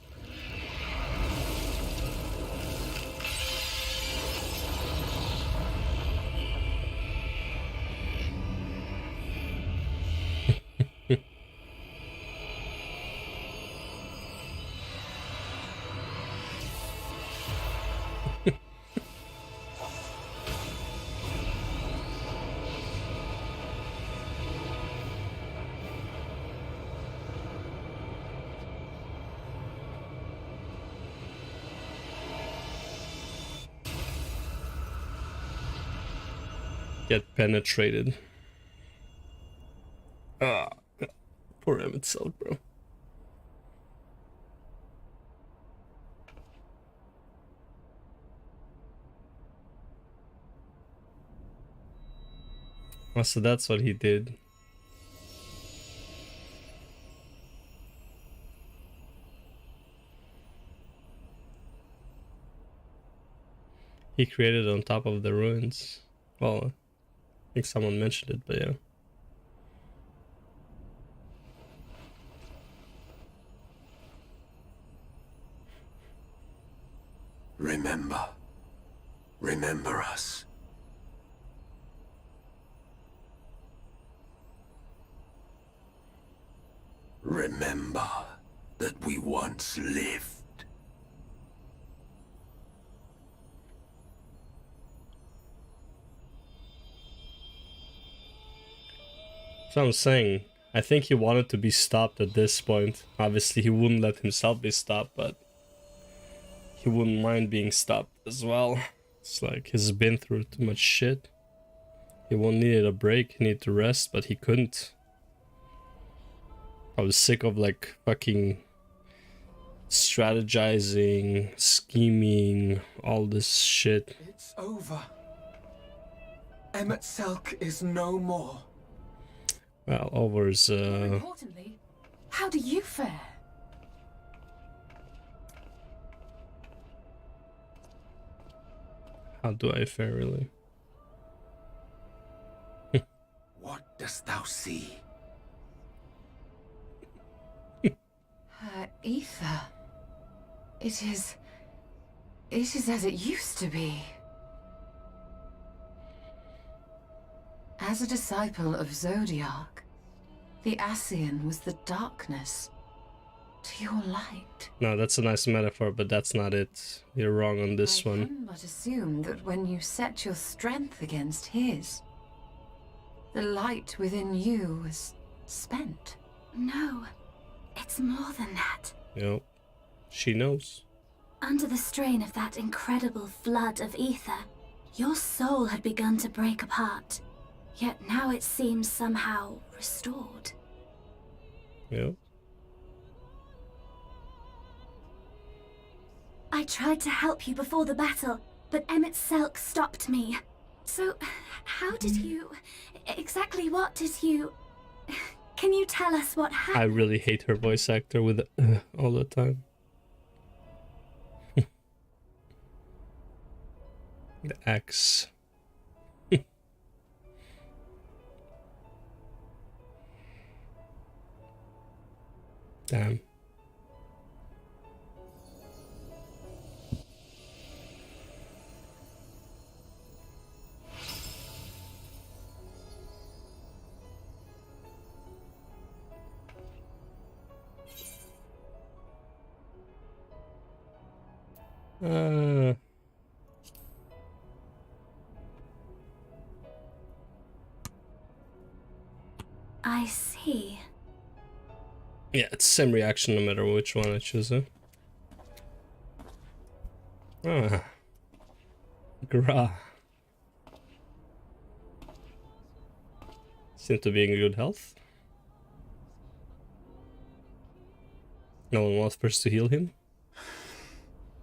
A: Get penetrated. Ah, poor Emmett Silk, bro. Oh, so that's what he did. He created on top of the ruins. Well, I think someone mentioned it, but yeah.
K: Remember. Remember us. Remember that we once lived.
A: So I'm saying, I think he wanted to be stopped at this point. Obviously he wouldn't let himself be stopped, but he wouldn't mind being stopped as well. It's like he's been through too much shit. He won't need a break, he needed to rest, but he couldn't. I was sick of like fucking strategizing, scheming, all this shit.
L: It's over. Emmett Selk is no more.
A: Well, over's
G: More importantly, how do you fare?
A: how do I fare really?
J: What dost thou see?
E: Ether. It is as it used to be. As a disciple of Zodiac, the Ascian was the darkness to your light.
A: No, that's a nice metaphor, but that's not it. You're wrong on this
E: I
A: one.
E: can but assume that when you set your strength against his, the light within you was spent.
H: No, it's more than that.
A: Yep. She knows.
H: Under the strain of that incredible flood of ether, your soul had begun to break apart. Yet now it seems somehow restored.
A: Yep.
H: I tried to help you before the battle, but Emmett Selk stopped me. So, how did you... exactly what did you... Can you tell us what happened?
A: I really hate her voice actor with all the time. The X. Damn.
H: I see.
A: Yeah, it's the same reaction no matter which one I choose. Huh? Ah. Gra. Seem to be in good health. No one offers to heal him.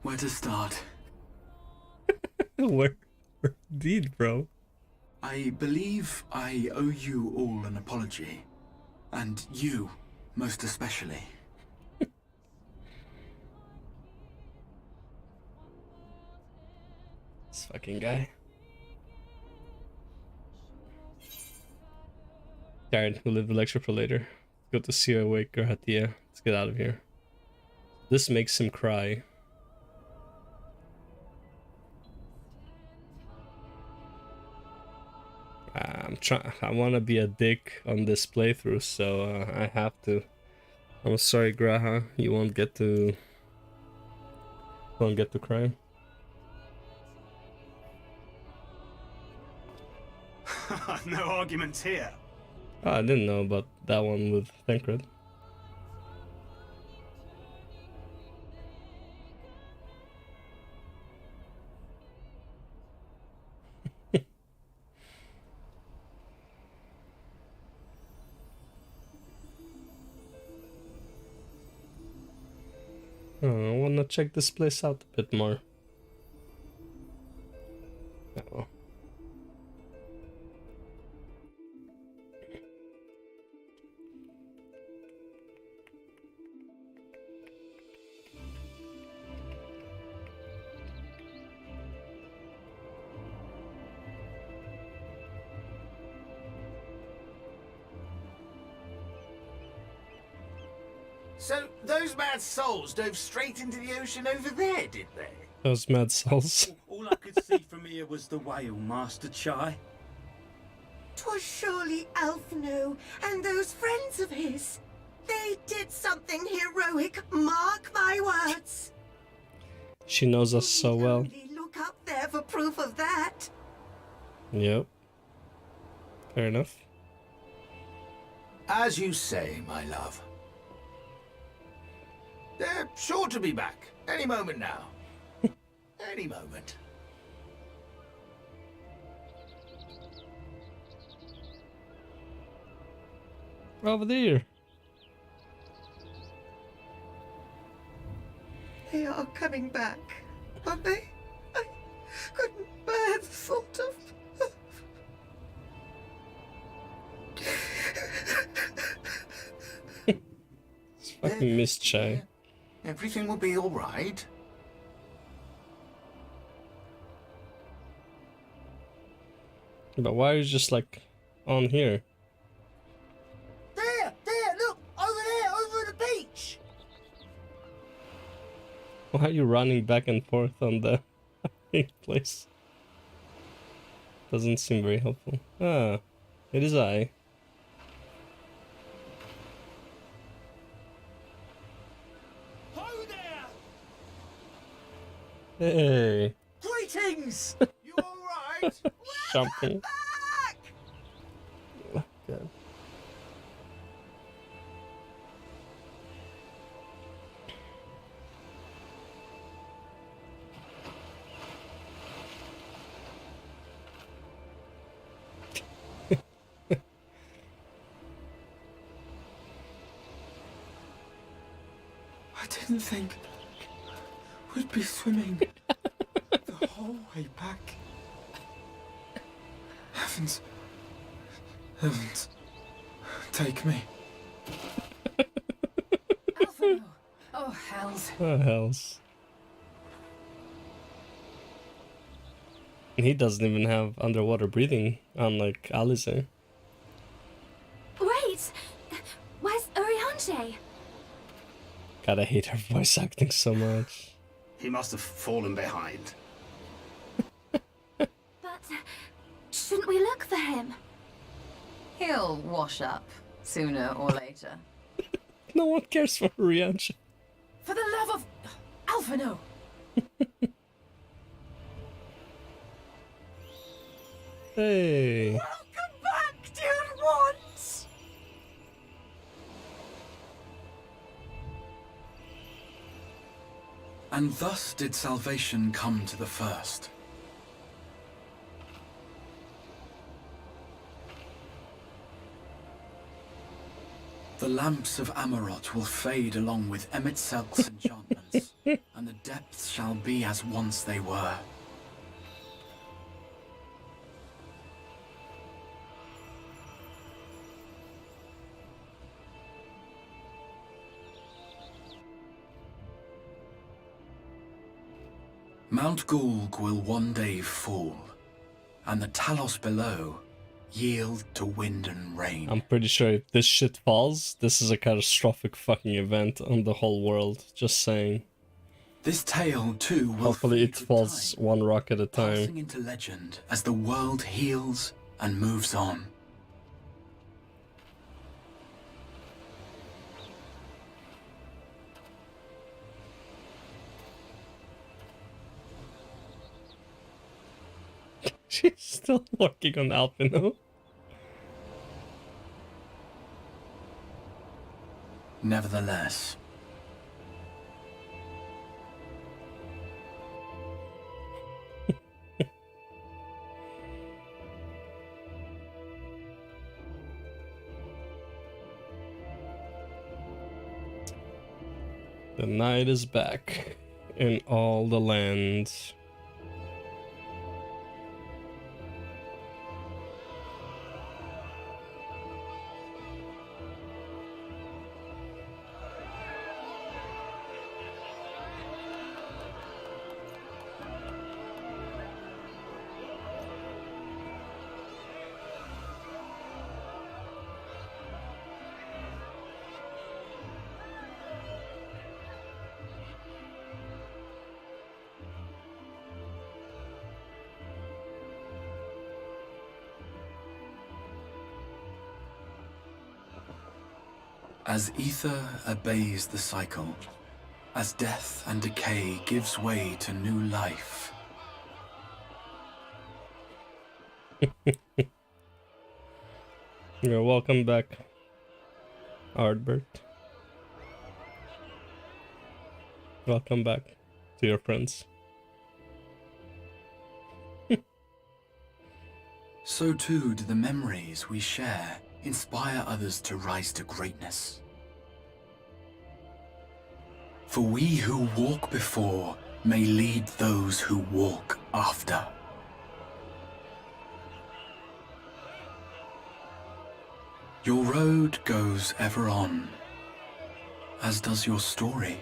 L: Where to start?
A: Where indeed, bro.
L: I believe I owe you all an apology. And you, most especially.
A: This fucking guy. Darren, we'll leave the lecture for later. Good to see you awake, Grahatia. Let's get out of here. This makes him cry. I want to be a dick on this playthrough, so I have to. I'm sorry, Graha. You won't get to cry.
F: No arguments here.
A: Oh, I didn't know about that one with Thancred. Oh, I wanna check this place out a bit more. Oh.
J: So, those mad souls dove straight into the ocean over there, did they?
A: Those mad souls.
N: All I could see from here was the whale, Master Chai.
O: 'Twas surely Alphino and those friends of his. They did something heroic, mark my words.
A: She knows us so well.
O: Look up there for proof of that.
A: Yep. Fair enough.
J: As you say, my love. They're sure to be back any moment now. Any moment.
A: Over there.
O: They are coming back, aren't they? I couldn't bear the thought of...
A: It's fucking Miss Chai.
P: Everything will be all right.
A: But why are you just like on here?
O: There! Look! Over the beach!
A: Why are you running back and forth on the place? Doesn't seem very helpful. Ah, it is I.
O: Ho there!
A: Hey.
O: Greetings! You alright?
A: Jumping. Oh, God.
L: I didn't think we'd be swimming the whole way back. Heavens. Take me.
G: Alphino! Oh, hells.
A: Oh, hells. He doesn't even have underwater breathing, unlike Alice.
H: Wait! Where's Oriange?
A: God, I hate her voice acting so much.
F: He must have fallen behind.
H: But shouldn't we look for him?
E: He'll wash up sooner or later.
A: No one cares for Oriange.
G: For the love of... Alphino!
A: Hey.
O: Welcome back, dear ones!
L: And thus did salvation come to the first. The lamps of Amarot will fade along with Emmett Selk's enchantments, and the depths shall be as once they were. Mount Gulg will one day fall, and the Talos below yield to wind and rain.
A: I'm pretty sure if this shit falls, this is a catastrophic fucking event on the whole world. Just saying.
L: This tale too will
A: hopefully it falls one rock at a
L: passing
A: time.
L: into legend as the world heals and moves on.
A: She's still working on Alphino.
L: Nevertheless,
A: the night is back in all the lands.
L: as ether obeys the cycle, as death and decay gives way to new life,
A: You're welcome back, Ardbert. Welcome back to your friends.
L: so too do the memories we share inspire others to rise to greatness. For we who walk before may lead those who walk after. Your road goes ever on, as does your story,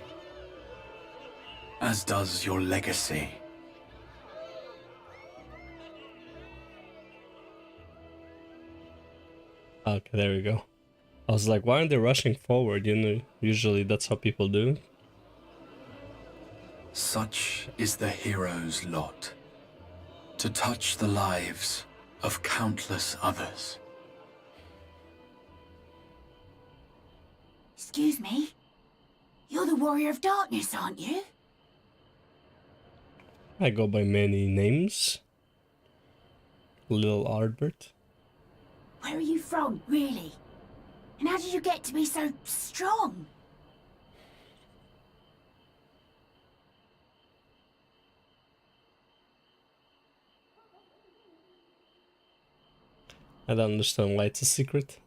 L: as does your legacy.
A: Okay, there we go. I was like, why aren't they rushing forward? You know, usually that's how people do.
L: Such is the hero's lot, to touch the lives of countless others.
Q: Excuse me? You're the Warrior of Darkness, aren't you?
A: I go by many names. Little Albert.
Q: Where are you from, really? And how did you get to be so strong?
A: I don't understand why it's a secret.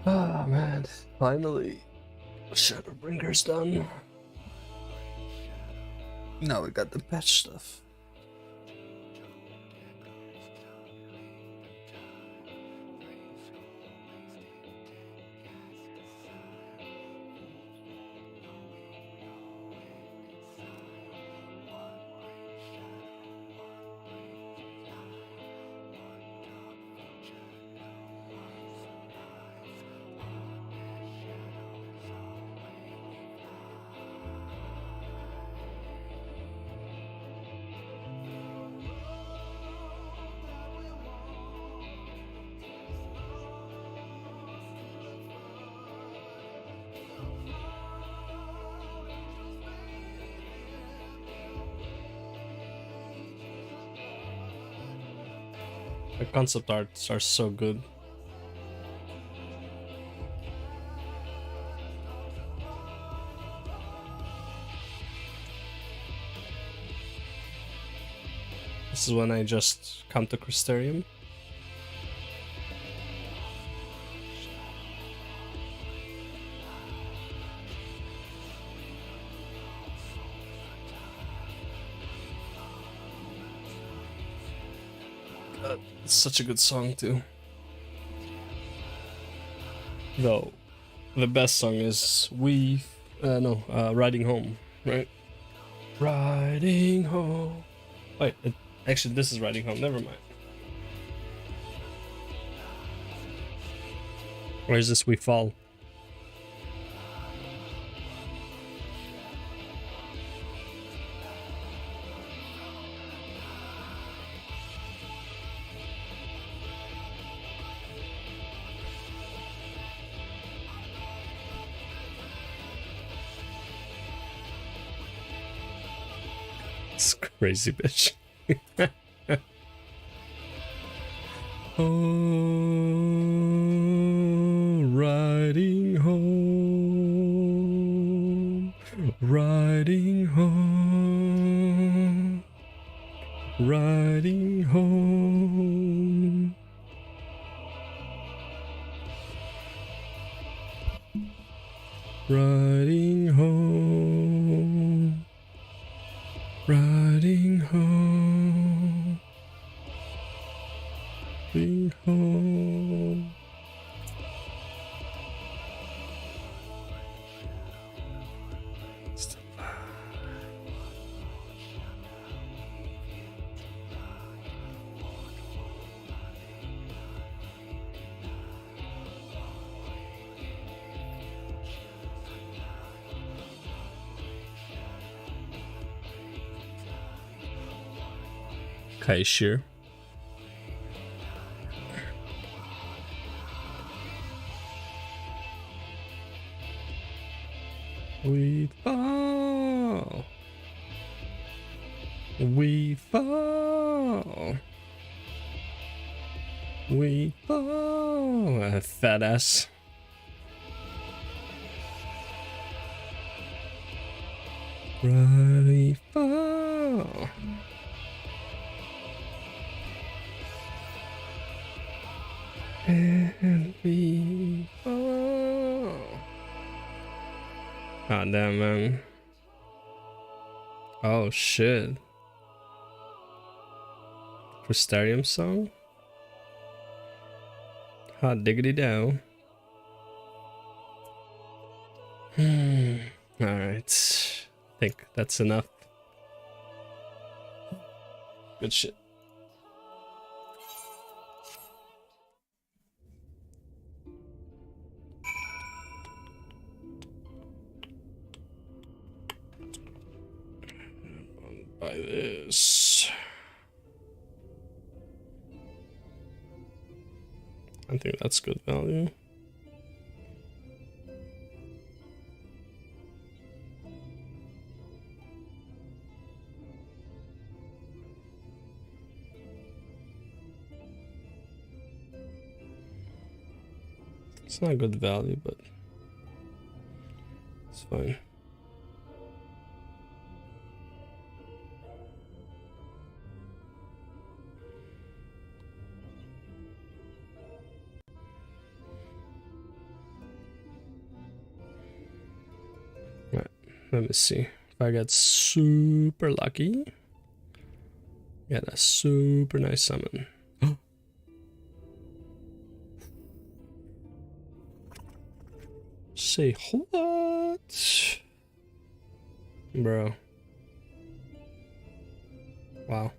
A: Ah, man. Finally. Shadowbringer's done. Now we got the patch stuff. The concept arts are so good. This is when I just come to Crystarium. It's such a good song too. Though, the best song is Riding Home, right? Riding Home. Wait, actually this is Riding Home, never mind. Or is this We Fall? Crazy bitch. Oh, riding home, riding home, riding home. Riding home. Riding home, riding home. Kaishir. We fall. We fall. We fall. Fat ass. We fall.
R: And we fall. God damn, man. Oh shit. Crystarium song? Hot diggity down. Alright. I think that's enough. Good shit. Buy this. I think that's good value. It's not good value, but it's fine. Right, let me see. If I get super lucky, get a super nice summon. Say what? Bro. Wow.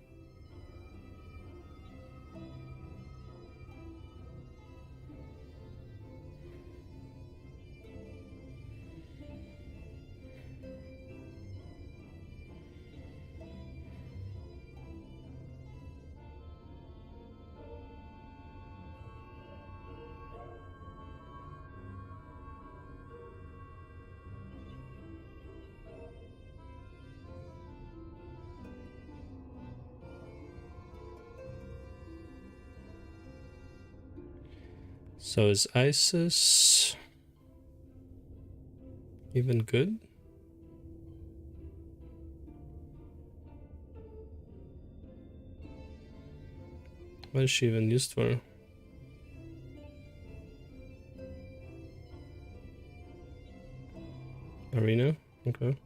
R: So is Isis even good? What is she even used for? Arena? Okay.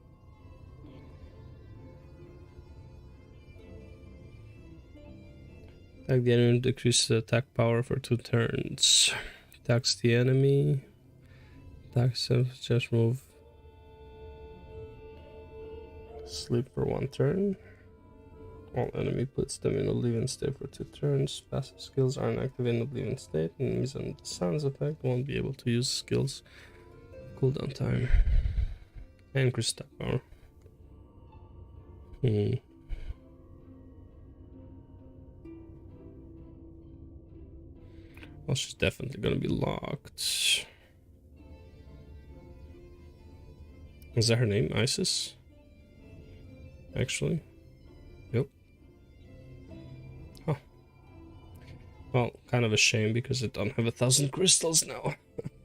R: Attack the enemy, decreases attack power for 2 turns. Attacks the enemy. Attacks self, just move. Sleep for 1 turn. All enemy puts them in oblivion state for 2 turns. Passive skills aren't active in oblivion state. Enemies on the sounds effect won't be able to use skills. Cooldown time. And crystal power. Well, she's definitely gonna be locked. Is that her name? Isis? Actually? Yep. Huh. Well, kind of a shame because I don't have 1,000 crystals now.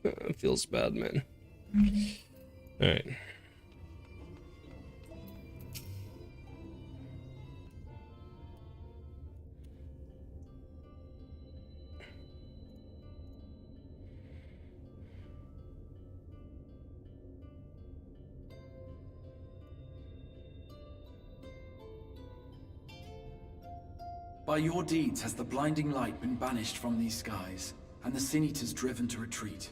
R: It feels bad, man. Alright.
L: By your deeds has the blinding light been banished from these skies, and the Sin Eaters driven to retreat.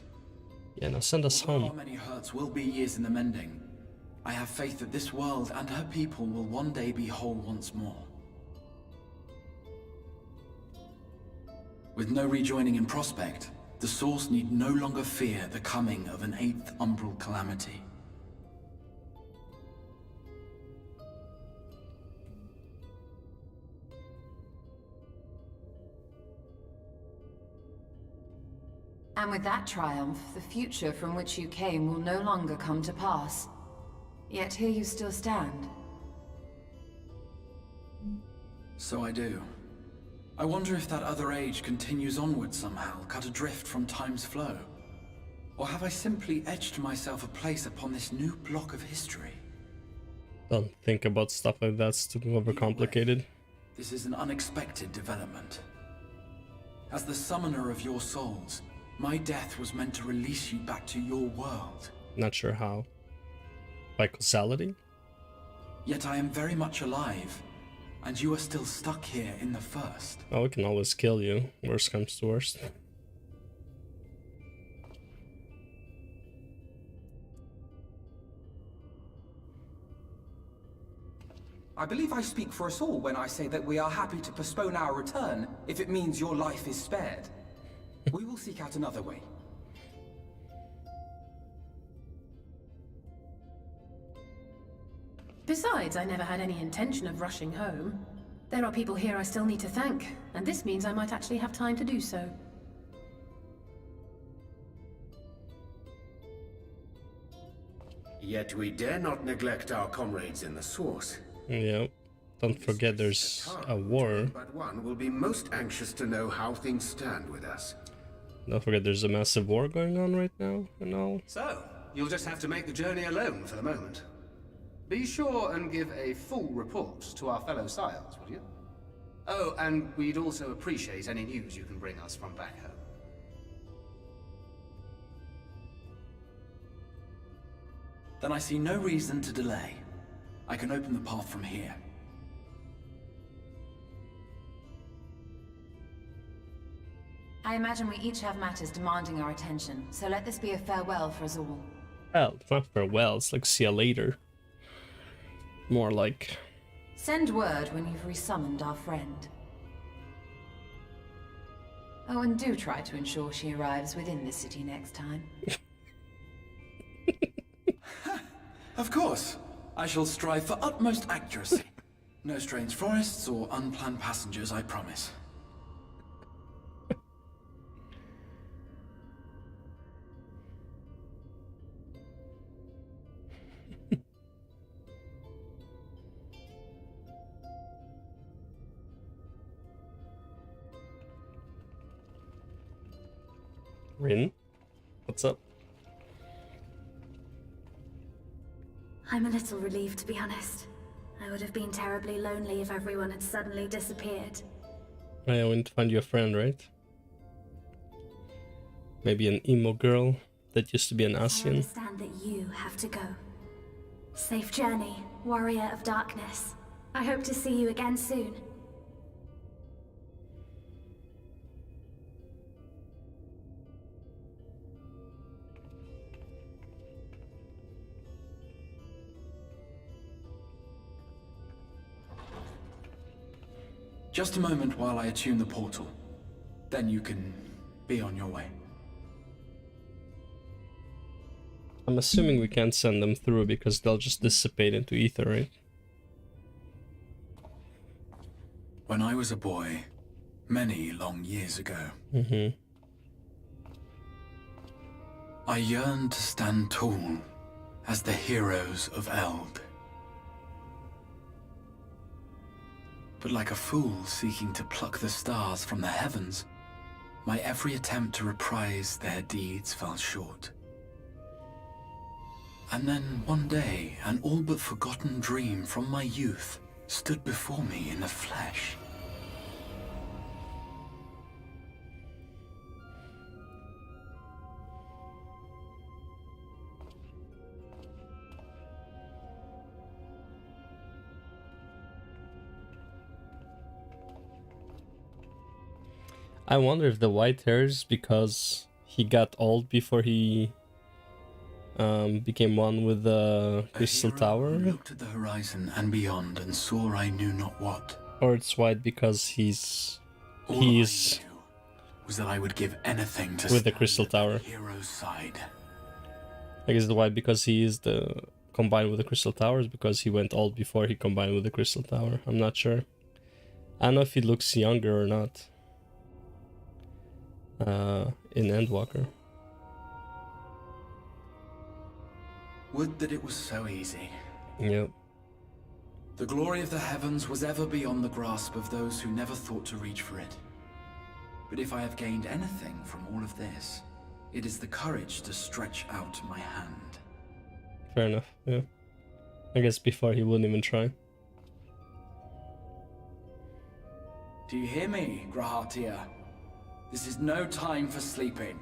R: Yeah, now send us
L: Although
R: home.
L: our many hurts will be years in the mending, I have faith that this world and her people will one day be whole once more. With no rejoining in prospect, the Source need no longer fear the coming of an 8th umbral calamity.
E: And with that triumph, the future from which you came will no longer come to pass. Yet here you still stand.
L: So I do. I wonder if that other age continues onward somehow, cut adrift from time's flow. Or have I simply etched myself a place upon this new block of history?
R: Don't think about stuff like that, it's too overcomplicated.
L: This is an unexpected development. As the summoner of your souls, my death was meant to release you back to your world.
R: Not sure how. By causality?
L: Yet I am very much alive, and you are still stuck here in the first.
R: Oh, we can always kill you. Worst comes to worst.
D: I believe I speak for us all when I say that we are happy to postpone our return if it means your life is spared. We will seek out another way.
G: Besides, I never had any intention of rushing home. There are people here I still need to thank, and this means I might actually have time to do so.
I: Yet we dare not neglect our comrades in the source.
R: Yeah. Don't forget there's a war.
I: But one will be most anxious to know how things stand with us.
R: Don't forget there's a massive war going on right now and all.
F: So, you'll just have to make the journey alone for the moment. Be sure and give a full report to our fellow sires, will you? Oh, and we'd also appreciate any news you can bring us from back home.
L: Then I see no reason to delay. I can open the path from here.
E: I imagine we each have matters demanding our attention, so let this be a farewell for us all.
R: Well, it's not farewell, it's like see you later. More like...
E: Send word when you've resummoned our friend. Oh, and do try to ensure she arrives within the city next time.
L: Of course. I shall strive for utmost accuracy. No strange forests or unplanned passengers, I promise.
R: Rin? What's up?
H: I'm a little relieved, to be honest. I would have been terribly lonely if everyone had suddenly disappeared.
R: I went to find you a friend, right? Maybe an emo girl that used to be an
H: I
R: Asian.
H: understand that you have to go. Safe journey, warrior of darkness. I hope to see you again soon.
L: Just a moment while I attune the portal. Then you can be on your way.
R: I'm assuming we can't send them through because they'll just dissipate into ether, right?
L: When I was a boy, many long years ago, I yearned to stand tall as the heroes of Eld. But like a fool seeking to pluck the stars from the heavens, my every attempt to reprise their deeds fell short. And then one day, an all but forgotten dream from my youth stood before me in the flesh.
R: I wonder if the white hairs because he got old before he became one with the crystal tower,
L: Looked at the horizon and beyond and saw I knew not what.
R: or it's white because he's
L: Was that I would give anything to
R: with the
L: stand
R: crystal
L: at the
R: tower.
L: hero's side.
R: I guess the white because he is the combined with the crystal towers because he went old before he combined with the crystal tower. I'm not sure. I don't know if he looks younger or not. In Endwalker.
L: Would that it was so easy.
R: Yep.
L: The glory of the heavens was ever beyond the grasp of those who never thought to reach for it. But if I have gained anything from all of this, it is the courage to stretch out my hand.
R: Fair enough, yeah. I guess before he wouldn't even try.
L: Do you hear me, Grahatia? This is no time for sleeping.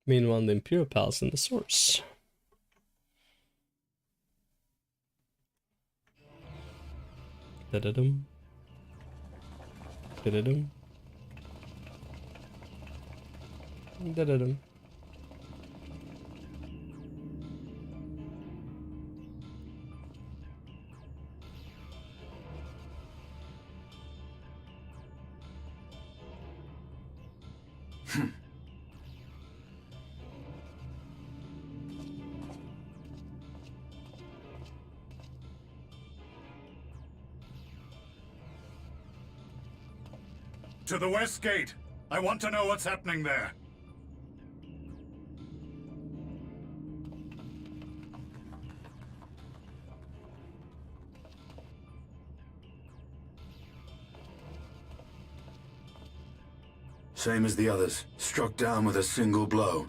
R: Meanwhile, the Imperial Palace in the source. Da-da-dum. Da-da-dum. Da-da-dum.
I: To the west gate. I want to know what's happening there.
C: Same as the others. Struck down with a single blow.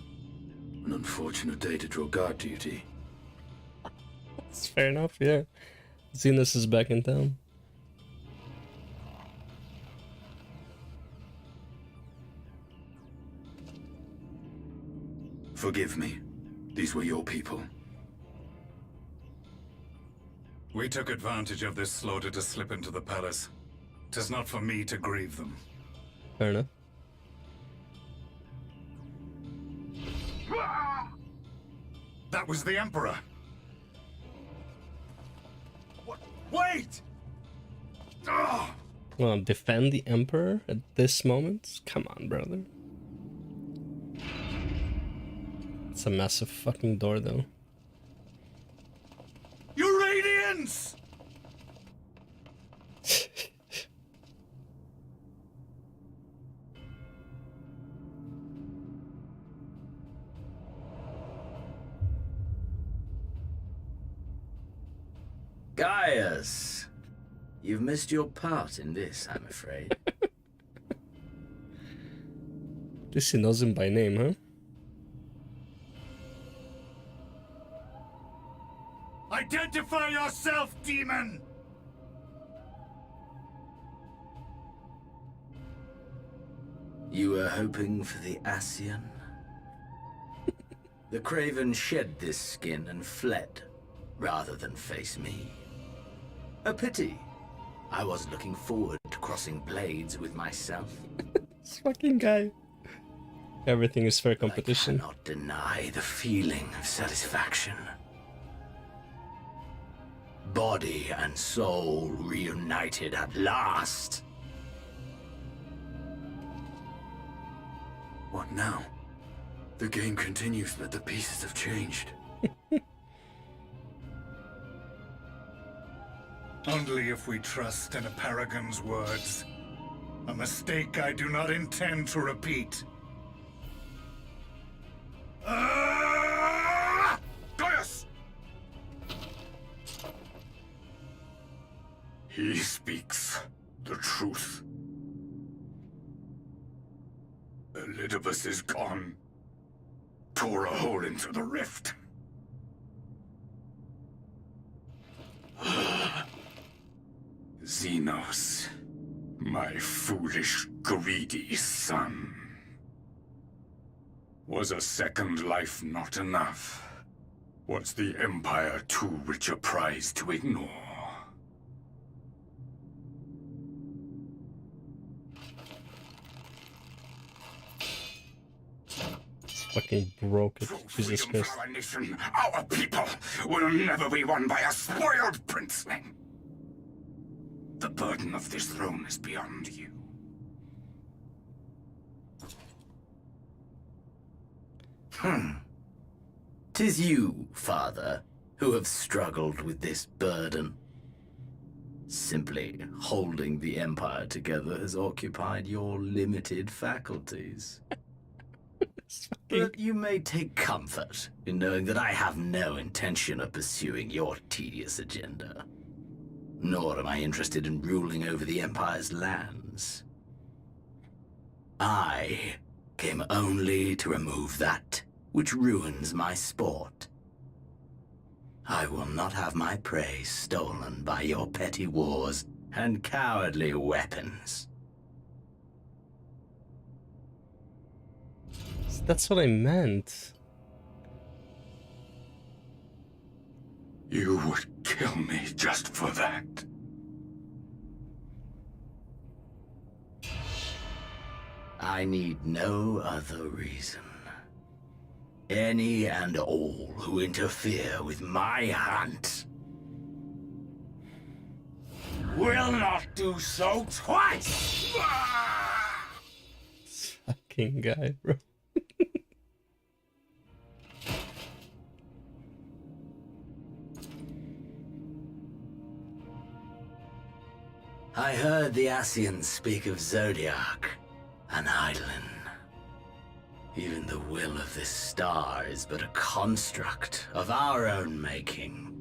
C: An unfortunate day to draw guard duty.
R: It's fair enough, yeah. Zenos is back in town.
C: Forgive me. These were your people.
I: We took advantage of this slaughter to slip into the palace. 'Tis not for me to grieve them.
R: Fair enough.
I: That was the Emperor. What? Wait! Oh!
R: Well, defend the Emperor at this moment? Come on, brother. It's a massive fucking door, though.
I: You Radiants!
B: Gaius! You've missed your part in this, I'm afraid.
R: This he knows him by name, huh?
I: Identify yourself, demon!
B: You were hoping for the Ascian? The Craven shed this skin and fled, rather than face me. A pity. I was looking forward to crossing blades with myself.
R: This fucking guy. Everything is fair competition.
B: I cannot deny the feeling of satisfaction. Body and soul reunited at last.
C: What now? The game continues, but the pieces have changed.
I: Only if we trust in a paragon's words. A mistake I do not intend to repeat. Gaius!
C: He speaks the truth. Elidibus is gone. Tore a hole into the rift. Zenos, my foolish, greedy son. Was a second life not enough? Was the Empire too rich a prize to ignore?
R: Fucking broke it. Jesus
C: Freedom
R: Christ.
C: for our nation, our people, will never be won by a spoiled princeling. The burden of this throne is beyond you.
B: 'Tis you, father, who have struggled with this burden. Simply holding the Empire together has occupied your limited faculties. But you may take comfort in knowing that I have no intention of pursuing your tedious agenda. Nor am I interested in ruling over the Empire's lands. I came only to remove that which ruins my sport. I will not have my prey stolen by your petty wars and cowardly weapons.
R: That's what I meant.
M: You would kill me just for that.
B: I need no other reason. Any and all who interfere with my hunt will not do so twice!
R: Fucking guy, bro.
B: I heard the Ascians speak of Zodiac, an island. Even the will of this star is but a construct of our own making.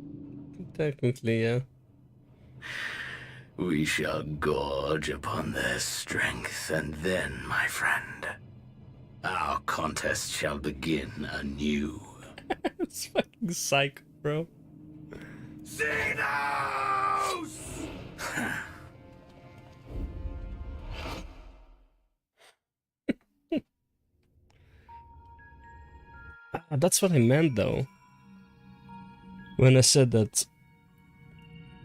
R: Technically, yeah.
B: We shall gorge upon their strength, and then, my friend, our contest shall begin anew.
R: It's fucking psycho, bro.
M: Xenos!
R: That's what I meant, though. When I said that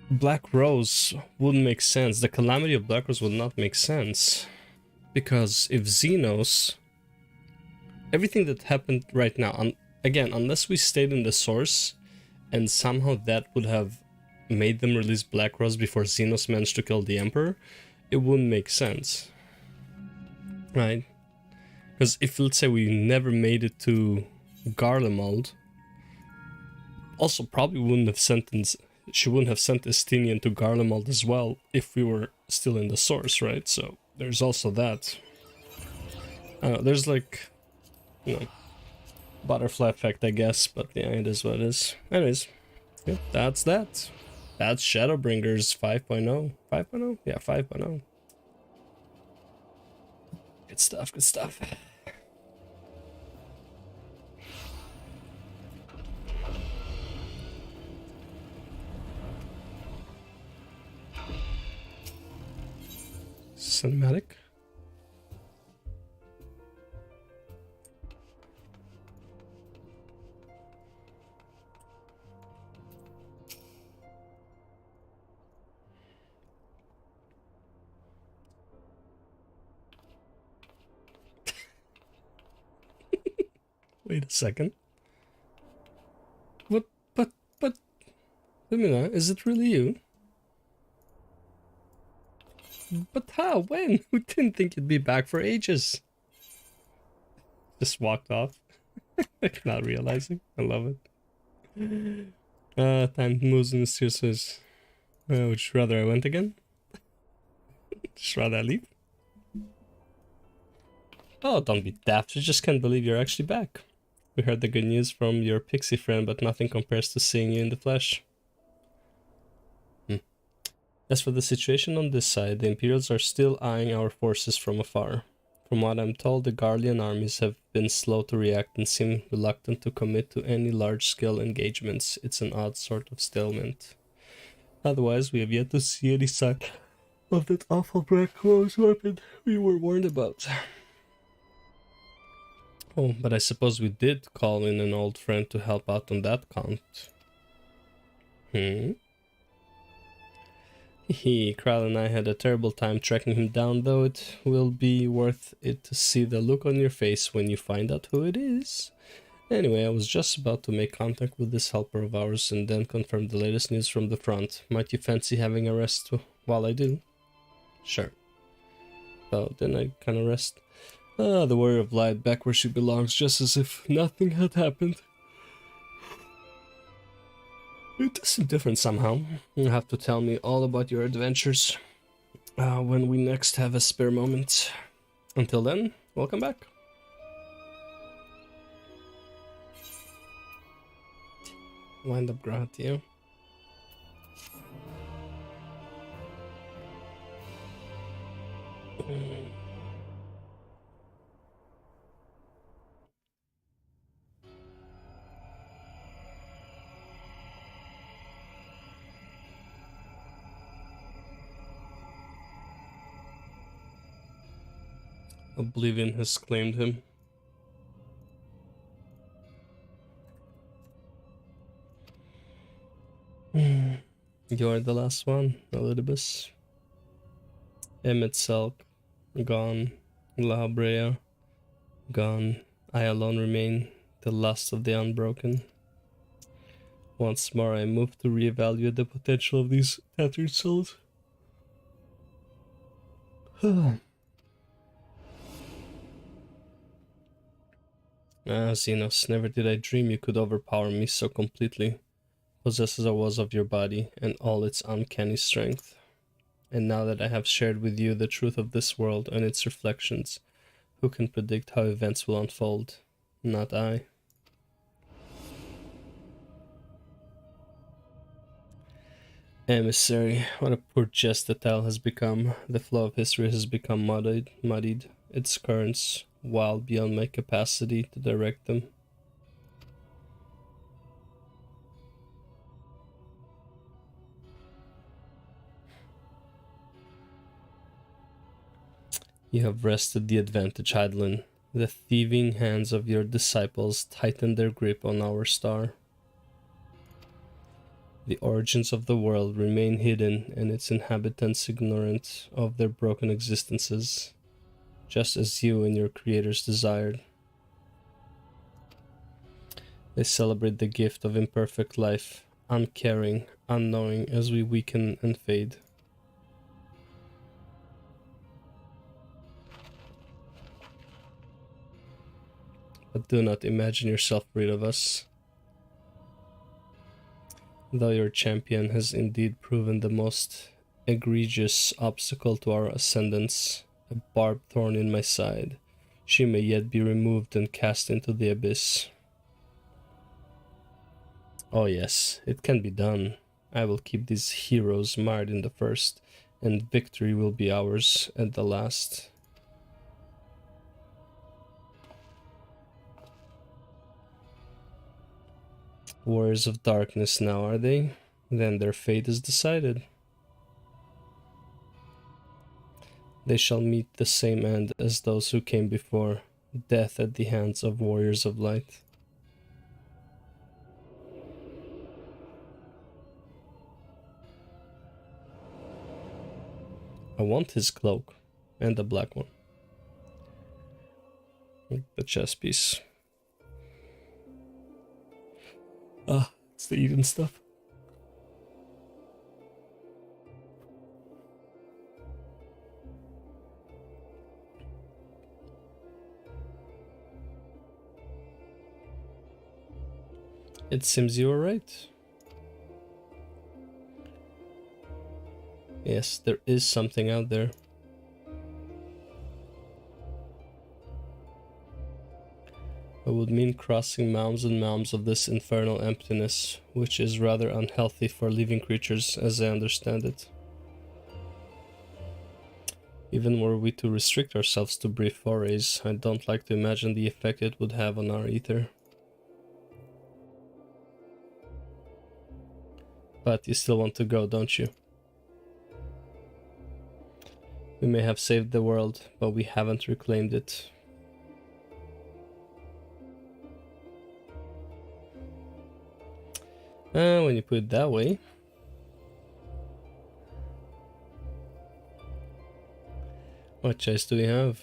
R: Black Rose wouldn't make sense, the calamity of Black Rose would not make sense. Because if Xenos, everything that happened right now, again, unless we stayed in the source, and somehow that would have made them release Black Rose before Xenos managed to kill the Emperor, it wouldn't make sense. Right? Because if, let's say, we never made it to Garlemald, also probably wouldn't have sent she wouldn't have sent Estinian to Garlemald as well if we were still in the source, right? So there's also that. There's like, you know, butterfly effect, I guess, but yeah, it is what it is. Anyways, yeah, that's that. That's Shadowbringers 5.0. 5.0? Yeah, 5.0. Good stuff, good stuff. Cinematic. Wait a second. What? But, Lumina, is it really you? But how? When? We didn't think you'd be back for ages. Just walked off. Not realizing. I love it. Time moves in mysterious. Would you rather I went again? Just rather I leave? Oh, don't be daft. I just can't believe you're actually back. We heard the good news from your pixie friend, but nothing compares to seeing you in the flesh. As for the situation on this side, the Imperials are still eyeing our forces from afar. From what I'm told, the Garlean armies have been slow to react and seem reluctant to commit to any large-scale engagements. It's an odd sort of stalemate. Otherwise, we have yet to see any sign of that awful Black Rose weapon we were warned about. Oh, but I suppose we did call in an old friend to help out on that count. Kral and I had a terrible time tracking him down, though it will be worth it to see the look on your face when you find out who it is. Anyway, I was just about to make contact with this helper of ours and then confirm the latest news from the front. Might you fancy having a rest while I do? Sure. Oh, then I kind of rest. The warrior of light back where she belongs, just as if nothing had happened. It does seem different somehow. You'll have to tell me all about your adventures when we next have a spare moment. Until then, welcome back. Wind up Gratia. Oblivion has claimed him. You're the last one, Elidibus. Emmett Selk, gone. La Brea, gone. I alone remain, the last of the unbroken. Once more I move to reevaluate the potential of these tattered souls. Xenos, never did I dream you could overpower me so completely, possessed as I was of your body and all its uncanny strength. And now that I have shared with you the truth of this world and its reflections, who can predict how events will unfold? Not I. Emissary, what a poor jest the tale has become. The flow of history has become muddied, its currents wild beyond my capacity to direct them. You have wrested the advantage, Hydaelyn. The thieving hands of your disciples tightened their grip on our star. The origins of the world remain hidden and its inhabitants ignorant of their broken existences, just as you and your creators desired. They celebrate the gift of imperfect life, uncaring, unknowing as we weaken and fade. But do not imagine yourself rid of us. Though your champion has indeed proven the most egregious obstacle to our ascendance, a barbed thorn in my side, she may yet be removed and cast into the abyss. Oh yes, it can be done. I will keep these heroes marred in the first, and victory will be ours at the last. Warriors of darkness now, are they? Then their fate is decided. They shall meet the same end as those who came before, death at the hands of warriors of light. I want his cloak, and the black one. The chest piece. Ah, it's the Eden stuff. It seems you were right. Yes, there is something out there. It would mean crossing mounds and mounds of this infernal emptiness, which is rather unhealthy for living creatures, as I understand it. Even were we to restrict ourselves to brief forays, I don't like to imagine the effect it would have on our ether. But you still want to go, don't you? We may have saved the world, but we haven't reclaimed it. When you put it that way. What choice do we have?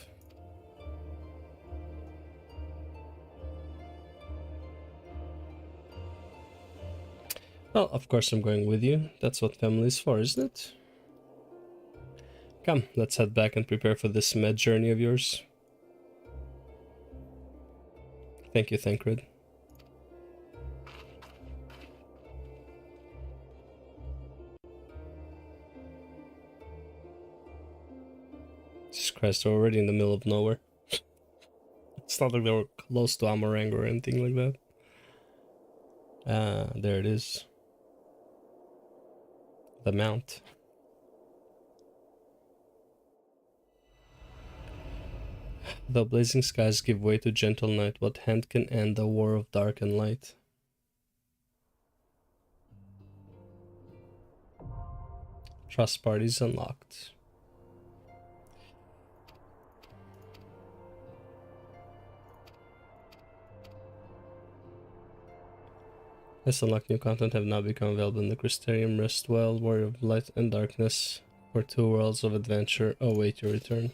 R: Well, of course I'm going with you. That's what family is for, isn't it? Come, let's head back and prepare for this mad journey of yours. Thank you, Thancred. Jesus Christ, they're already in the middle of nowhere. It's not like they were close to Amarang or anything like that. Ah, there it is. The mount. Though blazing skies give way to gentle night, what hand can end the war of dark and light? Trust parties unlocked. This unlocked new content have now become available in the Crystarium, Restwell, Warrior of Light and Darkness, for 2 worlds of adventure await your return.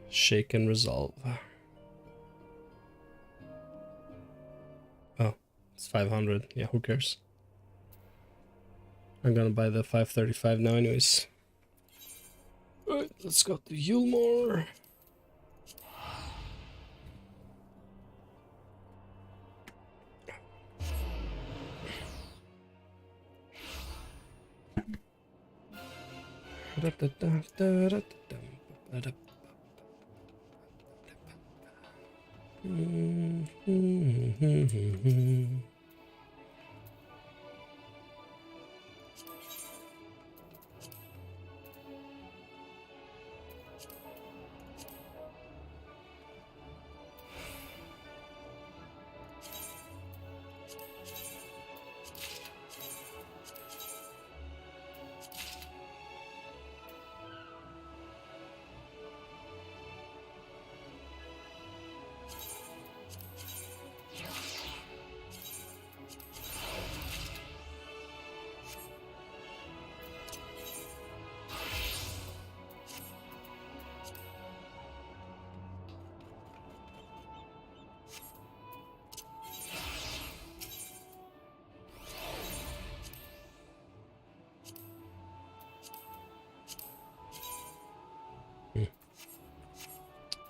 R: Shake and resolve. Oh, it's 500. Yeah, who cares? I'm gonna buy the 535 now anyways. Alright, let's go to Yulmore.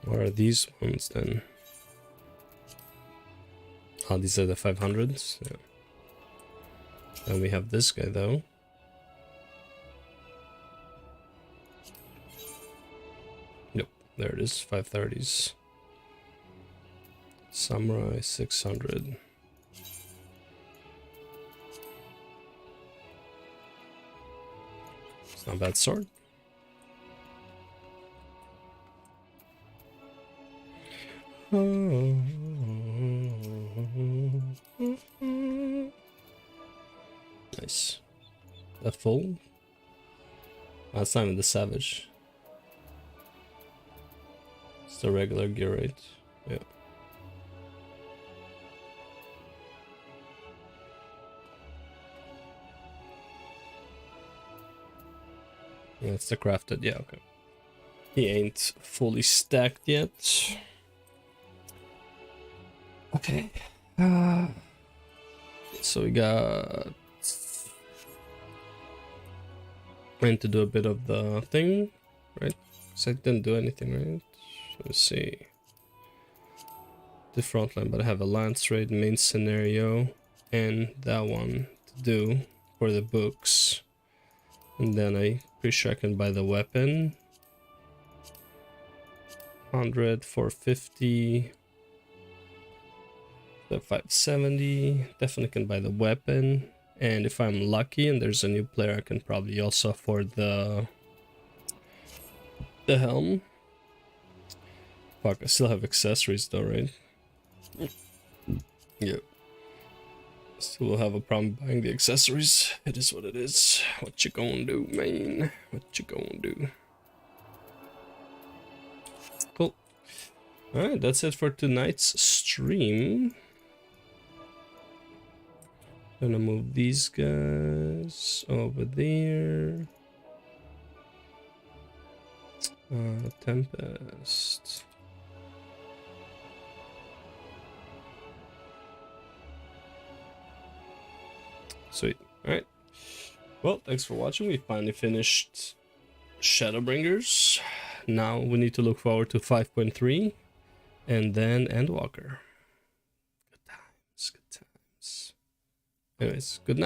R: What are these ones then? Oh, these are the 500s. Yeah. And we have this guy though. Nope, there it is, 530s. Samurai 600. It's not a bad sword. Nice. That full? Oh, it's not even the Savage. It's the regular gear, right? Yeah. Yeah, it's the crafted, yeah, okay. He ain't fully stacked yet. Okay. So we got... I need to do a bit of the thing, right? Because I didn't do anything, right? Let's see. The front line, but I have a lance raid, main scenario, and that one to do for the books. And then I pretty sure I can buy the weapon. 100, 450. The 570. Definitely can buy the weapon. And if I'm lucky and there's a new player, I can probably also afford the helm. Fuck, I still have accessories though, right? Yep. Still will have a problem buying the accessories. It is what it is. What you gonna do, man? What you gonna do? Cool. Alright, that's it for tonight's stream. Gonna move these guys over there. Tempest. Sweet. Alright. Well, thanks for watching. We finally finished Shadowbringers. Now we need to look forward to 5.3 and then Endwalker. Good times, good times. Anyways, good night.